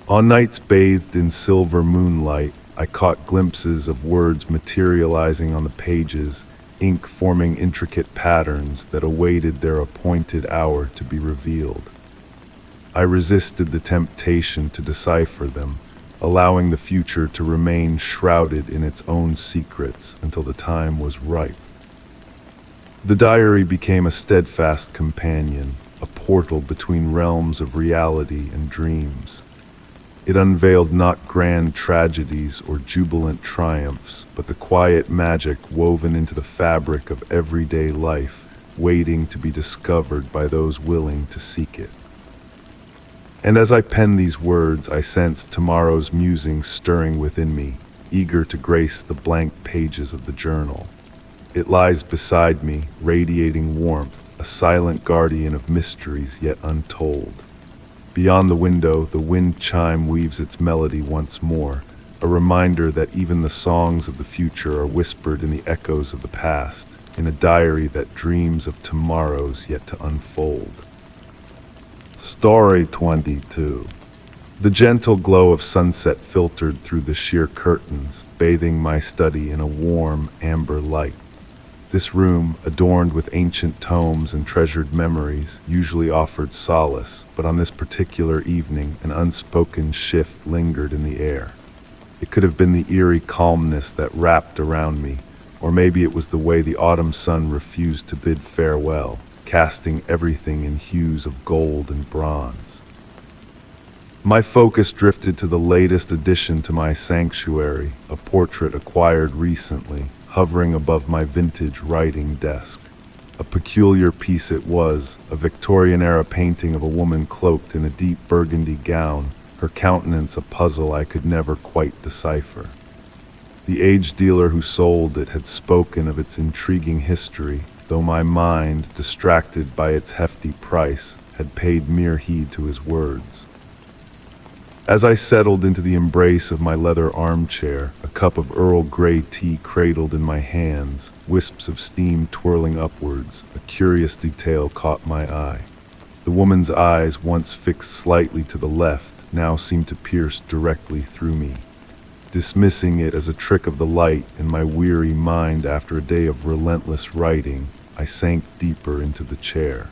On nights bathed in silver moonlight, I caught glimpses of words materializing on the pages, ink forming intricate patterns that awaited their appointed hour to be revealed. I resisted the temptation to decipher them, allowing the future to remain shrouded in its own secrets until the time was ripe. The diary became a steadfast companion, a portal between realms of reality and dreams. It unveiled not grand tragedies or jubilant triumphs, but the quiet magic woven into the fabric of everyday life, waiting to be discovered by those willing to seek it. And as I penned these words, I sensed tomorrow's musings stirring within me, eager to grace the blank pages of the journal. It lies beside me, radiating warmth, a silent guardian of mysteries yet untold. Beyond the window, the wind chime weaves its melody once more, a reminder that even the songs of the future are whispered in the echoes of the past, in a diary that dreams of tomorrows yet to unfold. Story 22. The gentle glow of sunset filtered through the sheer curtains, bathing my study in a warm, amber light. This room, adorned with ancient tomes and treasured memories, usually offered solace, but on this particular evening, an unspoken shift lingered in the air. It could have been the eerie calmness that wrapped around me, or maybe it was the way the autumn sun refused to bid farewell, casting everything in hues of gold and bronze. My focus drifted to the latest addition to my sanctuary, a portrait acquired recently, hovering above my vintage writing desk. A peculiar piece it was, a Victorian-era painting of a woman cloaked in a deep burgundy gown, her countenance a puzzle I could never quite decipher. The aged dealer who sold it had spoken of its intriguing history, though my mind, distracted by its hefty price, had paid mere heed to his words. As I settled into the embrace of my leather armchair, a cup of Earl Grey tea cradled in my hands, wisps of steam twirling upwards, a curious detail caught my eye. The woman's eyes, once fixed slightly to the left, now seemed to pierce directly through me. Dismissing it as a trick of the light in my weary mind after a day of relentless writing, I sank deeper into the chair.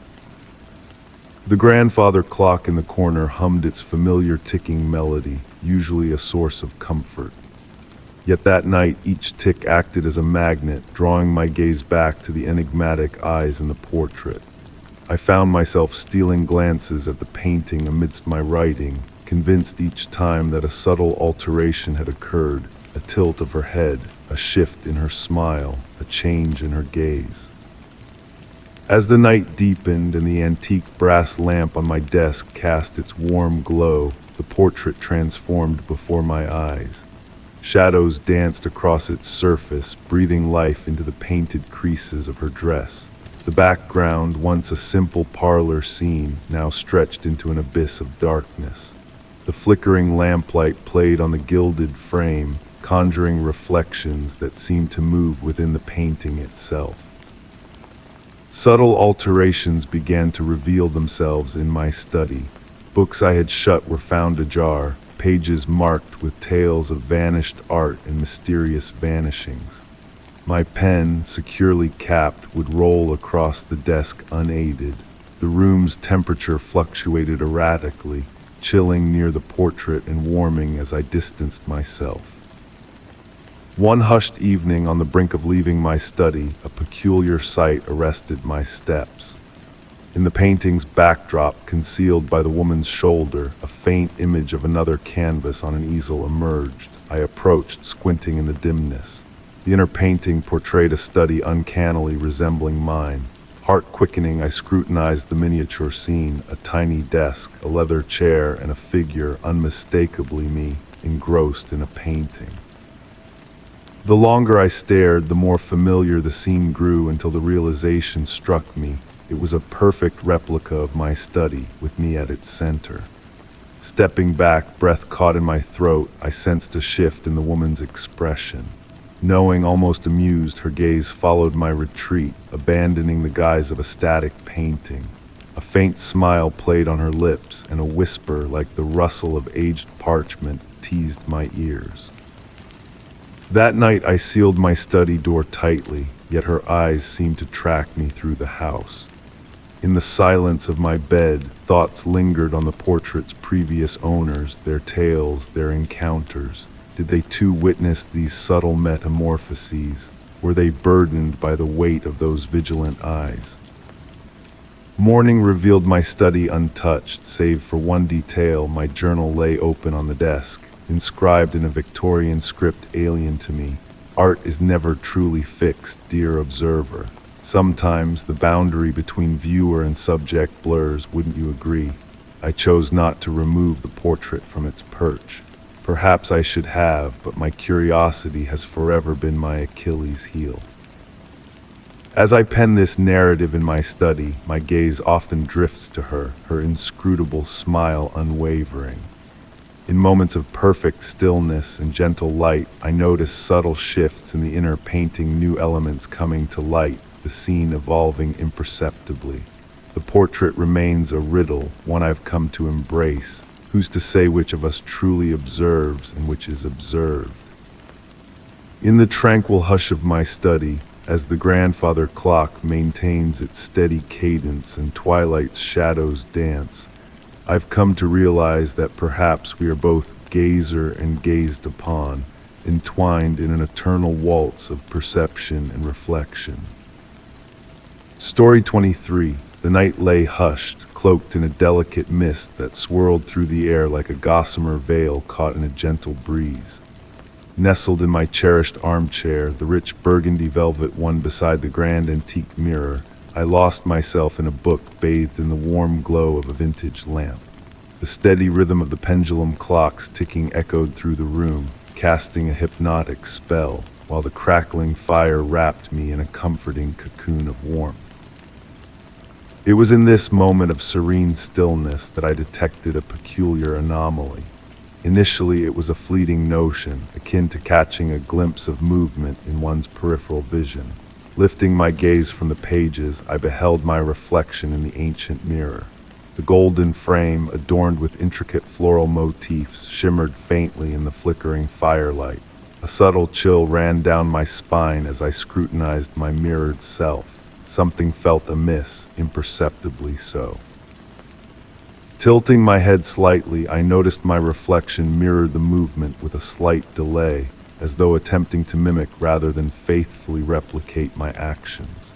The grandfather clock in the corner hummed its familiar ticking melody, usually a source of comfort. Yet that night each tick acted as a magnet, drawing my gaze back to the enigmatic eyes in the portrait. I found myself stealing glances at the painting amidst my writing, convinced each time that a subtle alteration had occurred, a tilt of her head, a shift in her smile, a change in her gaze. As the night deepened and the antique brass lamp on my desk cast its warm glow, the portrait transformed before my eyes. Shadows danced across its surface, breathing life into the painted creases of her dress. The background, once a simple parlor scene, now stretched into an abyss of darkness. The flickering lamplight played on the gilded frame, conjuring reflections that seemed to move within the painting itself. Subtle alterations began to reveal themselves in my study. Books I had shut were found ajar, pages marked with tales of vanished art and mysterious vanishings. My pen, securely capped, would roll across the desk unaided. The room's temperature fluctuated erratically, chilling near the portrait and warming as I distanced myself. One hushed evening, on the brink of leaving my study, a peculiar sight arrested my steps. In the painting's backdrop, concealed by the woman's shoulder, a faint image of another canvas on an easel emerged. I approached, squinting in the dimness. The inner painting portrayed a study uncannily resembling mine. Heart-quickening, I scrutinized the miniature scene, a tiny desk, a leather chair, and a figure unmistakably me, engrossed in a painting. The longer I stared, the more familiar the scene grew until the realization struck me. It was a perfect replica of my study, with me at its center. Stepping back, breath caught in my throat, I sensed a shift in the woman's expression. Knowing, almost amused, her gaze followed my retreat, abandoning the guise of a static painting. A faint smile played on her lips, and a whisper like the rustle of aged parchment teased my ears. That night I sealed my study door tightly, yet her eyes seemed to track me through the house. In the silence of my bed, thoughts lingered on the portrait's previous owners, their tales, their encounters. Did they too witness these subtle metamorphoses? Were they burdened by the weight of those vigilant eyes? Morning revealed my study untouched, save for one detail. My journal lay open on the desk, inscribed in a Victorian script alien to me. Art is never truly fixed, dear observer. Sometimes the boundary between viewer and subject blurs, wouldn't you agree? I chose not to remove the portrait from its perch. Perhaps I should have, but my curiosity has forever been my Achilles heel. As I pen this narrative in my study, my gaze often drifts to her, her inscrutable smile unwavering. In moments of perfect stillness and gentle light, I notice subtle shifts in the inner painting, new elements coming to light, the scene evolving imperceptibly. The portrait remains a riddle, one I've come to embrace. Who's to say which of us truly observes and which is observed? In the tranquil hush of my study, as the grandfather clock maintains its steady cadence and twilight's shadows dance, I've come to realize that perhaps we are both gazer and gazed upon, entwined in an eternal waltz of perception and reflection. Story 23. The night lay hushed, cloaked in a delicate mist that swirled through the air like a gossamer veil caught in a gentle breeze. Nestled in my cherished armchair, the rich burgundy velvet one beside the grand antique mirror, I lost myself in a book bathed in the warm glow of a vintage lamp. The steady rhythm of the pendulum clocks ticking echoed through the room, casting a hypnotic spell, while the crackling fire wrapped me in a comforting cocoon of warmth. It was in this moment of serene stillness that I detected a peculiar anomaly. Initially, it was a fleeting notion, akin to catching a glimpse of movement in one's peripheral vision. Lifting my gaze from the pages, I beheld my reflection in the ancient mirror. The golden frame, adorned with intricate floral motifs, shimmered faintly in the flickering firelight. A subtle chill ran down my spine as I scrutinized my mirrored self. Something felt amiss, imperceptibly so. Tilting my head slightly, I noticed my reflection mirrored the movement with a slight delay, as though attempting to mimic rather than faithfully replicate my actions.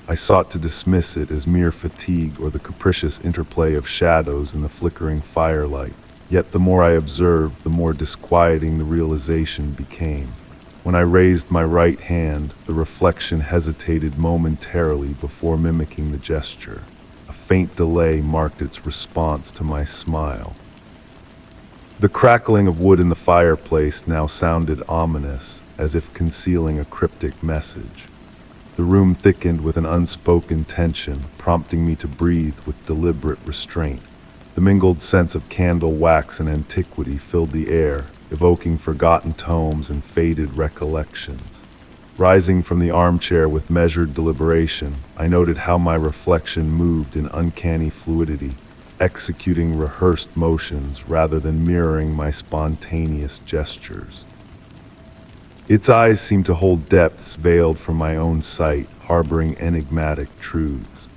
I sought to dismiss it as mere fatigue or the capricious interplay of shadows in the flickering firelight. Yet the more I observed, the more disquieting the realization became. When I raised my right hand, the reflection hesitated momentarily before mimicking the gesture. A faint delay marked its response to my smile. The crackling of wood in the fireplace now sounded ominous, as if concealing a cryptic message. The room thickened with an unspoken tension, prompting me to breathe with deliberate restraint. The mingled sense of candle wax and antiquity filled the air, evoking forgotten tomes and faded recollections. Rising from the armchair with measured deliberation, I noted how my reflection moved in uncanny fluidity, executing rehearsed motions rather than mirroring my spontaneous gestures. Its eyes seemed to hold depths veiled from my own sight, harboring enigmatic truths.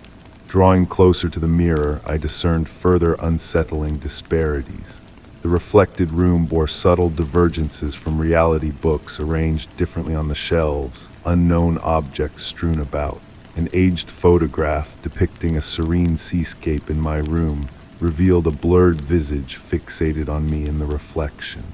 Drawing closer to the mirror, I discerned further unsettling disparities. The reflected room bore subtle divergences from reality, books arranged differently on the shelves, unknown objects strewn about. An aged photograph depicting a serene seascape in my room revealed a blurred visage fixated on me in the reflection.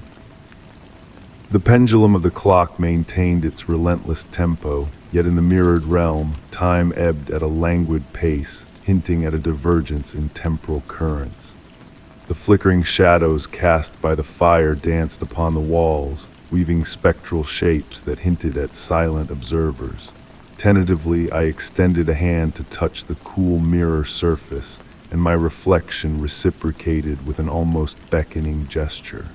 The pendulum of the clock maintained its relentless tempo, yet in the mirrored realm, time ebbed at a languid pace, hinting at a divergence in temporal currents. The flickering shadows cast by the fire danced upon the walls, weaving spectral shapes that hinted at silent observers. Tentatively, I extended a hand to touch the cool mirror surface, and my reflection reciprocated with an almost beckoning gesture.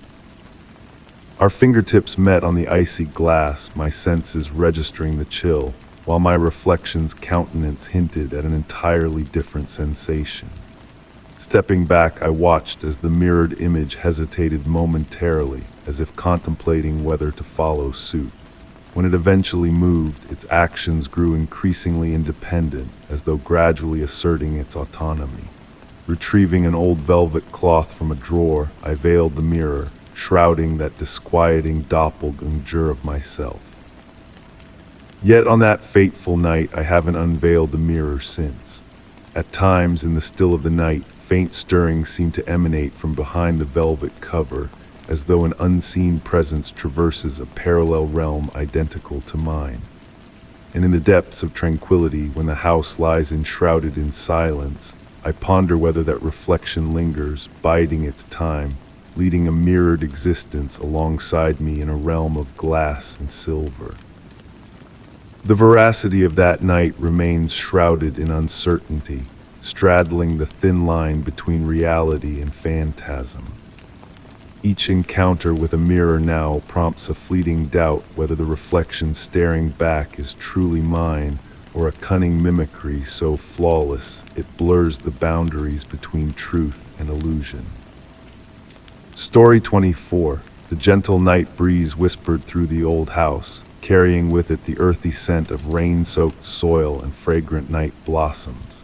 Our fingertips met on the icy glass, my senses registering the chill, while my reflection's countenance hinted at an entirely different sensation. Stepping back, I watched as the mirrored image hesitated momentarily, as if contemplating whether to follow suit. When it eventually moved, its actions grew increasingly independent, as though gradually asserting its autonomy. Retrieving an old velvet cloth from a drawer, I veiled the mirror, shrouding that disquieting doppelganger of myself. Yet on that fateful night, I haven't unveiled the mirror since. At times, in the still of the night, faint stirrings seem to emanate from behind the velvet cover, as though an unseen presence traverses a parallel realm identical to mine. And in the depths of tranquility, when the house lies enshrouded in silence, I ponder whether that reflection lingers, biding its time, leading a mirrored existence alongside me in a realm of glass and silver. The veracity of that night remains shrouded in uncertainty, straddling the thin line between reality and phantasm. Each encounter with a mirror now prompts a fleeting doubt whether the reflection staring back is truly mine or a cunning mimicry so flawless it blurs the boundaries between truth and illusion. Story 24. The gentle night breeze whispered through the old house, carrying with it the earthy scent of rain-soaked soil and fragrant night blossoms.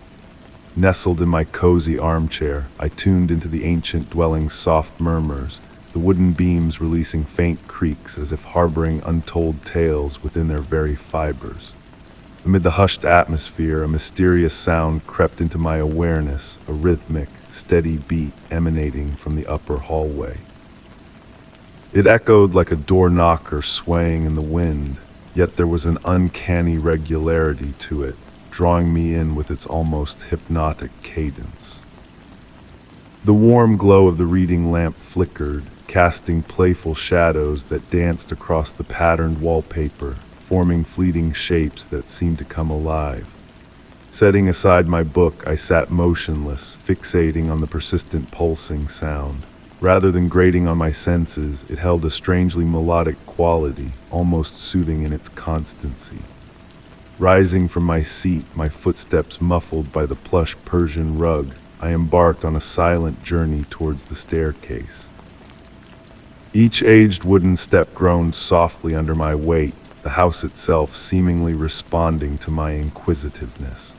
Nestled in my cozy armchair, I tuned into the ancient dwelling's soft murmurs, the wooden beams releasing faint creaks as if harboring untold tales within their very fibers. Amid the hushed atmosphere, a mysterious sound crept into my awareness, a rhythmic, steady beat emanating from the upper hallway. It echoed like a door knocker swaying in the wind, yet there was an uncanny regularity to it, drawing me in with its almost hypnotic cadence. The warm glow of the reading lamp flickered, casting playful shadows that danced across the patterned wallpaper, forming fleeting shapes that seemed to come alive. Setting aside my book, I sat motionless, fixating on the persistent pulsing sound. Rather than grating on my senses, it held a strangely melodic quality, almost soothing in its constancy. Rising from my seat, my footsteps muffled by the plush Persian rug, I embarked on a silent journey towards the staircase. Each aged wooden step groaned softly under my weight, the house itself seemingly responding to my inquisitiveness.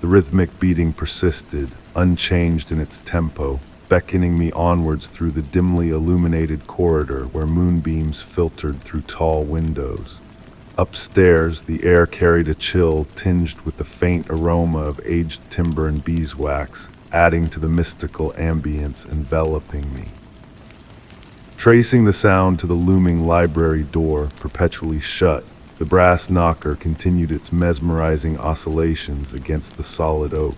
The rhythmic beating persisted, unchanged in its tempo, beckoning me onwards through the dimly illuminated corridor where moonbeams filtered through tall windows. Upstairs, the air carried a chill tinged with the faint aroma of aged timber and beeswax, adding to the mystical ambience enveloping me. Tracing the sound to the looming library door, perpetually shut, the brass knocker continued its mesmerizing oscillations against the solid oak.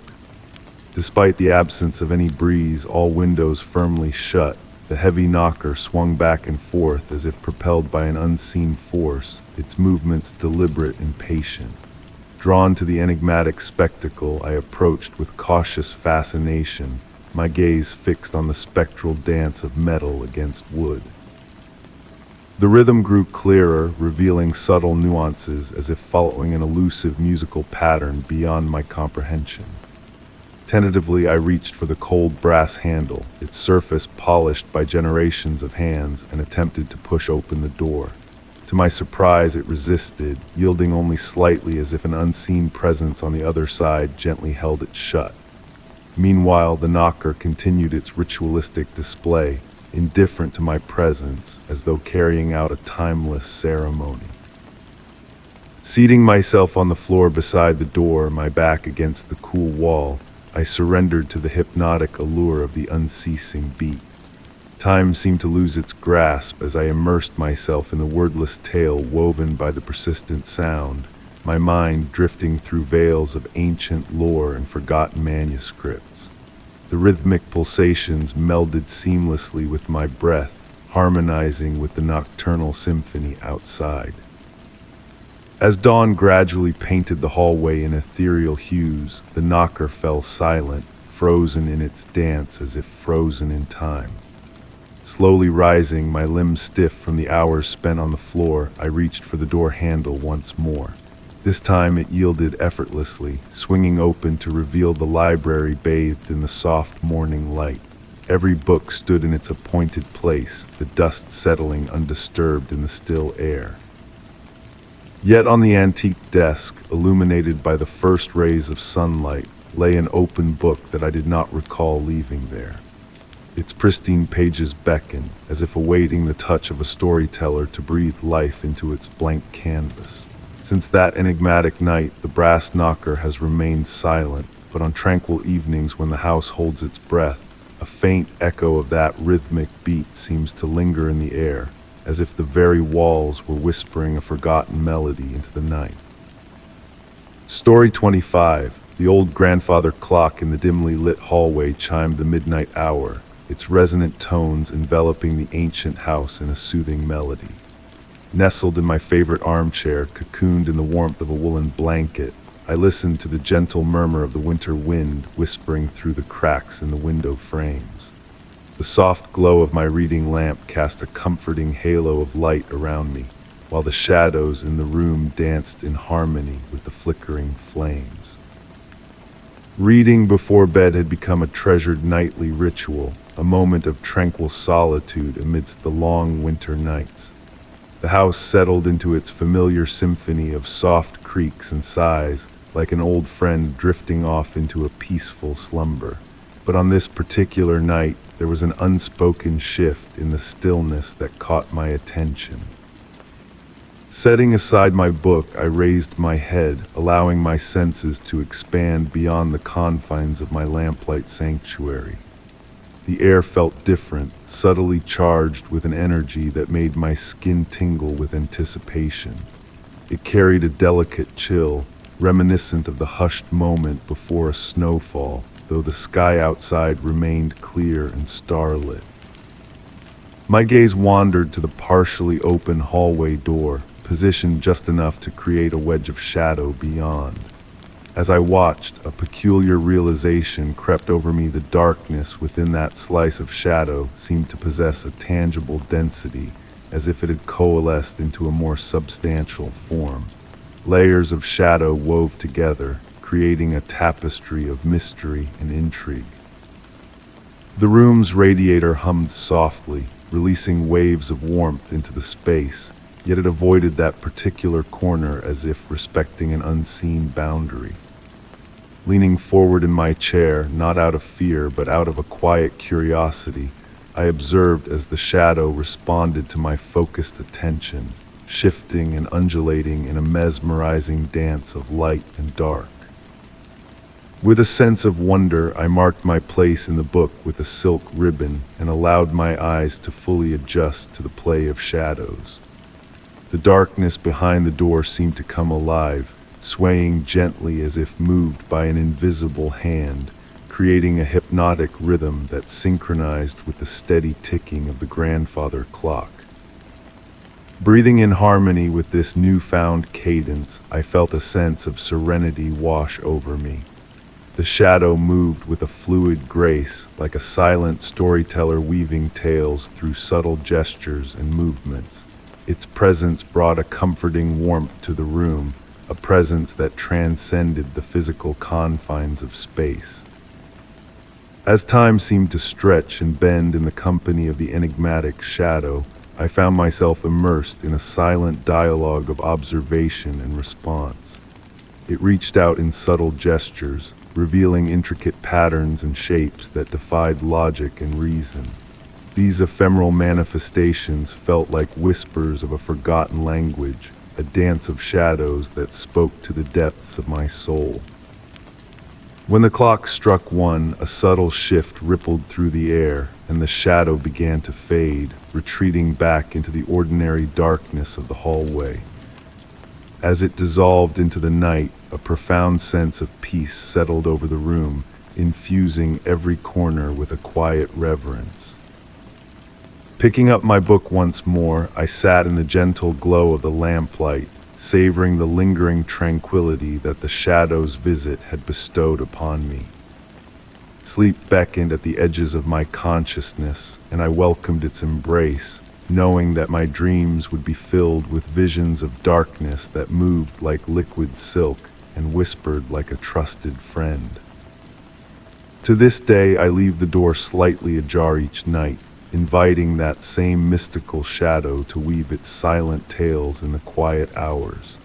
Despite the absence of any breeze, all windows firmly shut, the heavy knocker swung back and forth as if propelled by an unseen force, its movements deliberate and patient. Drawn to the enigmatic spectacle, I approached with cautious fascination, my gaze fixed on the spectral dance of metal against wood. The rhythm grew clearer, revealing subtle nuances as if following an elusive musical pattern beyond my comprehension. Tentatively, I reached for the cold brass handle, its surface polished by generations of hands, and attempted to push open the door. To my surprise, it resisted, yielding only slightly as if an unseen presence on the other side gently held it shut. Meanwhile, the knocker continued its ritualistic display, indifferent to my presence, as though carrying out a timeless ceremony. Seating myself on the floor beside the door, my back against the cool wall, I surrendered to the hypnotic allure of the unceasing beat. Time seemed to lose its grasp as I immersed myself in the wordless tale woven by the persistent sound, my mind drifting through veils of ancient lore and forgotten manuscripts. The rhythmic pulsations melded seamlessly with my breath, harmonizing with the nocturnal symphony outside. As dawn gradually painted the hallway in ethereal hues, the knocker fell silent, frozen in its dance as if frozen in time. Slowly rising, my limbs stiff from the hours spent on the floor, I reached for the door handle once more. This time it yielded effortlessly, swinging open to reveal the library bathed in the soft morning light. Every book stood in its appointed place, the dust settling undisturbed in the still air. Yet on the antique desk, illuminated by the first rays of sunlight, lay an open book that I did not recall leaving there. Its pristine pages beckoned, as if awaiting the touch of a storyteller to breathe life into its blank canvas. Since that enigmatic night, the brass knocker has remained silent, but on tranquil evenings when the house holds its breath, a faint echo of that rhythmic beat seems to linger in the air, as if the very walls were whispering a forgotten melody into the night. Story 25. The old grandfather clock in the dimly lit hallway chimed the midnight hour, its resonant tones enveloping the ancient house in a soothing melody. Nestled in my favorite armchair, cocooned in the warmth of a woolen blanket, I listened to the gentle murmur of the winter wind whispering through the cracks in the window frames. The soft glow of my reading lamp cast a comforting halo of light around me, while the shadows in the room danced in harmony with the flickering flames. Reading before bed had become a treasured nightly ritual, a moment of tranquil solitude amidst the long winter nights. The house settled into its familiar symphony of soft creaks and sighs, like an old friend drifting off into a peaceful slumber. But on this particular night, there was an unspoken shift in the stillness that caught my attention. Setting aside my book, I raised my head, allowing my senses to expand beyond the confines of my lamplight sanctuary. The air felt different, subtly charged with an energy that made my skin tingle with anticipation. It carried a delicate chill, reminiscent of the hushed moment before a snowfall, though the sky outside remained clear and starlit. My gaze wandered to the partially open hallway door, positioned just enough to create a wedge of shadow beyond. As I watched, a peculiar realization crept over me. The darkness within that slice of shadow seemed to possess a tangible density, as if it had coalesced into a more substantial form. Layers of shadow wove together, creating a tapestry of mystery and intrigue. The room's radiator hummed softly, releasing waves of warmth into the space, yet it avoided that particular corner as if respecting an unseen boundary. Leaning forward in my chair, not out of fear but out of a quiet curiosity, I observed as the shadow responded to my focused attention, shifting and undulating in a mesmerizing dance of light and dark. With a sense of wonder, I marked my place in the book with a silk ribbon and allowed my eyes to fully adjust to the play of shadows. The darkness behind the door seemed to come alive, swaying gently as if moved by an invisible hand, creating a hypnotic rhythm that synchronized with the steady ticking of the grandfather clock. Breathing in harmony with this newfound cadence, I felt a sense of serenity wash over me. The shadow moved with a fluid grace, like a silent storyteller weaving tales through subtle gestures and movements. Its presence brought a comforting warmth to the room, a presence that transcended the physical confines of space. As time seemed to stretch and bend in the company of the enigmatic shadow, I found myself immersed in a silent dialogue of observation and response. It reached out in subtle gestures, revealing intricate patterns and shapes that defied logic and reason. These ephemeral manifestations felt like whispers of a forgotten language, a dance of shadows that spoke to the depths of my soul. When the clock struck 1, a subtle shift rippled through the air, and the shadow began to fade, retreating back into the ordinary darkness of the hallway. As it dissolved into the night, a profound sense of peace settled over the room, infusing every corner with a quiet reverence. Picking up my book once more, I sat in the gentle glow of the lamplight, savoring the lingering tranquility that the shadow's visit had bestowed upon me. Sleep beckoned at the edges of my consciousness, and I welcomed its embrace, knowing that my dreams would be filled with visions of darkness that moved like liquid silk and whispered like a trusted friend. To this day, I leave the door slightly ajar each night, inviting that same mystical shadow to weave its silent tales in the quiet hours.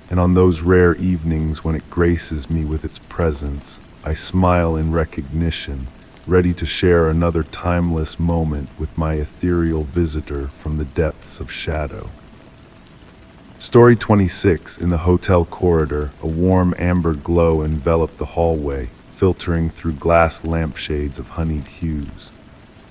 And on those rare evenings when it graces me with its presence, I smile in recognition, ready to share another timeless moment with my ethereal visitor from the depths of shadow. Story 26. In the hotel corridor, a warm amber glow enveloped the hallway, filtering through glass lampshades of honeyed hues.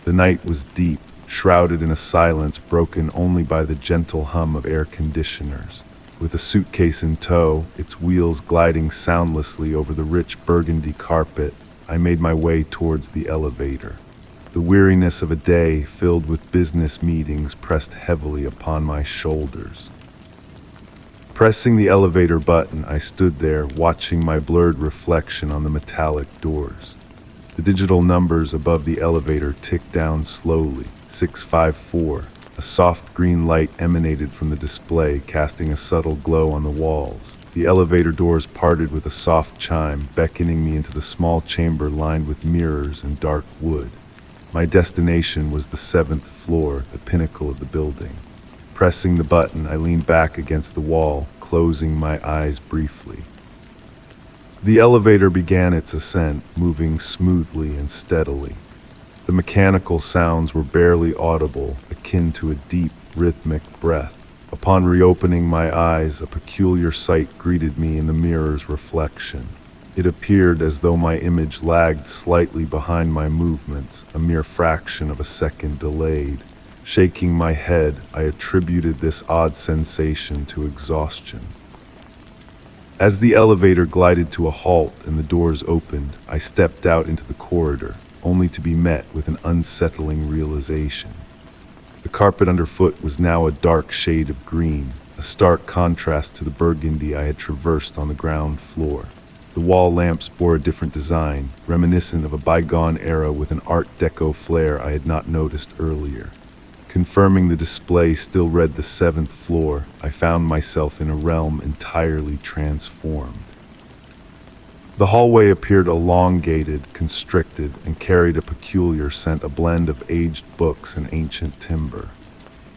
The night was deep, shrouded in a silence broken only by the gentle hum of air conditioners. With a suitcase in tow, its wheels gliding soundlessly over the rich burgundy carpet, I made my way towards the elevator. The weariness of a day filled with business meetings pressed heavily upon my shoulders. Pressing the elevator button, I stood there, watching my blurred reflection on the metallic doors. The digital numbers above the elevator ticked down slowly. 654. A soft green light emanated from the display, casting a subtle glow on the walls. The elevator doors parted with a soft chime, beckoning me into the small chamber lined with mirrors and dark wood. My destination was the 7th floor, the pinnacle of the building. Pressing the button, I leaned back against the wall, closing my eyes briefly. The elevator began its ascent, moving smoothly and steadily. The mechanical sounds were barely audible, akin to a deep, rhythmic breath. Upon reopening my eyes, a peculiar sight greeted me in the mirror's reflection. It appeared as though my image lagged slightly behind my movements, a mere fraction of a second delayed. Shaking my head, I attributed this odd sensation to exhaustion. As the elevator glided to a halt and the doors opened, I stepped out into the corridor, only to be met with an unsettling realization. The carpet underfoot was now a dark shade of green, a stark contrast to the burgundy I had traversed on the ground floor. The wall lamps bore a different design, reminiscent of a bygone era with an Art Deco flair I had not noticed earlier. Confirming the display still read the 7th floor, I found myself in a realm entirely transformed. The hallway appeared elongated, constricted, and carried a peculiar scent, a blend of aged books and ancient timber.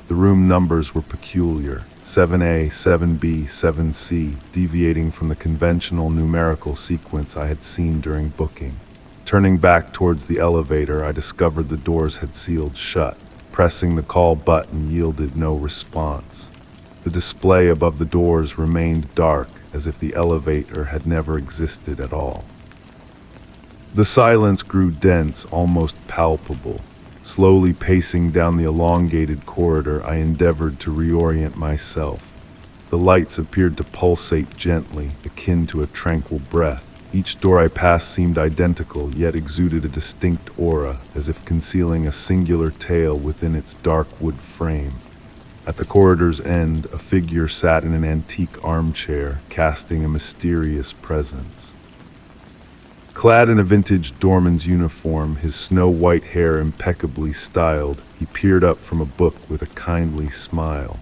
The room numbers were peculiar, 7A, 7B, 7C, deviating from the conventional numerical sequence I had seen during booking. Turning back towards the elevator, I discovered the doors had sealed shut. Pressing the call button yielded no response. The display above the doors remained dark, as if the elevator had never existed at all. The silence grew dense, almost palpable. Slowly pacing down the elongated corridor, I endeavored to reorient myself. The lights appeared to pulsate gently, akin to a tranquil breath. Each door I passed seemed identical, yet exuded a distinct aura, as if concealing a singular tale within its dark wood frame. At the corridor's end, a figure sat in an antique armchair, casting a mysterious presence. Clad in a vintage doorman's uniform, his snow-white hair impeccably styled, he peered up from a book with a kindly smile.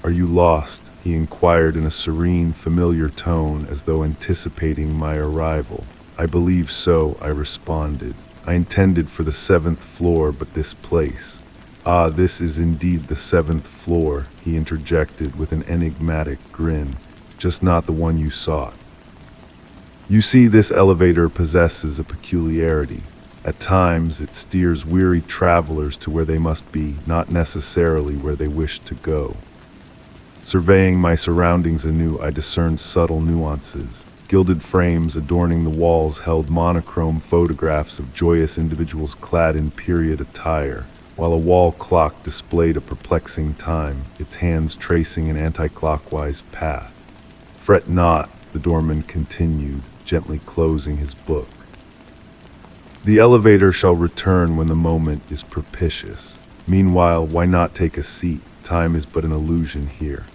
"Are you lost?" he inquired in a serene, familiar tone, as though anticipating my arrival. "I believe so," I responded. "I intended for the 7th floor, but this place." "Ah, this is indeed the 7th floor," he interjected with an enigmatic grin. "Just not the one you sought. You see, this elevator possesses a peculiarity. At times, it steers weary travelers to where they must be, not necessarily where they wish to go." Surveying my surroundings anew, I discerned subtle nuances. Gilded frames adorning the walls held monochrome photographs of joyous individuals clad in period attire, while a wall clock displayed a perplexing time, its hands tracing an anti-clockwise path. "Fret not," the doorman continued, gently closing his book. "The elevator shall return when the moment is propitious. Meanwhile, why not take a seat? Time is but an illusion here.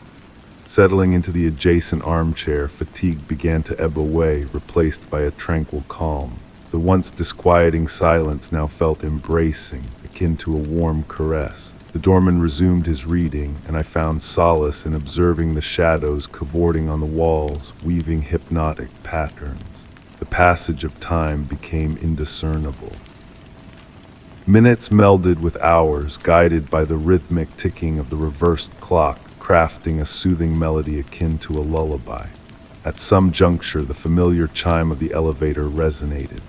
Settling into the adjacent armchair, fatigue began to ebb away, replaced by a tranquil calm. The once disquieting silence now felt embracing, akin to a warm caress. The doorman resumed his reading, and I found solace in observing the shadows cavorting on the walls, weaving hypnotic patterns. The passage of time became indiscernible. Minutes melded with hours, guided by the rhythmic ticking of the reversed clock, crafting a soothing melody akin to a lullaby. At some juncture, the familiar chime of the elevator resonated.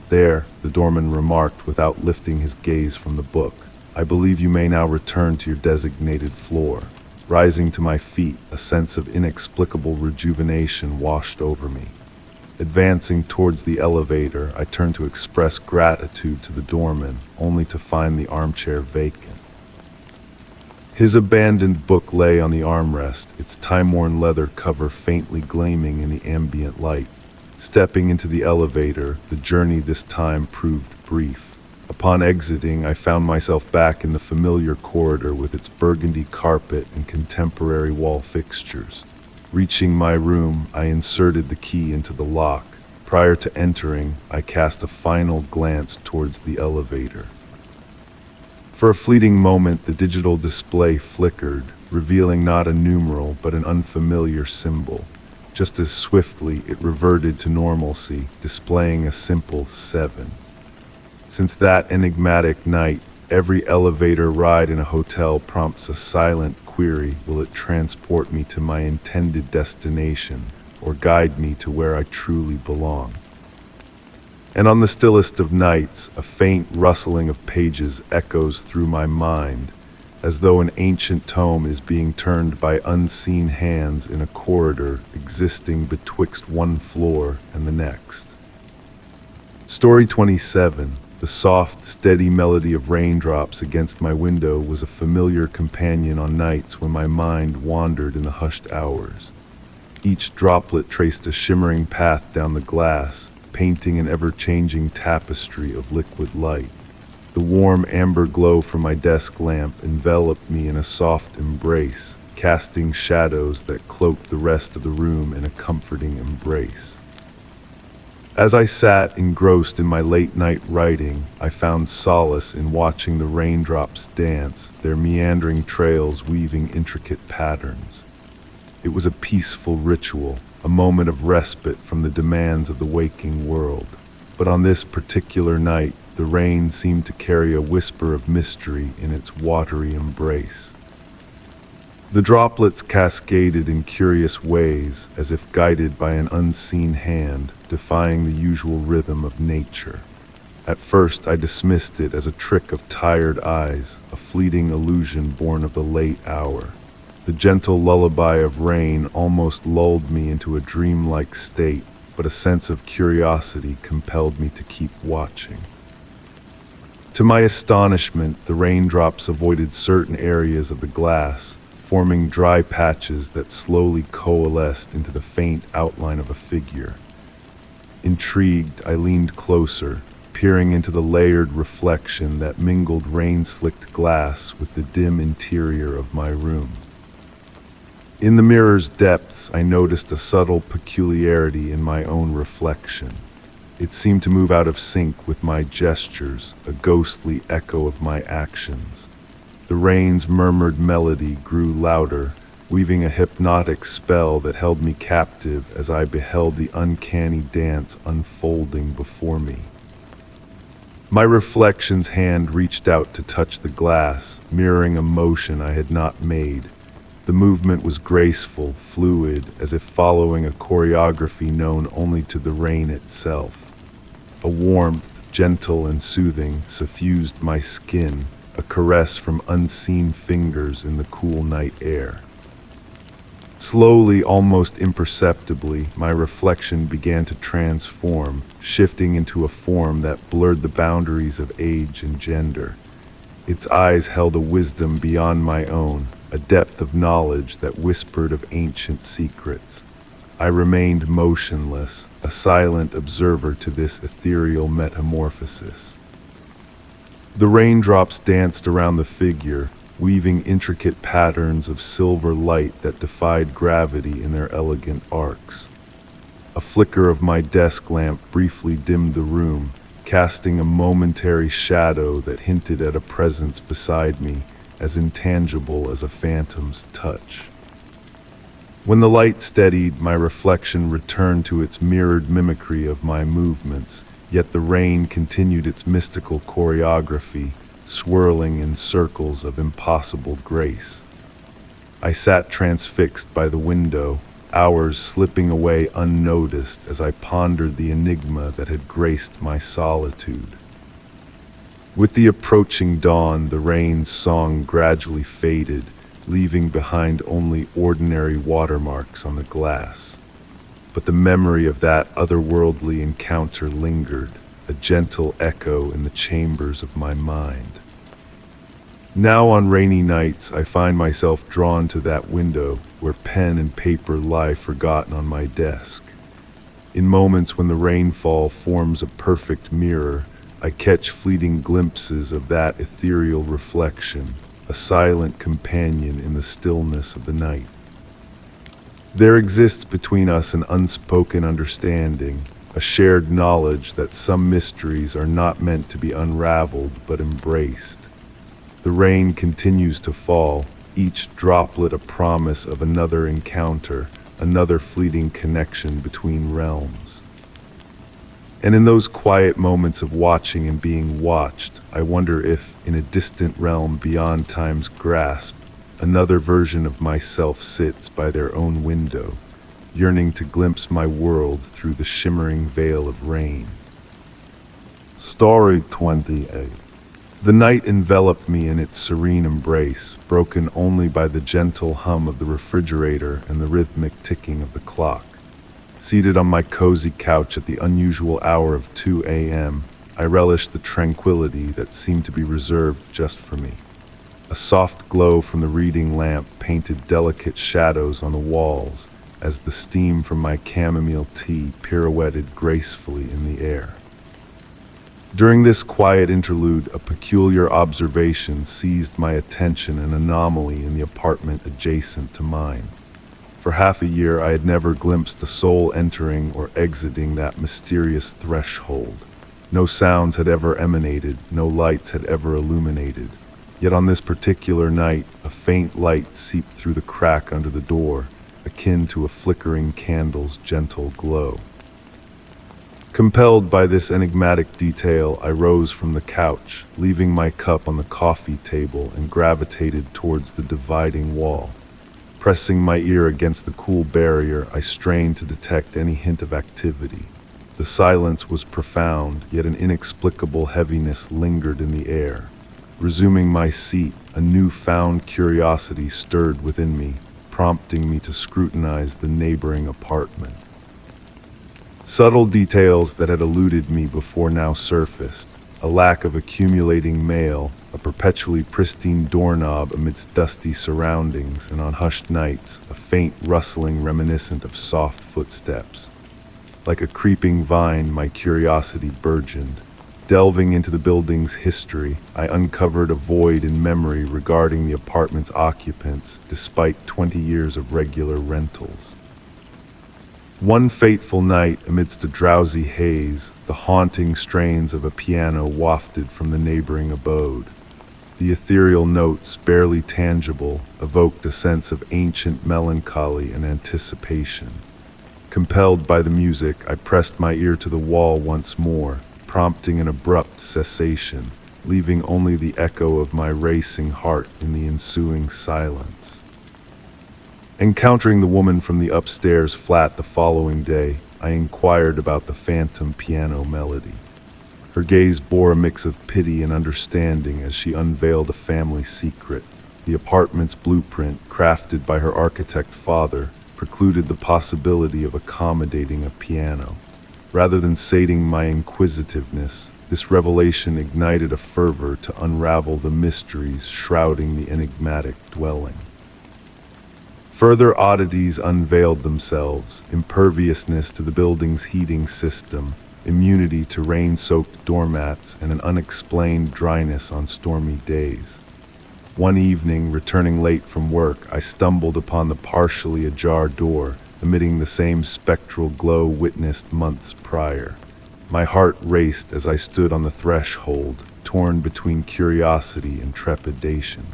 "There," the doorman remarked without lifting his gaze from the book. "I believe you may now return to your designated floor." Rising to my feet, a sense of inexplicable rejuvenation washed over me. Advancing towards the elevator, I turned to express gratitude to the doorman, only to find the armchair vacant. His abandoned book lay on the armrest, its time-worn leather cover faintly gleaming in the ambient light. Stepping into the elevator, the journey this time proved brief. Upon exiting, I found myself back in the familiar corridor with its burgundy carpet and contemporary wall fixtures. Reaching my room, I inserted the key into the lock. Prior to entering, I cast a final glance towards the elevator. For a fleeting moment, the digital display flickered, revealing not a numeral but an unfamiliar symbol. Just as swiftly, it reverted to normalcy, displaying a simple 7. Since that enigmatic night, every elevator ride in a hotel prompts a silent query: will it transport me to my intended destination, or guide me to where I truly belong? And on the stillest of nights, a faint rustling of pages echoes through my mind, as though an ancient tome is being turned by unseen hands in a corridor existing betwixt one floor and the next. Story 27. The soft, steady melody of raindrops against my window was a familiar companion on nights when my mind wandered in the hushed hours. Each droplet traced a shimmering path down the glass, painting an ever-changing tapestry of liquid light. The warm amber glow from my desk lamp enveloped me in a soft embrace, casting shadows that cloaked the rest of the room in a comforting embrace. As I sat engrossed in my late-night writing, I found solace in watching the raindrops dance, their meandering trails weaving intricate patterns. It was a peaceful ritual, a moment of respite from the demands of the waking world. But on this particular night, the rain seemed to carry a whisper of mystery in its watery embrace. The droplets cascaded in curious ways, as if guided by an unseen hand, defying the usual rhythm of nature. At first, I dismissed it as a trick of tired eyes, a fleeting illusion born of the late hour. The gentle lullaby of rain almost lulled me into a dreamlike state, but a sense of curiosity compelled me to keep watching. To my astonishment, the raindrops avoided certain areas of the glass, forming dry patches that slowly coalesced into the faint outline of a figure. Intrigued, I leaned closer, peering into the layered reflection that mingled rain-slicked glass with the dim interior of my room. In the mirror's depths, I noticed a subtle peculiarity in my own reflection. It seemed to move out of sync with my gestures, a ghostly echo of my actions. The rain's murmured melody grew louder, weaving a hypnotic spell that held me captive as I beheld the uncanny dance unfolding before me. My reflection's hand reached out to touch the glass, mirroring a motion I had not made. The movement was graceful, fluid, as if following a choreography known only to the rain itself. A warmth, gentle and soothing, suffused my skin, a caress from unseen fingers in the cool night air. Slowly, almost imperceptibly, my reflection began to transform, shifting into a form that blurred the boundaries of age and gender. Its eyes held a wisdom beyond my own, a depth of knowledge that whispered of ancient secrets. I remained motionless, a silent observer to this ethereal metamorphosis. The raindrops danced around the figure, weaving intricate patterns of silver light that defied gravity in their elegant arcs. A flicker of my desk lamp briefly dimmed the room, casting a momentary shadow that hinted at a presence beside me, as intangible as a phantom's touch. When the light steadied, my reflection returned to its mirrored mimicry of my movements, yet the rain continued its mystical choreography, swirling in circles of impossible grace. I sat transfixed by the window, hours slipping away unnoticed as I pondered the enigma that had graced my solitude. With the approaching dawn, the rain's song gradually faded, leaving behind only ordinary watermarks on the glass. But the memory of that otherworldly encounter lingered, a gentle echo in the chambers of my mind. Now on rainy nights, I find myself drawn to that window where pen and paper lie forgotten on my desk. In moments when the rainfall forms a perfect mirror, I catch fleeting glimpses of that ethereal reflection, a silent companion in the stillness of the night. There exists between us an unspoken understanding, a shared knowledge that some mysteries are not meant to be unraveled but embraced. The rain continues to fall, each droplet a promise of another encounter, another fleeting connection between realms. And in those quiet moments of watching and being watched, I wonder if, in a distant realm beyond time's grasp, another version of myself sits by their own window, yearning to glimpse my world through the shimmering veil of rain. Story 28. The night enveloped me in its serene embrace, broken only by the gentle hum of the refrigerator and the rhythmic ticking of the clock. Seated on my cozy couch at the unusual hour of 2 a.m., I relished the tranquility that seemed to be reserved just for me. A soft glow from the reading lamp painted delicate shadows on the walls as the steam from my chamomile tea pirouetted gracefully in the air. During this quiet interlude, a peculiar observation seized my attention, an anomaly in the apartment adjacent to mine. For half a year, I had never glimpsed a soul entering or exiting that mysterious threshold. No sounds had ever emanated, no lights had ever illuminated. Yet on this particular night, a faint light seeped through the crack under the door, akin to a flickering candle's gentle glow. Compelled by this enigmatic detail, I rose from the couch, leaving my cup on the coffee table, and gravitated towards the dividing wall. Pressing my ear against the cool barrier, I strained to detect any hint of activity. The silence was profound, yet an inexplicable heaviness lingered in the air. Resuming my seat, a newfound curiosity stirred within me, prompting me to scrutinize the neighboring apartment. Subtle details that had eluded me before now surfaced: a lack of accumulating mail, a perpetually pristine doorknob amidst dusty surroundings, and on hushed nights, a faint rustling reminiscent of soft footsteps. Like a creeping vine, my curiosity burgeoned. Delving into the building's history, I uncovered a void in memory regarding the apartment's occupants, despite 20 years of regular rentals. One fateful night, amidst a drowsy haze, the haunting strains of a piano wafted from the neighboring abode. The ethereal notes, barely tangible, evoked a sense of ancient melancholy and anticipation. Compelled by the music, I pressed my ear to the wall once more, prompting an abrupt cessation, leaving only the echo of my racing heart in the ensuing silence. Encountering the woman from the upstairs flat the following day, I inquired about the phantom piano melody. Her gaze bore a mix of pity and understanding as she unveiled a family secret. The apartment's blueprint, crafted by her architect father, precluded the possibility of accommodating a piano. Rather than sating my inquisitiveness, this revelation ignited a fervor to unravel the mysteries shrouding the enigmatic dwelling. Further oddities unveiled themselves: imperviousness to the building's heating system, immunity to rain-soaked doormats, and an unexplained dryness on stormy days. One evening, returning late from work, I stumbled upon the partially ajar door, emitting the same spectral glow witnessed months prior. My heart raced as I stood on the threshold, torn between curiosity and trepidation.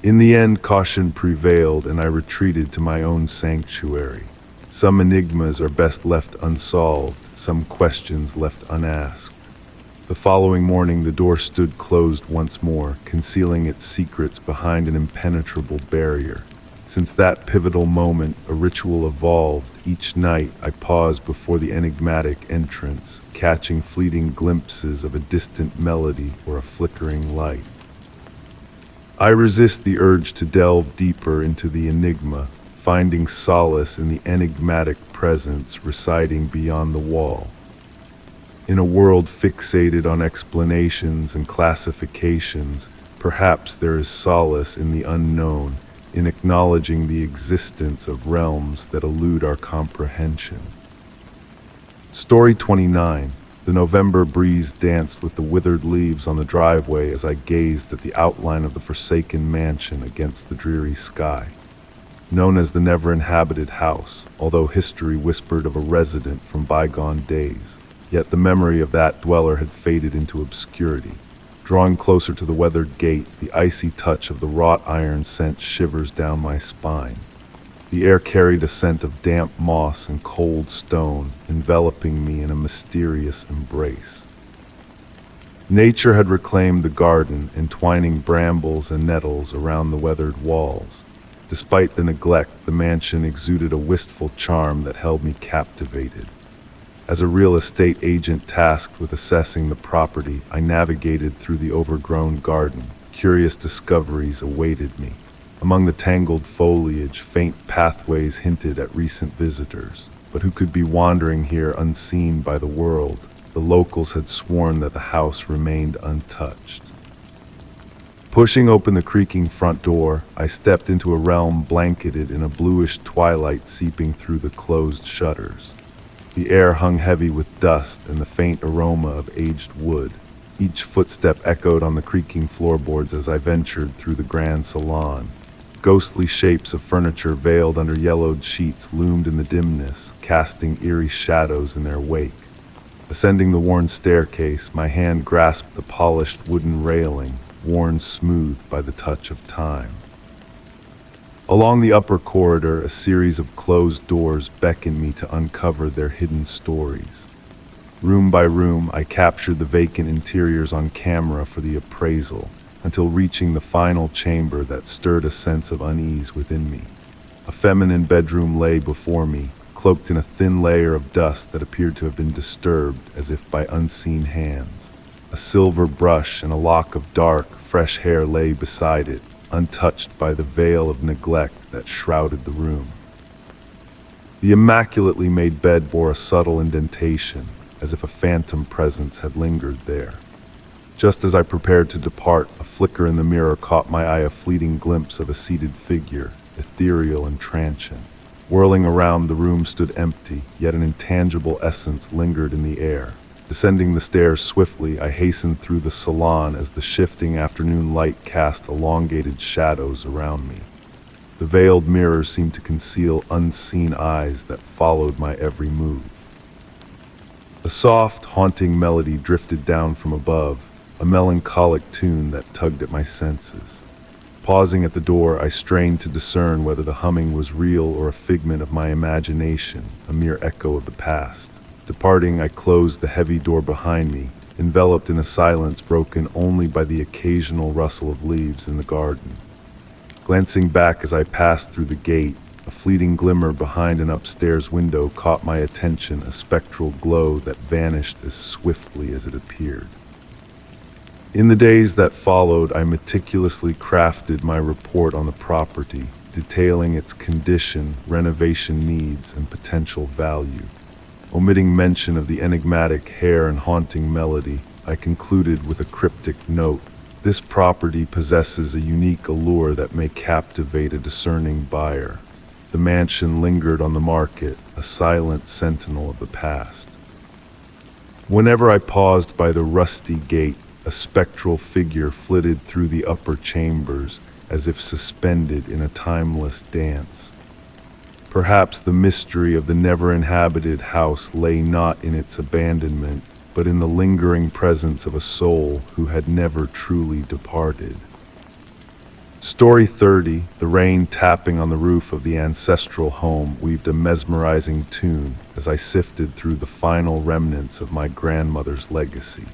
In the end, caution prevailed, and I retreated to my own sanctuary. Some enigmas are best left unsolved, some questions left unasked. The following morning, the door stood closed once more, concealing its secrets behind an impenetrable barrier. Since that pivotal moment, a ritual evolved. Each night, I paused before the enigmatic entrance, catching fleeting glimpses of a distant melody or a flickering light. I resist the urge to delve deeper into the enigma, finding solace in the enigmatic presence residing beyond the wall. In a world fixated on explanations and classifications, perhaps there is solace in the unknown, in acknowledging the existence of realms that elude our comprehension. Story 29. The November breeze danced with the withered leaves on the driveway as I gazed at the outline of the forsaken mansion against the dreary sky. Known as the never-inhabited house, although history whispered of a resident from bygone days, yet the memory of that dweller had faded into obscurity. Drawing closer to the weathered gate, the icy touch of the wrought iron sent shivers down my spine. The air carried a scent of damp moss and cold stone, enveloping me in a mysterious embrace. Nature had reclaimed the garden, entwining brambles and nettles around the weathered walls. Despite the neglect, the mansion exuded a wistful charm that held me captivated. As a real estate agent tasked with assessing the property, I navigated through the overgrown garden. Curious discoveries awaited me. Among the tangled foliage, faint pathways hinted at recent visitors. But who could be wandering here unseen by the world? The locals had sworn that the house remained untouched. Pushing open the creaking front door, I stepped into a realm blanketed in a bluish twilight seeping through the closed shutters. The air hung heavy with dust and the faint aroma of aged wood. Each footstep echoed on the creaking floorboards as I ventured through the grand salon. Ghostly shapes of furniture veiled under yellowed sheets loomed in the dimness, casting eerie shadows in their wake. Ascending the worn staircase, my hand grasped the polished wooden railing, worn smooth by the touch of time. Along the upper corridor, a series of closed doors beckoned me to uncover their hidden stories. Room by room, I captured the vacant interiors on camera for the appraisal, until reaching the final chamber that stirred a sense of unease within me. A feminine bedroom lay before me, cloaked in a thin layer of dust that appeared to have been disturbed as if by unseen hands. A silver brush and a lock of dark, fresh hair lay beside it, untouched by the veil of neglect that shrouded the room. The immaculately made bed bore a subtle indentation, as if a phantom presence had lingered there. Just as I prepared to depart, a flicker in the mirror caught my eye, a fleeting glimpse of a seated figure, ethereal and transient. Whirling around, the room stood empty, yet an intangible essence lingered in the air. Descending the stairs swiftly, I hastened through the salon as the shifting afternoon light cast elongated shadows around me. The veiled mirrors seemed to conceal unseen eyes that followed my every move. A soft, haunting melody drifted down from above, a melancholic tune that tugged at my senses. Pausing at the door, I strained to discern whether the humming was real or a figment of my imagination, a mere echo of the past. Departing, I closed the heavy door behind me, enveloped in a silence broken only by the occasional rustle of leaves in the garden. Glancing back as I passed through the gate, a fleeting glimmer behind an upstairs window caught my attention, a spectral glow that vanished as swiftly as it appeared. In the days that followed, I meticulously crafted my report on the property, detailing its condition, renovation needs, and potential value. Omitting mention of the enigmatic hair and haunting melody, I concluded with a cryptic note. This property possesses a unique allure that may captivate a discerning buyer. The mansion lingered on the market, a silent sentinel of the past. Whenever I paused by the rusty gate, a spectral figure flitted through the upper chambers as if suspended in a timeless dance. Perhaps the mystery of the never-inhabited house lay not in its abandonment, but in the lingering presence of a soul who had never truly departed. Story 30, the rain tapping on the roof of the ancestral home weaved a mesmerizing tune as I sifted through the final remnants of my grandmother's legacy.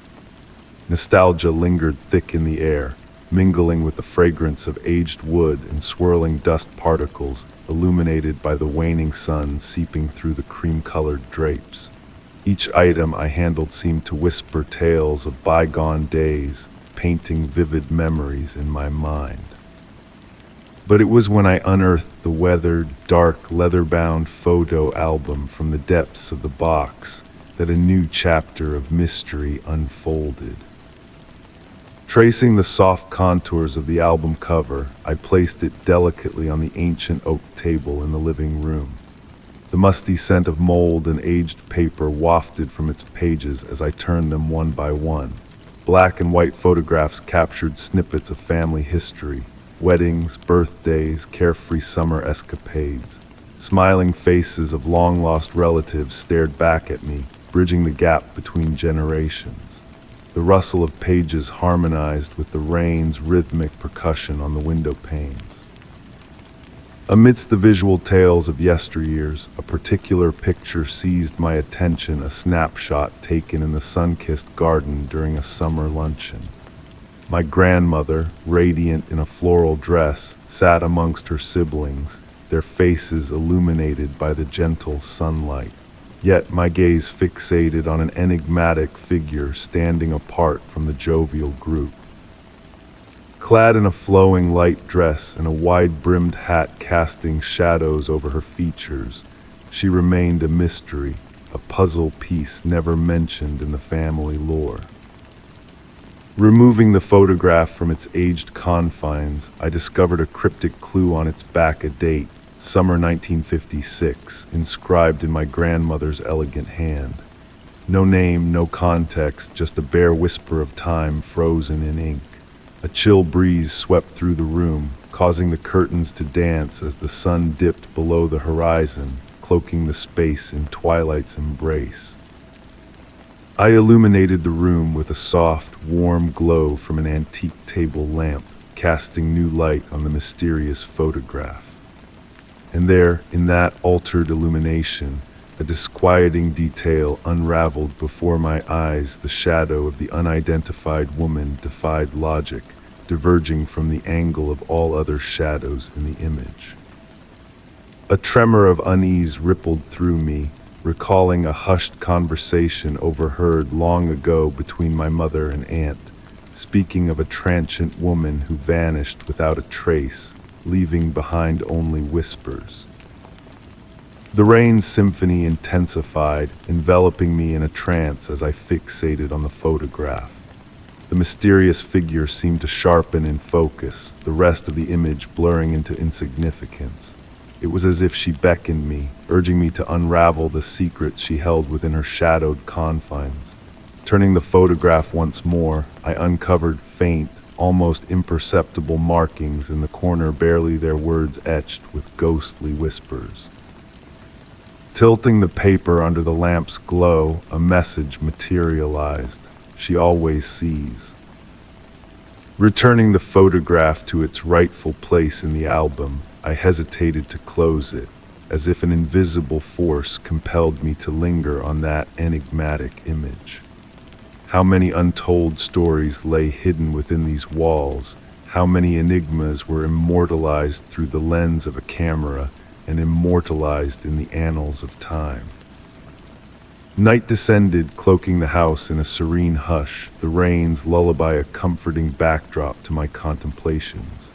Nostalgia lingered thick in the air, mingling with the fragrance of aged wood and swirling dust particles illuminated by the waning sun seeping through the cream-colored drapes. Each item I handled seemed to whisper tales of bygone days, painting vivid memories in my mind. But it was when I unearthed the weathered, dark, leather-bound photo album from the depths of the box that a new chapter of mystery unfolded. Tracing the soft contours of the album cover, I placed it delicately on the ancient oak table in the living room. The musty scent of mold and aged paper wafted from its pages as I turned them one by one. Black and white photographs captured snippets of family history, weddings, birthdays, carefree summer escapades. Smiling faces of long-lost relatives stared back at me, bridging the gap between generations. The rustle of pages harmonized with the rain's rhythmic percussion on the window panes. Amidst the visual tales of yesteryears, a particular picture seized my attention, a snapshot taken in the sun-kissed garden during a summer luncheon. My grandmother, radiant in a floral dress, sat amongst her siblings, their faces illuminated by the gentle sunlight. Yet my gaze fixated on an enigmatic figure standing apart from the jovial group. Clad in a flowing light dress and a wide-brimmed hat casting shadows over her features, she remained a mystery, a puzzle piece never mentioned in the family lore. Removing the photograph from its aged confines, I discovered a cryptic clue on its back, a date, summer 1956, inscribed in my grandmother's elegant hand. No name, no context, just a bare whisper of time frozen in ink. A chill breeze swept through the room, causing the curtains to dance as the sun dipped below the horizon, cloaking the space in twilight's embrace. I illuminated the room with a soft, warm glow from an antique table lamp, casting new light on the mysterious photograph. And there, in that altered illumination, a disquieting detail unraveled before my eyes. The shadow of the unidentified woman defied logic, diverging from the angle of all other shadows in the image. A tremor of unease rippled through me, recalling a hushed conversation overheard long ago between my mother and aunt, speaking of a transient woman who vanished without a trace, leaving behind only whispers. The rain's symphony intensified, enveloping me in a trance as I fixated on the photograph. The mysterious figure seemed to sharpen in focus, the rest of the image blurring into insignificance. It was as if she beckoned me, urging me to unravel the secrets she held within her shadowed confines. Turning the photograph once more, I uncovered faint, almost imperceptible markings in the corner, barely their words etched with ghostly whispers. Tilting the paper under the lamp's glow, a message materialized. She always sees. Returning the photograph to its rightful place in the album, I hesitated to close it, as if an invisible force compelled me to linger on that enigmatic image. How many untold stories lay hidden within these walls, how many enigmas were immortalized through the lens of a camera and immortalized in the annals of time. Night descended, cloaking the house in a serene hush, the rain's lullaby a comforting backdrop to my contemplations.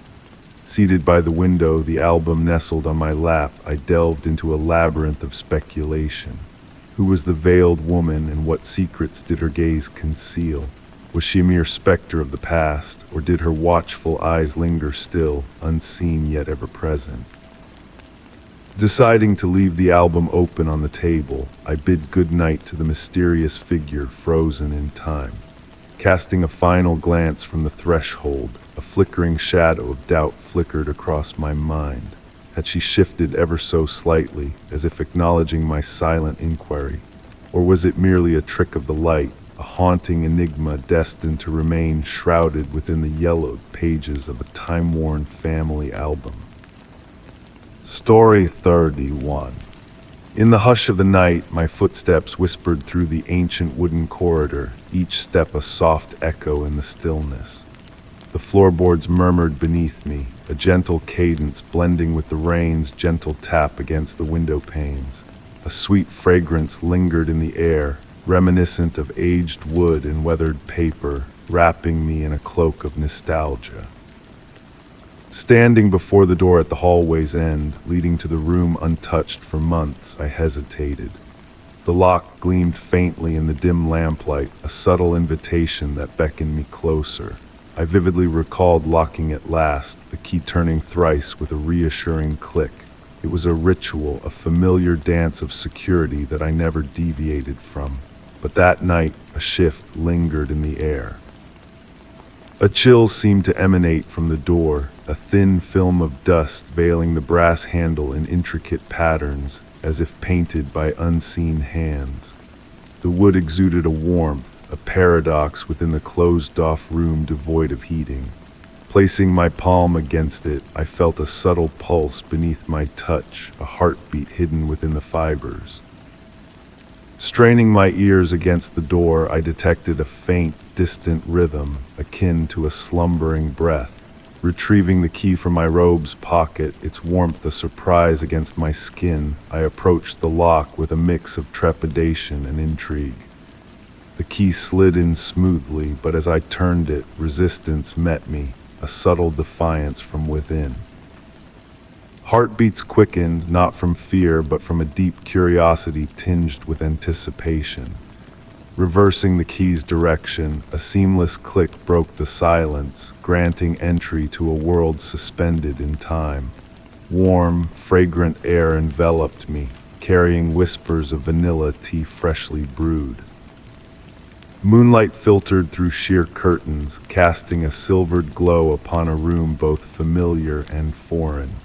Seated by the window, the album nestled on my lap, I delved into a labyrinth of speculation. Who was the veiled woman, and what secrets did her gaze conceal? Was she a mere specter of the past, or did her watchful eyes linger still, unseen yet ever present? Deciding to leave the album open on the table, I bid good night to the mysterious figure frozen in time. Casting a final glance from the threshold, a flickering shadow of doubt flickered across my mind. Had she shifted ever so slightly, as if acknowledging my silent inquiry? Or was it merely a trick of the light, a haunting enigma destined to remain shrouded within the yellowed pages of a time-worn family album? Story 31. In the hush of the night, my footsteps whispered through the ancient wooden corridor, each step a soft echo in the stillness. The floorboards murmured beneath me, a gentle cadence blending with the rain's gentle tap against the window panes. A sweet fragrance lingered in the air, reminiscent of aged wood and weathered paper, wrapping me in a cloak of nostalgia. Standing before the door at the hallway's end, leading to the room untouched for months, I hesitated. The lock gleamed faintly in the dim lamplight, a subtle invitation that beckoned me closer. I vividly recalled locking it last, the key turning thrice with a reassuring click. It was a ritual, a familiar dance of security that I never deviated from. But that night, a shift lingered in the air. A chill seemed to emanate from the door, a thin film of dust veiling the brass handle in intricate patterns, as if painted by unseen hands. The wood exuded a warmth, a paradox within the closed-off room devoid of heating. Placing my palm against it, I felt a subtle pulse beneath my touch, a heartbeat hidden within the fibers. Straining my ears against the door, I detected a faint, distant rhythm, akin to a slumbering breath. Retrieving the key from my robe's pocket, its warmth a surprise against my skin, I approached the lock with a mix of trepidation and intrigue. The key slid in smoothly, but as I turned it, resistance met me, a subtle defiance from within. Heartbeats quickened, not from fear, but from a deep curiosity tinged with anticipation. Reversing the key's direction, a seamless click broke the silence, granting entry to a world suspended in time. Warm, fragrant air enveloped me, carrying whispers of vanilla tea freshly brewed. Moonlight filtered through sheer curtains, casting a silvered glow upon a room both familiar and foreign.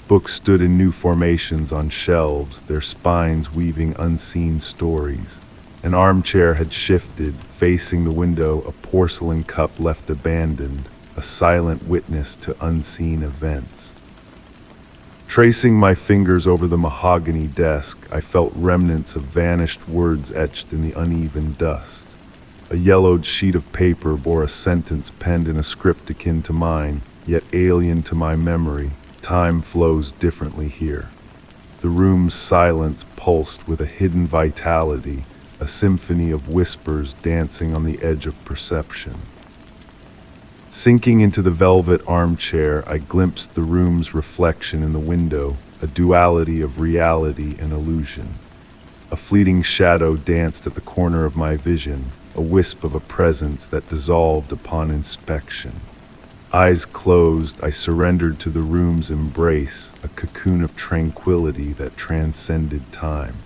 Books stood in new formations on shelves, their spines weaving unseen stories. An armchair had shifted, facing the window, a porcelain cup left abandoned, a silent witness to unseen events. Tracing my fingers over the mahogany desk, I felt remnants of vanished words etched in the uneven dust. A yellowed sheet of paper bore a sentence penned in a script akin to mine, yet alien to my memory. Time flows differently here. The room's silence pulsed with a hidden vitality, a symphony of whispers dancing on the edge of perception. Sinking into the velvet armchair, I glimpsed the room's reflection in the window, a duality of reality and illusion. A fleeting shadow danced at the corner of my vision, a wisp of a presence that dissolved upon inspection. Eyes closed, I surrendered to the room's embrace, a cocoon of tranquility that transcended time.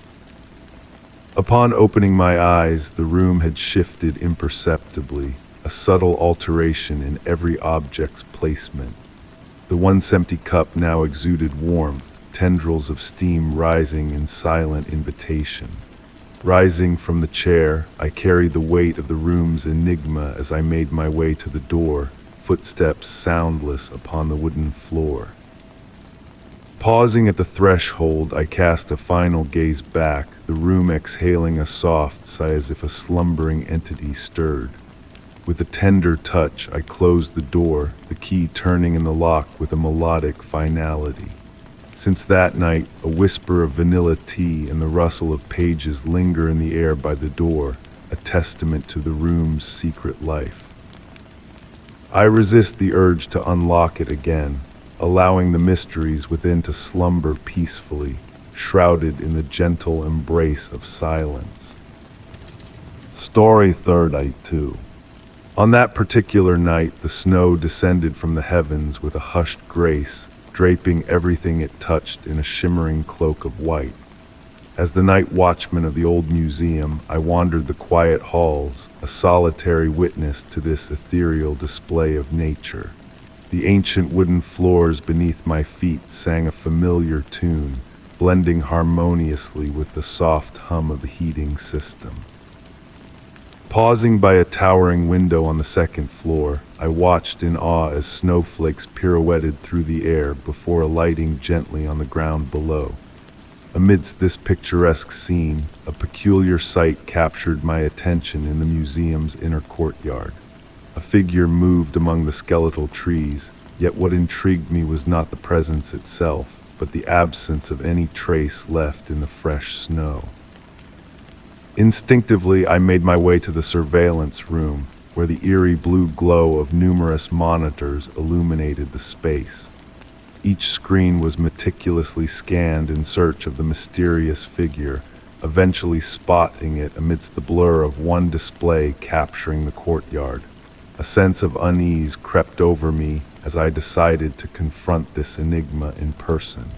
Upon opening my eyes, the room had shifted imperceptibly, a subtle alteration in every object's placement. The once empty cup now exuded warmth, tendrils of steam rising in silent invitation. Rising from the chair, I carried the weight of the room's enigma as I made my way to the door, footsteps soundless upon the wooden floor. Pausing at the threshold, I cast a final gaze back, the room exhaling a soft sigh as if a slumbering entity stirred. With a tender touch, I closed the door, the key turning in the lock with a melodic finality. Since that night, a whisper of vanilla tea and the rustle of pages linger in the air by the door, a testament to the room's secret life. I resist the urge to unlock it again, allowing the mysteries within to slumber peacefully, shrouded in the gentle embrace of silence. Story 32. On that particular night, the snow descended from the heavens with a hushed grace, draping everything it touched in a shimmering cloak of white. As the night watchman of the old museum, I wandered the quiet halls, a solitary witness to this ethereal display of nature. The ancient wooden floors beneath my feet sang a familiar tune, blending harmoniously with the soft hum of the heating system. Pausing by a towering window on the second floor, I watched in awe as snowflakes pirouetted through the air before alighting gently on the ground below. Amidst this picturesque scene, a peculiar sight captured my attention in the museum's inner courtyard. A figure moved among the skeletal trees, yet what intrigued me was not the presence itself, but the absence of any trace left in the fresh snow. Instinctively, I made my way to the surveillance room, where the eerie blue glow of numerous monitors illuminated the space. Each screen was meticulously scanned in search of the mysterious figure, eventually spotting it amidst the blur of one display capturing the courtyard. A sense of unease crept over me as I decided to confront this enigma in person.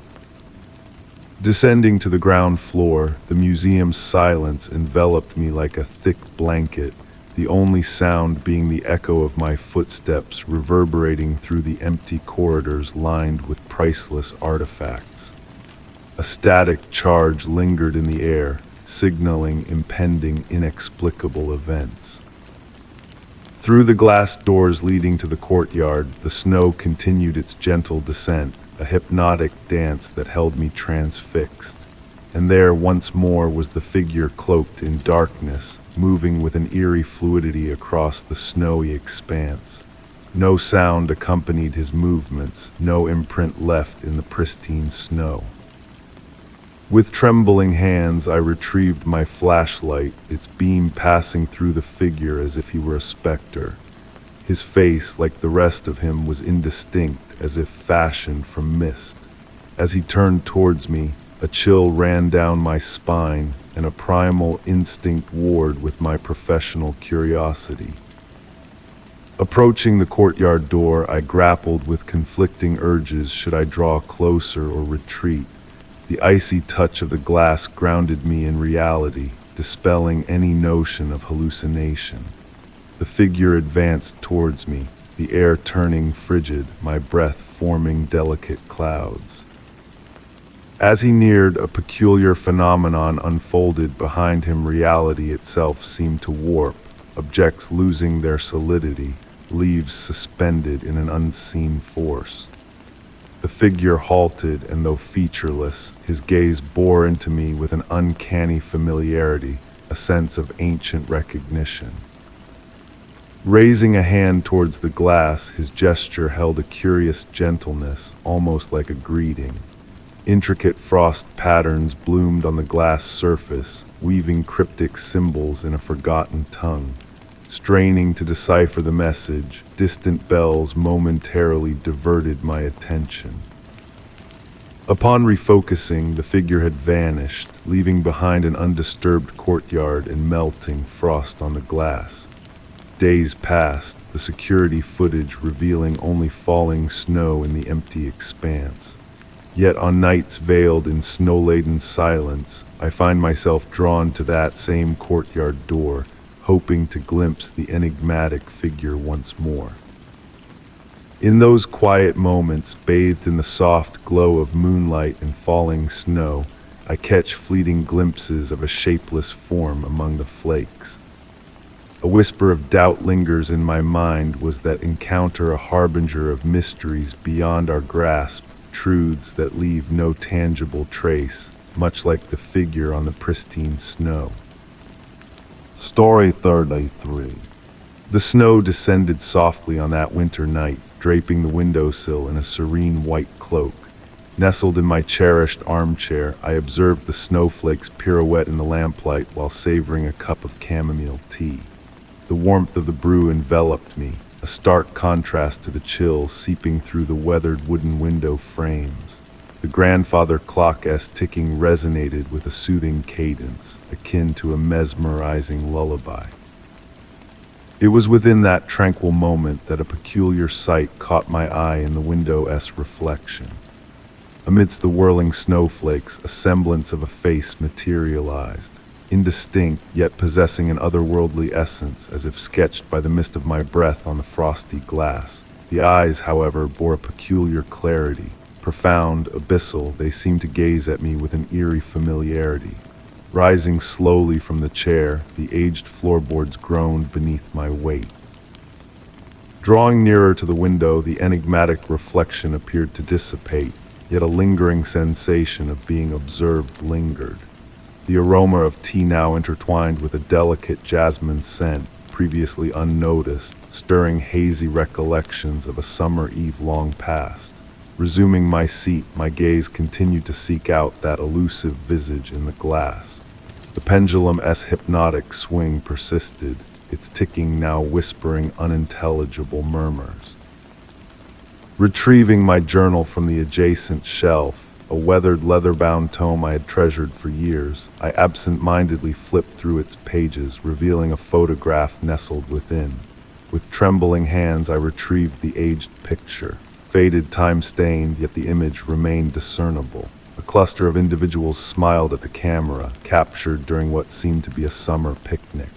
Descending to the ground floor, the museum's silence enveloped me like a thick blanket, the only sound being the echo of my footsteps reverberating through the empty corridors lined with priceless artifacts. A static charge lingered in the air, signaling impending inexplicable events. Through the glass doors leading to the courtyard, the snow continued its gentle descent, a hypnotic dance that held me transfixed. And there once more was the figure cloaked in darkness, moving with an eerie fluidity across the snowy expanse. No sound accompanied his movements, no imprint left in the pristine snow. With trembling hands, I retrieved my flashlight, its beam passing through the figure as if he were a specter. His face, like the rest of him, was indistinct, as if fashioned from mist. As he turned towards me, a chill ran down my spine, and a primal instinct warred with my professional curiosity. Approaching the courtyard door, I grappled with conflicting urges. Should I draw closer or retreat? The icy touch of the glass grounded me in reality, dispelling any notion of hallucination. The figure advanced towards me, the air turning frigid, my breath forming delicate clouds. As he neared, a peculiar phenomenon unfolded behind him. Reality itself seemed to warp, objects losing their solidity, leaves suspended in an unseen force. The figure halted, and though featureless, his gaze bore into me with an uncanny familiarity, a sense of ancient recognition. Raising a hand towards the glass, his gesture held a curious gentleness, almost like a greeting. Intricate frost patterns bloomed on the glass surface, weaving cryptic symbols in a forgotten tongue. Straining to decipher the message, distant bells momentarily diverted my attention. Upon refocusing, the figure had vanished, leaving behind an undisturbed courtyard and melting frost on the glass. Days passed, the security footage revealing only falling snow in the empty expanse. Yet on nights veiled in snow-laden silence, I find myself drawn to that same courtyard door, hoping to glimpse the enigmatic figure once more. In those quiet moments, bathed in the soft glow of moonlight and falling snow, I catch fleeting glimpses of a shapeless form among the flakes. A whisper of doubt lingers in my mind. Was that encounter a harbinger of mysteries beyond our grasp, truths that leave no tangible trace, much like the figure on the pristine snow? Story 33. The snow descended softly on that winter night, draping the windowsill in a serene white cloak. Nestled in my cherished armchair, I observed the snowflakes pirouette in the lamplight while savoring a cup of chamomile tea. The warmth of the brew enveloped me, a stark contrast to the chill seeping through the weathered wooden window frames. The grandfather clock's ticking resonated with a soothing cadence, akin to a mesmerizing lullaby. It was within that tranquil moment that a peculiar sight caught my eye in the window's reflection. Amidst the whirling snowflakes, a semblance of a face materialized, indistinct yet possessing an otherworldly essence, as if sketched by the mist of my breath on the frosty glass. The eyes, however, bore a peculiar clarity. Profound, abyssal, they seemed to gaze at me with an eerie familiarity. Rising slowly from the chair, the aged floorboards groaned beneath my weight. Drawing nearer to the window, the enigmatic reflection appeared to dissipate, yet a lingering sensation of being observed lingered. The aroma of tea now intertwined with a delicate jasmine scent, previously unnoticed, stirring hazy recollections of a summer eve long past. Resuming my seat, my gaze continued to seek out that elusive visage in the glass. The pendulum-esque hypnotic swing persisted, its ticking now whispering unintelligible murmurs. Retrieving my journal from the adjacent shelf, a weathered leather-bound tome I had treasured for years, I absent-mindedly flipped through its pages, revealing a photograph nestled within. With trembling hands, I retrieved the aged picture. Faded, time-stained, yet the image remained discernible. A cluster of individuals smiled at the camera, captured during what seemed to be a summer picnic.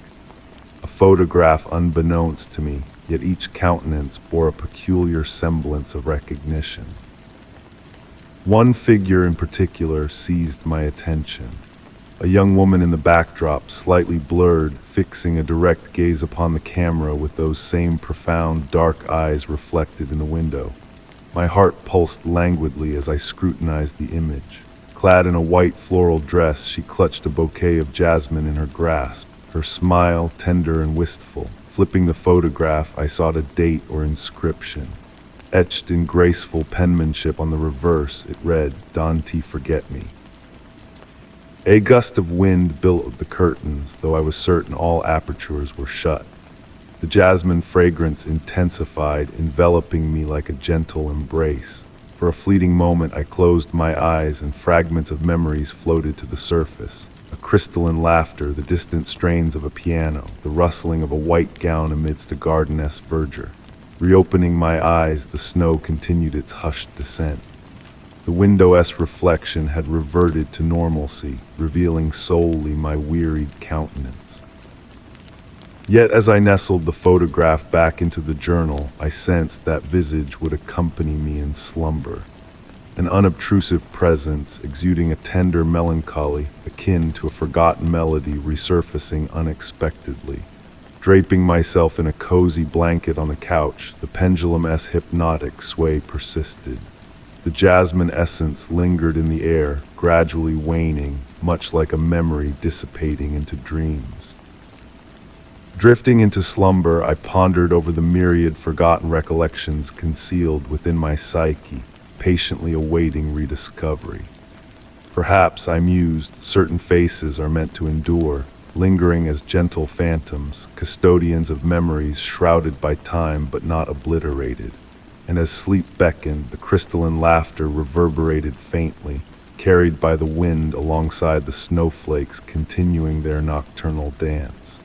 A photograph unbeknownst to me, yet each countenance bore a peculiar semblance of recognition. One figure in particular seized my attention. A young woman in the backdrop, slightly blurred, fixing a direct gaze upon the camera with those same profound, dark eyes reflected in the window. My heart pulsed languidly as I scrutinized the image. Clad in a white floral dress, she clutched a bouquet of jasmine in her grasp, her smile tender and wistful. Flipping the photograph, I sought a date or inscription. Etched in graceful penmanship on the reverse, it read, "Dante Forget Me." A gust of wind billowed the curtains, though I was certain all apertures were shut. The jasmine fragrance intensified, enveloping me like a gentle embrace. For a fleeting moment I closed my eyes and fragments of memories floated to the surface. A crystalline laughter, the distant strains of a piano, the rustling of a white gown amidst a garden-esque verdure. Reopening my eyes, the snow continued its hushed descent. The window-esque reflection had reverted to normalcy, revealing solely my wearied countenance. Yet as I nestled the photograph back into the journal, I sensed that visage would accompany me in slumber. An unobtrusive presence, exuding a tender melancholy, akin to a forgotten melody resurfacing unexpectedly. Draping myself in a cozy blanket on the couch, the pendulum-esque hypnotic sway persisted. The jasmine essence lingered in the air, gradually waning, much like a memory dissipating into dreams. Drifting into slumber, I pondered over the myriad forgotten recollections concealed within my psyche, patiently awaiting rediscovery. Perhaps, I mused, certain faces are meant to endure, lingering as gentle phantoms, custodians of memories shrouded by time but not obliterated. And as sleep beckoned, the crystalline laughter reverberated faintly, carried by the wind alongside the snowflakes continuing their nocturnal dance.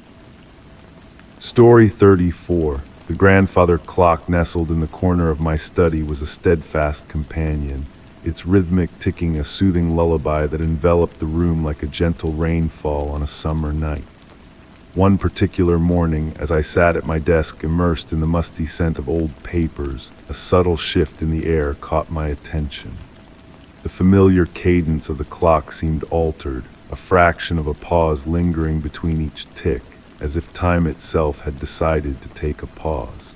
Story 34. The grandfather clock nestled in the corner of my study was a steadfast companion, its rhythmic ticking a soothing lullaby that enveloped the room like a gentle rainfall on a summer night. One particular morning, as I sat at my desk immersed in the musty scent of old papers, a subtle shift in the air caught my attention. The familiar cadence of the clock seemed altered, a fraction of a pause lingering between each tick, as if time itself had decided to take a pause.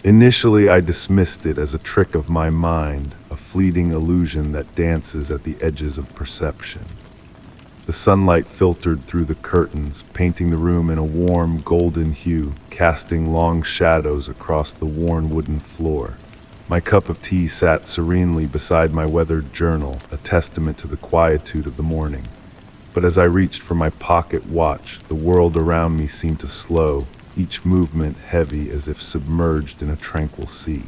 Initially, I dismissed it as a trick of my mind, a fleeting illusion that dances at the edges of perception. The sunlight filtered through the curtains, painting the room in a warm, golden hue, casting long shadows across the worn wooden floor. My cup of tea sat serenely beside my weathered journal, a testament to the quietude of the morning. But as I reached for my pocket watch, the world around me seemed to slow, each movement heavy as if submerged in a tranquil sea.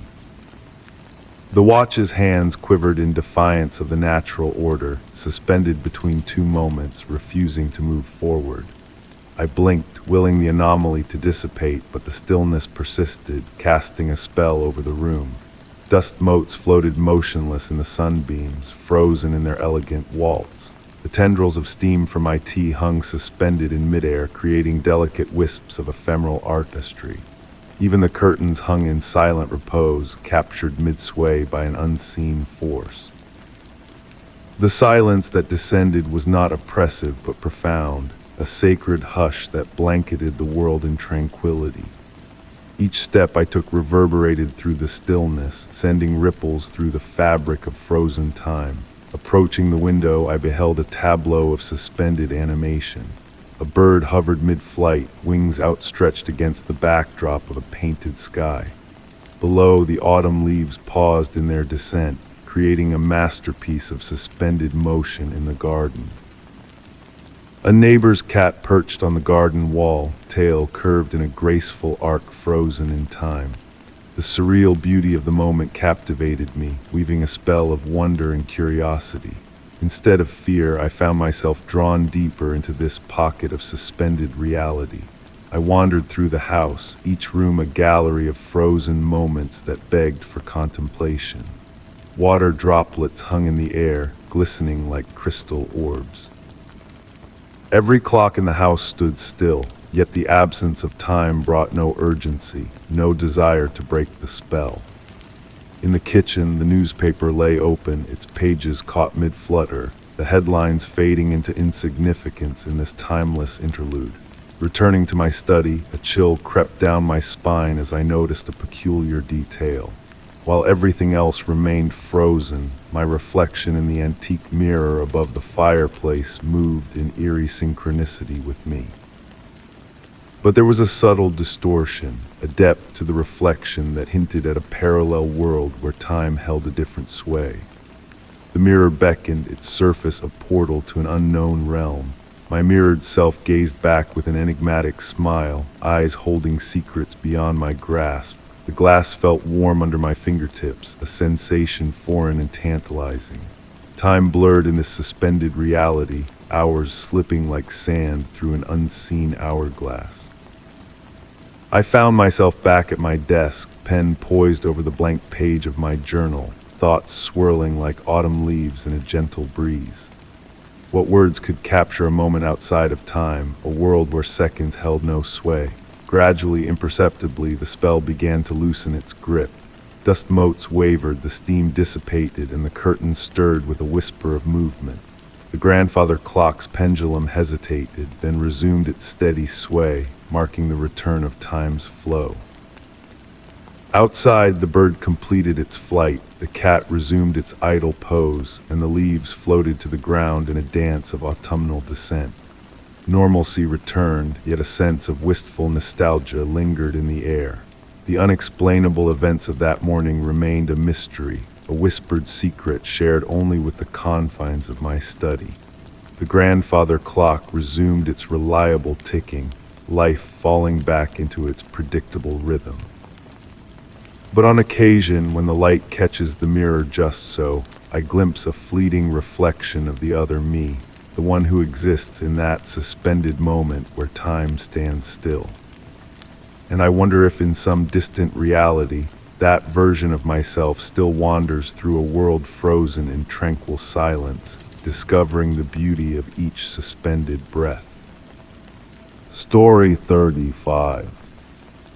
The watch's hands quivered in defiance of the natural order, suspended between two moments, refusing to move forward. I blinked, willing the anomaly to dissipate, but the stillness persisted, casting a spell over the room. Dust motes floated motionless in the sunbeams, frozen in their elegant waltz. The tendrils of steam from my tea hung suspended in midair, creating delicate wisps of ephemeral artistry. Even the curtains hung in silent repose, captured mid-sway by an unseen force. The silence that descended was not oppressive but profound, a sacred hush that blanketed the world in tranquility. Each step I took reverberated through the stillness, sending ripples through the fabric of frozen time. Approaching the window, I beheld a tableau of suspended animation. A bird hovered mid-flight, wings outstretched against the backdrop of a painted sky. Below, the autumn leaves paused in their descent, creating a masterpiece of suspended motion in the garden. A neighbor's cat perched on the garden wall, tail curved in a graceful arc frozen in time. The surreal beauty of the moment captivated me, weaving a spell of wonder and curiosity. Instead of fear, I found myself drawn deeper into this pocket of suspended reality. I wandered through the house, each room a gallery of frozen moments that begged for contemplation. Water droplets hung in the air, glistening like crystal orbs. Every clock in the house stood still, yet the absence of time brought no urgency, no desire to break the spell. In the kitchen, the newspaper lay open, its pages caught mid-flutter, the headlines fading into insignificance in this timeless interlude. Returning to my study, a chill crept down my spine as I noticed a peculiar detail. While everything else remained frozen, my reflection in the antique mirror above the fireplace moved in eerie synchronicity with me. But there was a subtle distortion, a depth to the reflection that hinted at a parallel world where time held a different sway. The mirror beckoned, its surface a portal to an unknown realm. My mirrored self gazed back with an enigmatic smile, eyes holding secrets beyond my grasp. The glass felt warm under my fingertips, a sensation foreign and tantalizing. Time blurred in this suspended reality, hours slipping like sand through an unseen hourglass. I found myself back at my desk, pen poised over the blank page of my journal, thoughts swirling like autumn leaves in a gentle breeze. What words could capture a moment outside of time, a world where seconds held no sway? Gradually, imperceptibly, the spell began to loosen its grip. Dust motes wavered, the steam dissipated, and the curtains stirred with a whisper of movement. The grandfather clock's pendulum hesitated, then resumed its steady sway, marking the return of time's flow. Outside, the bird completed its flight, the cat resumed its idle pose, and the leaves floated to the ground in a dance of autumnal descent. Normalcy returned, yet a sense of wistful nostalgia lingered in the air. The unexplainable events of that morning remained a mystery, a whispered secret shared only with the confines of my study. The grandfather clock resumed its reliable ticking, life falling back into its predictable rhythm. But on occasion, when the light catches the mirror just so, I glimpse a fleeting reflection of the other me, the one who exists in that suspended moment where time stands still. And I wonder if in some distant reality, that version of myself still wanders through a world frozen in tranquil silence, discovering the beauty of each suspended breath. Story 35.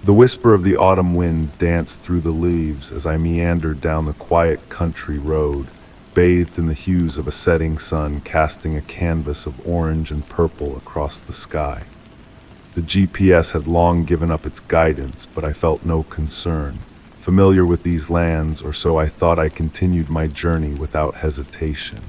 The whisper of the autumn wind danced through the leaves as I meandered down the quiet country road, bathed in the hues of a setting sun casting a canvas of orange and purple across the sky. The GPS had long given up its guidance, but I felt no concern. Familiar with these lands, or so I thought, I continued my journey without hesitation.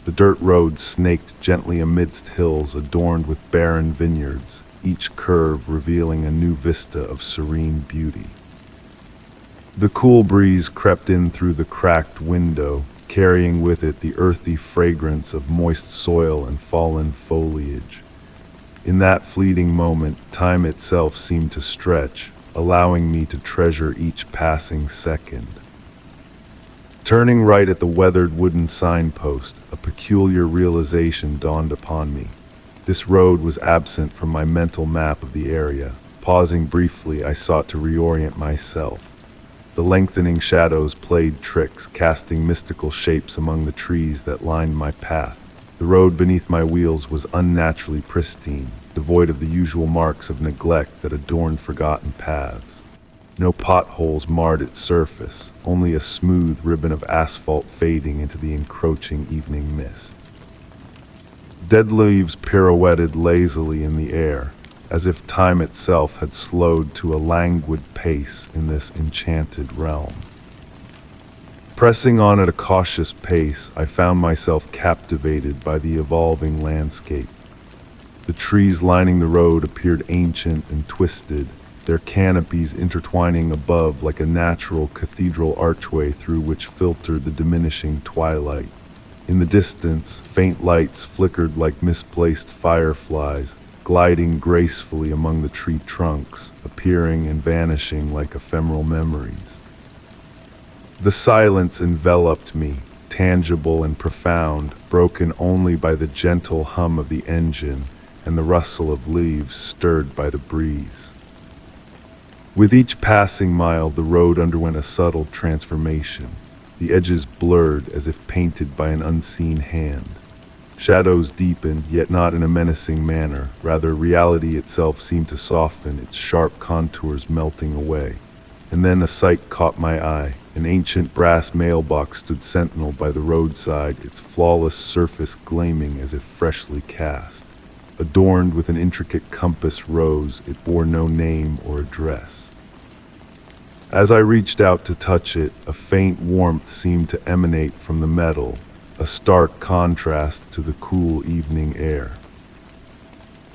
The dirt road snaked gently amidst hills adorned with barren vineyards, each curve revealing a new vista of serene beauty. The cool breeze crept in through the cracked window, carrying with it the earthy fragrance of moist soil and fallen foliage. In that fleeting moment, time itself seemed to stretch, allowing me to treasure each passing second. Turning right at the weathered wooden signpost, a peculiar realization dawned upon me. This road was absent from my mental map of the area. Pausing briefly, I sought to reorient myself. The lengthening shadows played tricks, casting mystical shapes among the trees that lined my path. The road beneath my wheels was unnaturally pristine, devoid of the usual marks of neglect that adorned forgotten paths. No potholes marred its surface, only a smooth ribbon of asphalt fading into the encroaching evening mist. Dead leaves pirouetted lazily in the air, as if time itself had slowed to a languid pace in this enchanted realm. Pressing on at a cautious pace, I found myself captivated by the evolving landscape. The trees lining the road appeared ancient and twisted, their canopies intertwining above like a natural cathedral archway through which filtered the diminishing twilight. In the distance, faint lights flickered like misplaced fireflies, gliding gracefully among the tree trunks, appearing and vanishing like ephemeral memories. The silence enveloped me, tangible and profound, broken only by the gentle hum of the engine and the rustle of leaves stirred by the breeze. With each passing mile, the road underwent a subtle transformation, the edges blurred as if painted by an unseen hand. Shadows deepened, yet not in a menacing manner. Rather, reality itself seemed to soften, its sharp contours melting away. And then a sight caught my eye. An ancient brass mailbox stood sentinel by the roadside, its flawless surface gleaming as if freshly cast. Adorned with an intricate compass rose, it bore no name or address. As I reached out to touch it, a faint warmth seemed to emanate from the metal, a stark contrast to the cool evening air.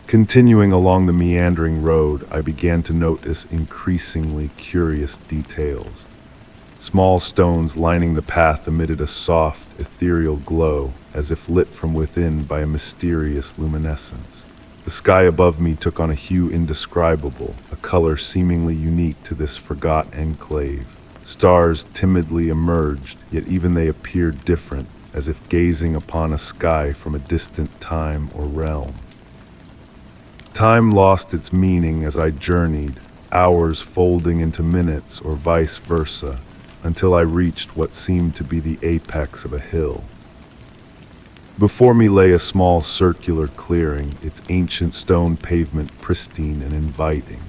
Continuing along the meandering road, I began to notice increasingly curious details. Small stones lining the path emitted a soft, ethereal glow, as if lit from within by a mysterious luminescence. The sky above me took on a hue indescribable, a color seemingly unique to this forgot enclave. Stars timidly emerged, yet even they appeared different, as if gazing upon a sky from a distant time or realm. Time lost its meaning as I journeyed, hours folding into minutes or vice versa, until I reached what seemed to be the apex of a hill. Before me lay a small circular clearing, its ancient stone pavement pristine and inviting.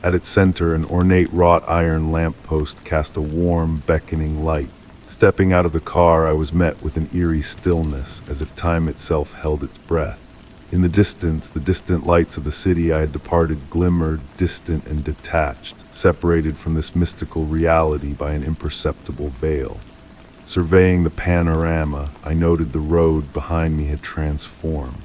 At its center, an ornate wrought iron lamppost cast a warm, beckoning light. Stepping out of the car, I was met with an eerie stillness, as if time itself held its breath. In the distance, the distant lights of the city I had departed glimmered, distant and detached, separated from this mystical reality by an imperceptible veil. Surveying the panorama, I noted the road behind me had transformed.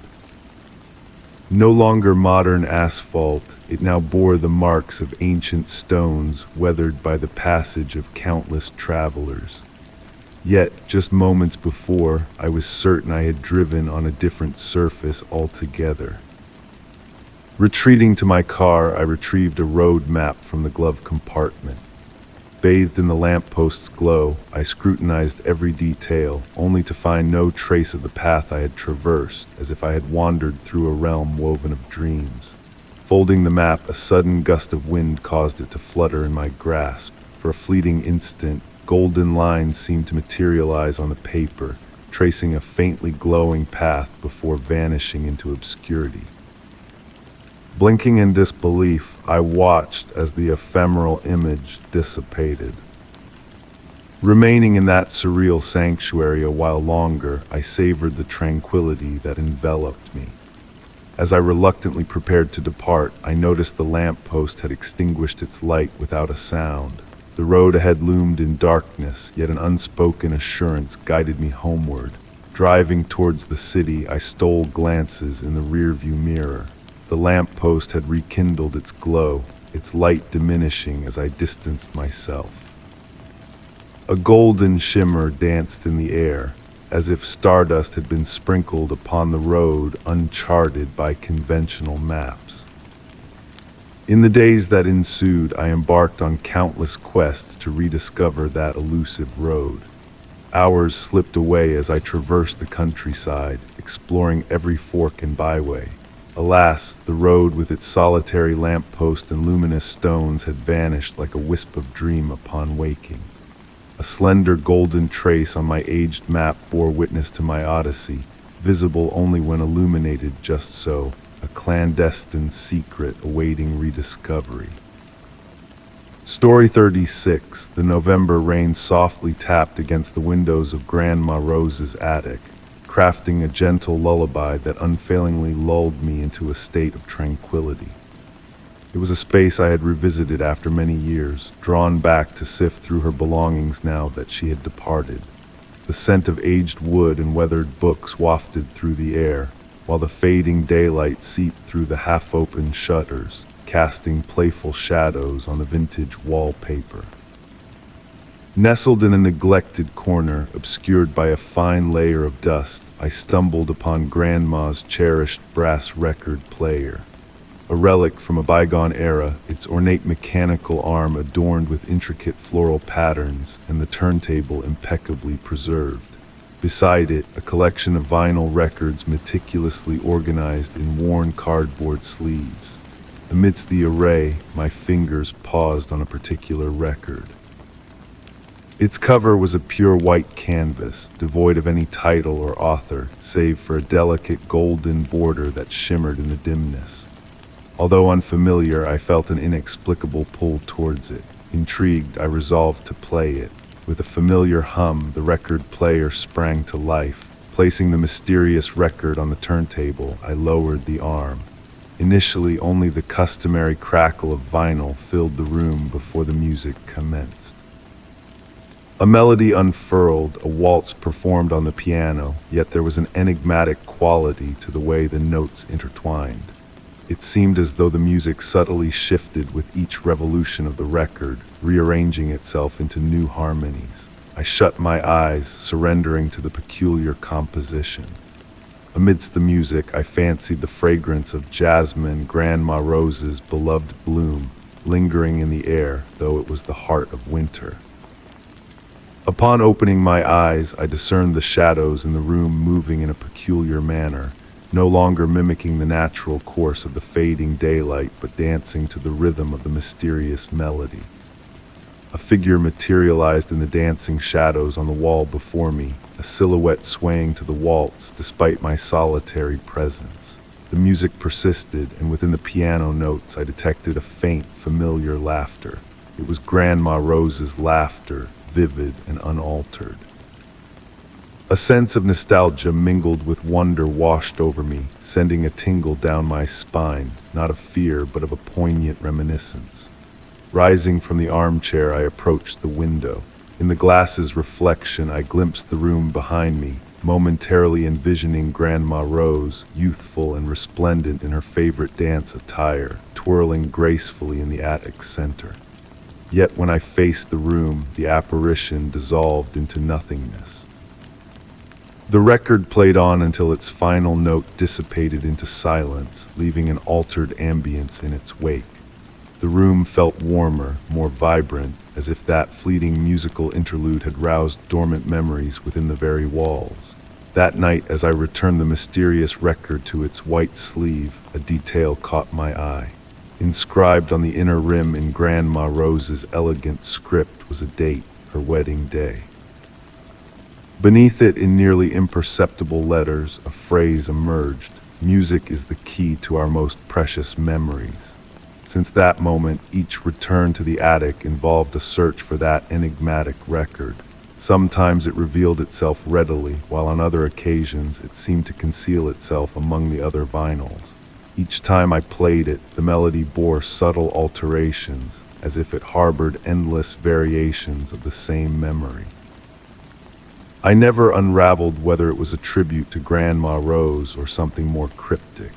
No longer modern asphalt, it now bore the marks of ancient stones weathered by the passage of countless travelers. Yet, just moments before, I was certain I had driven on a different surface altogether. Retreating to my car, I retrieved a road map from the glove compartment. Bathed in the lampost's glow, I scrutinized every detail, only to find no trace of the path I had traversed, as if I had wandered through a realm woven of dreams. Folding the map, a sudden gust of wind caused it to flutter in my grasp. For a fleeting instant, golden lines seemed to materialize on the paper, tracing a faintly glowing path before vanishing into obscurity. Blinking in disbelief, I watched as the ephemeral image dissipated. Remaining in that surreal sanctuary a while longer, I savored the tranquility that enveloped me. As I reluctantly prepared to depart, I noticed the lamppost had extinguished its light without a sound. The road ahead loomed in darkness, yet an unspoken assurance guided me homeward. Driving towards the city, I stole glances in the rearview mirror. The lamppost had rekindled its glow, its light diminishing as I distanced myself. A golden shimmer danced in the air, as if stardust had been sprinkled upon the road uncharted by conventional maps. In the days that ensued, I embarked on countless quests to rediscover that elusive road. Hours slipped away as I traversed the countryside, exploring every fork and byway. Alas, the road with its solitary lamppost and luminous stones had vanished like a wisp of dream upon waking. A slender golden trace on my aged map bore witness to my odyssey, visible only when illuminated just so, a clandestine secret awaiting rediscovery. Story 36. The November rain softly tapped against the windows of Grandma Rose's attic, crafting a gentle lullaby that unfailingly lulled me into a state of tranquility. It was a space I had revisited after many years, drawn back to sift through her belongings now that she had departed. The scent of aged wood and weathered books wafted through the air, while the fading daylight seeped through the half-open shutters, casting playful shadows on the vintage wallpaper. Nestled in a neglected corner, obscured by a fine layer of dust, I stumbled upon Grandma's cherished brass record player. A relic from a bygone era, its ornate mechanical arm adorned with intricate floral patterns and the turntable impeccably preserved. Beside it, a collection of vinyl records meticulously organized in worn cardboard sleeves. Amidst the array, my fingers paused on a particular record. Its cover was a pure white canvas, devoid of any title or author, save for a delicate golden border that shimmered in the dimness. Although unfamiliar, I felt an inexplicable pull towards it. Intrigued, I resolved to play it. With a familiar hum, the record player sprang to life. Placing the mysterious record on the turntable, I lowered the arm. Initially, only the customary crackle of vinyl filled the room before the music commenced. A melody unfurled, a waltz performed on the piano, yet there was an enigmatic quality to the way the notes intertwined. It seemed as though the music subtly shifted with each revolution of the record, rearranging itself into new harmonies. I shut my eyes, surrendering to the peculiar composition. Amidst the music, I fancied the fragrance of jasmine, Grandma Rose's beloved bloom, lingering in the air, though it was the heart of winter. Upon opening my eyes, I discerned the shadows in the room moving in a peculiar manner, no longer mimicking the natural course of the fading daylight, but dancing to the rhythm of the mysterious melody. A figure materialized in the dancing shadows on the wall before me, a silhouette swaying to the waltz despite my solitary presence. The music persisted, and within the piano notes I detected a faint, familiar laughter. It was Grandma Rose's laughter, vivid and unaltered. A sense of nostalgia mingled with wonder washed over me, sending a tingle down my spine, not of fear but of a poignant reminiscence. Rising from the armchair, I approached the window. In the glass's reflection, I glimpsed the room behind me, momentarily envisioning Grandma Rose, youthful and resplendent in her favorite dance attire, twirling gracefully in the attic's center. Yet when I faced the room, the apparition dissolved into nothingness. The record played on until its final note dissipated into silence, leaving an altered ambience in its wake. The room felt warmer, more vibrant, as if that fleeting musical interlude had roused dormant memories within the very walls. That night, as I returned the mysterious record to its white sleeve, a detail caught my eye. Inscribed on the inner rim in Grandma Rose's elegant script was a date, her wedding day. Beneath it, in nearly imperceptible letters, a phrase emerged: "Music is the key to our most precious memories." Since that moment, each return to the attic involved a search for that enigmatic record. Sometimes it revealed itself readily, while on other occasions it seemed to conceal itself among the other vinyls. Each time I played it, the melody bore subtle alterations, as if it harbored endless variations of the same memory. I never unraveled whether it was a tribute to Grandma Rose or something more cryptic.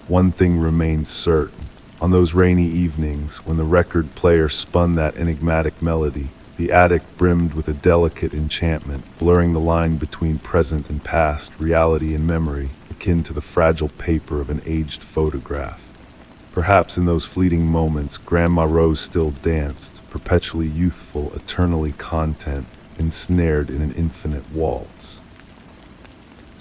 One thing remained certain. On those rainy evenings, when the record player spun that enigmatic melody, the attic brimmed with a delicate enchantment, blurring the line between present and past, reality and memory, akin to the fragile paper of an aged photograph. Perhaps in those fleeting moments, Grandma Rose still danced, perpetually youthful, eternally content, ensnared in an infinite waltz.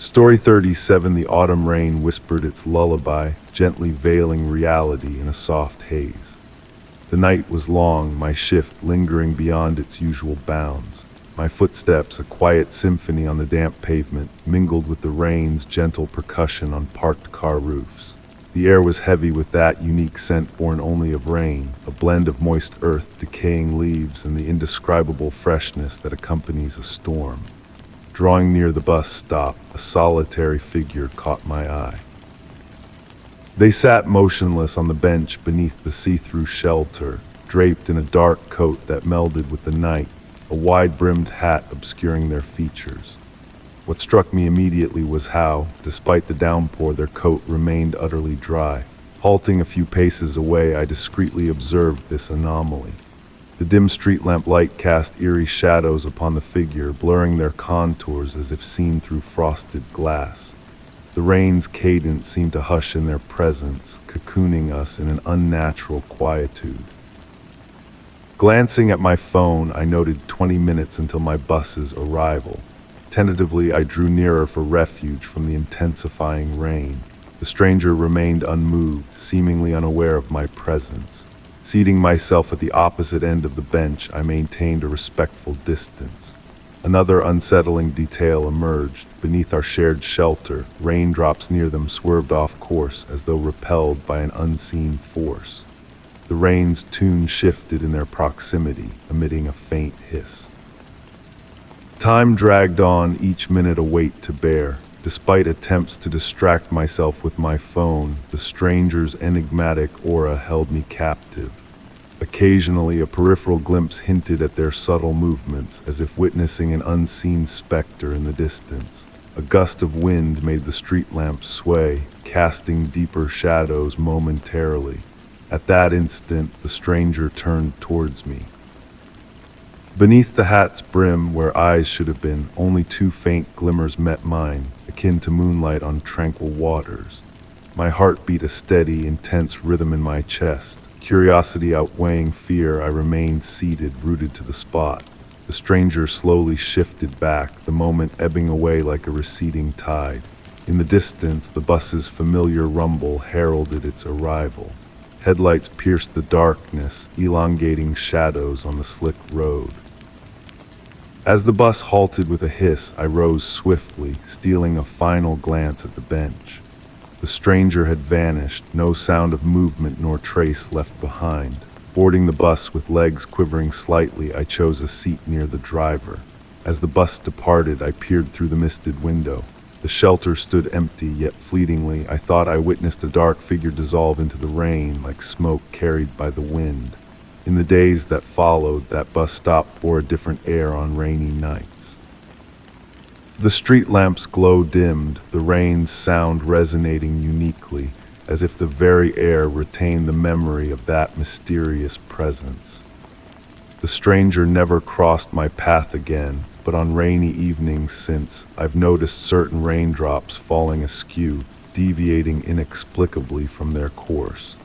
Story 37. The autumn rain whispered its lullaby, gently veiling reality in a soft haze. The night was long, my shift lingering beyond its usual bounds. My footsteps, a quiet symphony on the damp pavement, mingled with the rain's gentle percussion on parked car roofs. The air was heavy with that unique scent born only of rain, a blend of moist earth, decaying leaves, and the indescribable freshness that accompanies a storm. Drawing near the bus stop, a solitary figure caught my eye. They sat motionless on the bench beneath the see-through shelter, draped in a dark coat that melded with the night, a wide-brimmed hat obscuring their features. What struck me immediately was how, despite the downpour, their coat remained utterly dry. Halting a few paces away, I discreetly observed this anomaly. The dim street lamp light cast eerie shadows upon the figure, blurring their contours as if seen through frosted glass. The rain's cadence seemed to hush in their presence, cocooning us in an unnatural quietude. Glancing at my phone, I noted 20 minutes until my bus's arrival. Tentatively, I drew nearer for refuge from the intensifying rain. The stranger remained unmoved, seemingly unaware of my presence. Seating myself at the opposite end of the bench, I maintained a respectful distance. Another unsettling detail emerged. Beneath our shared shelter, raindrops near them swerved off course as though repelled by an unseen force. The rain's tune shifted in their proximity, emitting a faint hiss. Time dragged on, each minute a weight to bear. Despite attempts to distract myself with my phone, the stranger's enigmatic aura held me captive. Occasionally, a peripheral glimpse hinted at their subtle movements, as if witnessing an unseen specter in the distance. A gust of wind made the street lamps sway, casting deeper shadows momentarily. At that instant, the stranger turned towards me. Beneath the hat's brim, where eyes should have been, only two faint glimmers met mine, akin to moonlight on tranquil waters. My heart beat a steady, intense rhythm in my chest. Curiosity outweighing fear, I remained seated, rooted to the spot. The stranger slowly shifted back, the moment ebbing away like a receding tide. In the distance, the bus's familiar rumble heralded its arrival. Headlights pierced the darkness, elongating shadows on the slick road. As the bus halted with a hiss, I rose swiftly, stealing a final glance at the bench. The stranger had vanished, no sound of movement nor trace left behind. Boarding the bus with legs quivering slightly, I chose a seat near the driver. As the bus departed, I peered through the misted window. The shelter stood empty, yet fleetingly, I thought I witnessed a dark figure dissolve into the rain like smoke carried by the wind. In the days that followed, that bus stop bore a different air on rainy nights. The street lamps' glow dimmed, the rain's sound resonating uniquely, as if the very air retained the memory of that mysterious presence. The stranger never crossed my path again, but on rainy evenings since, I've noticed certain raindrops falling askew, deviating inexplicably from their course.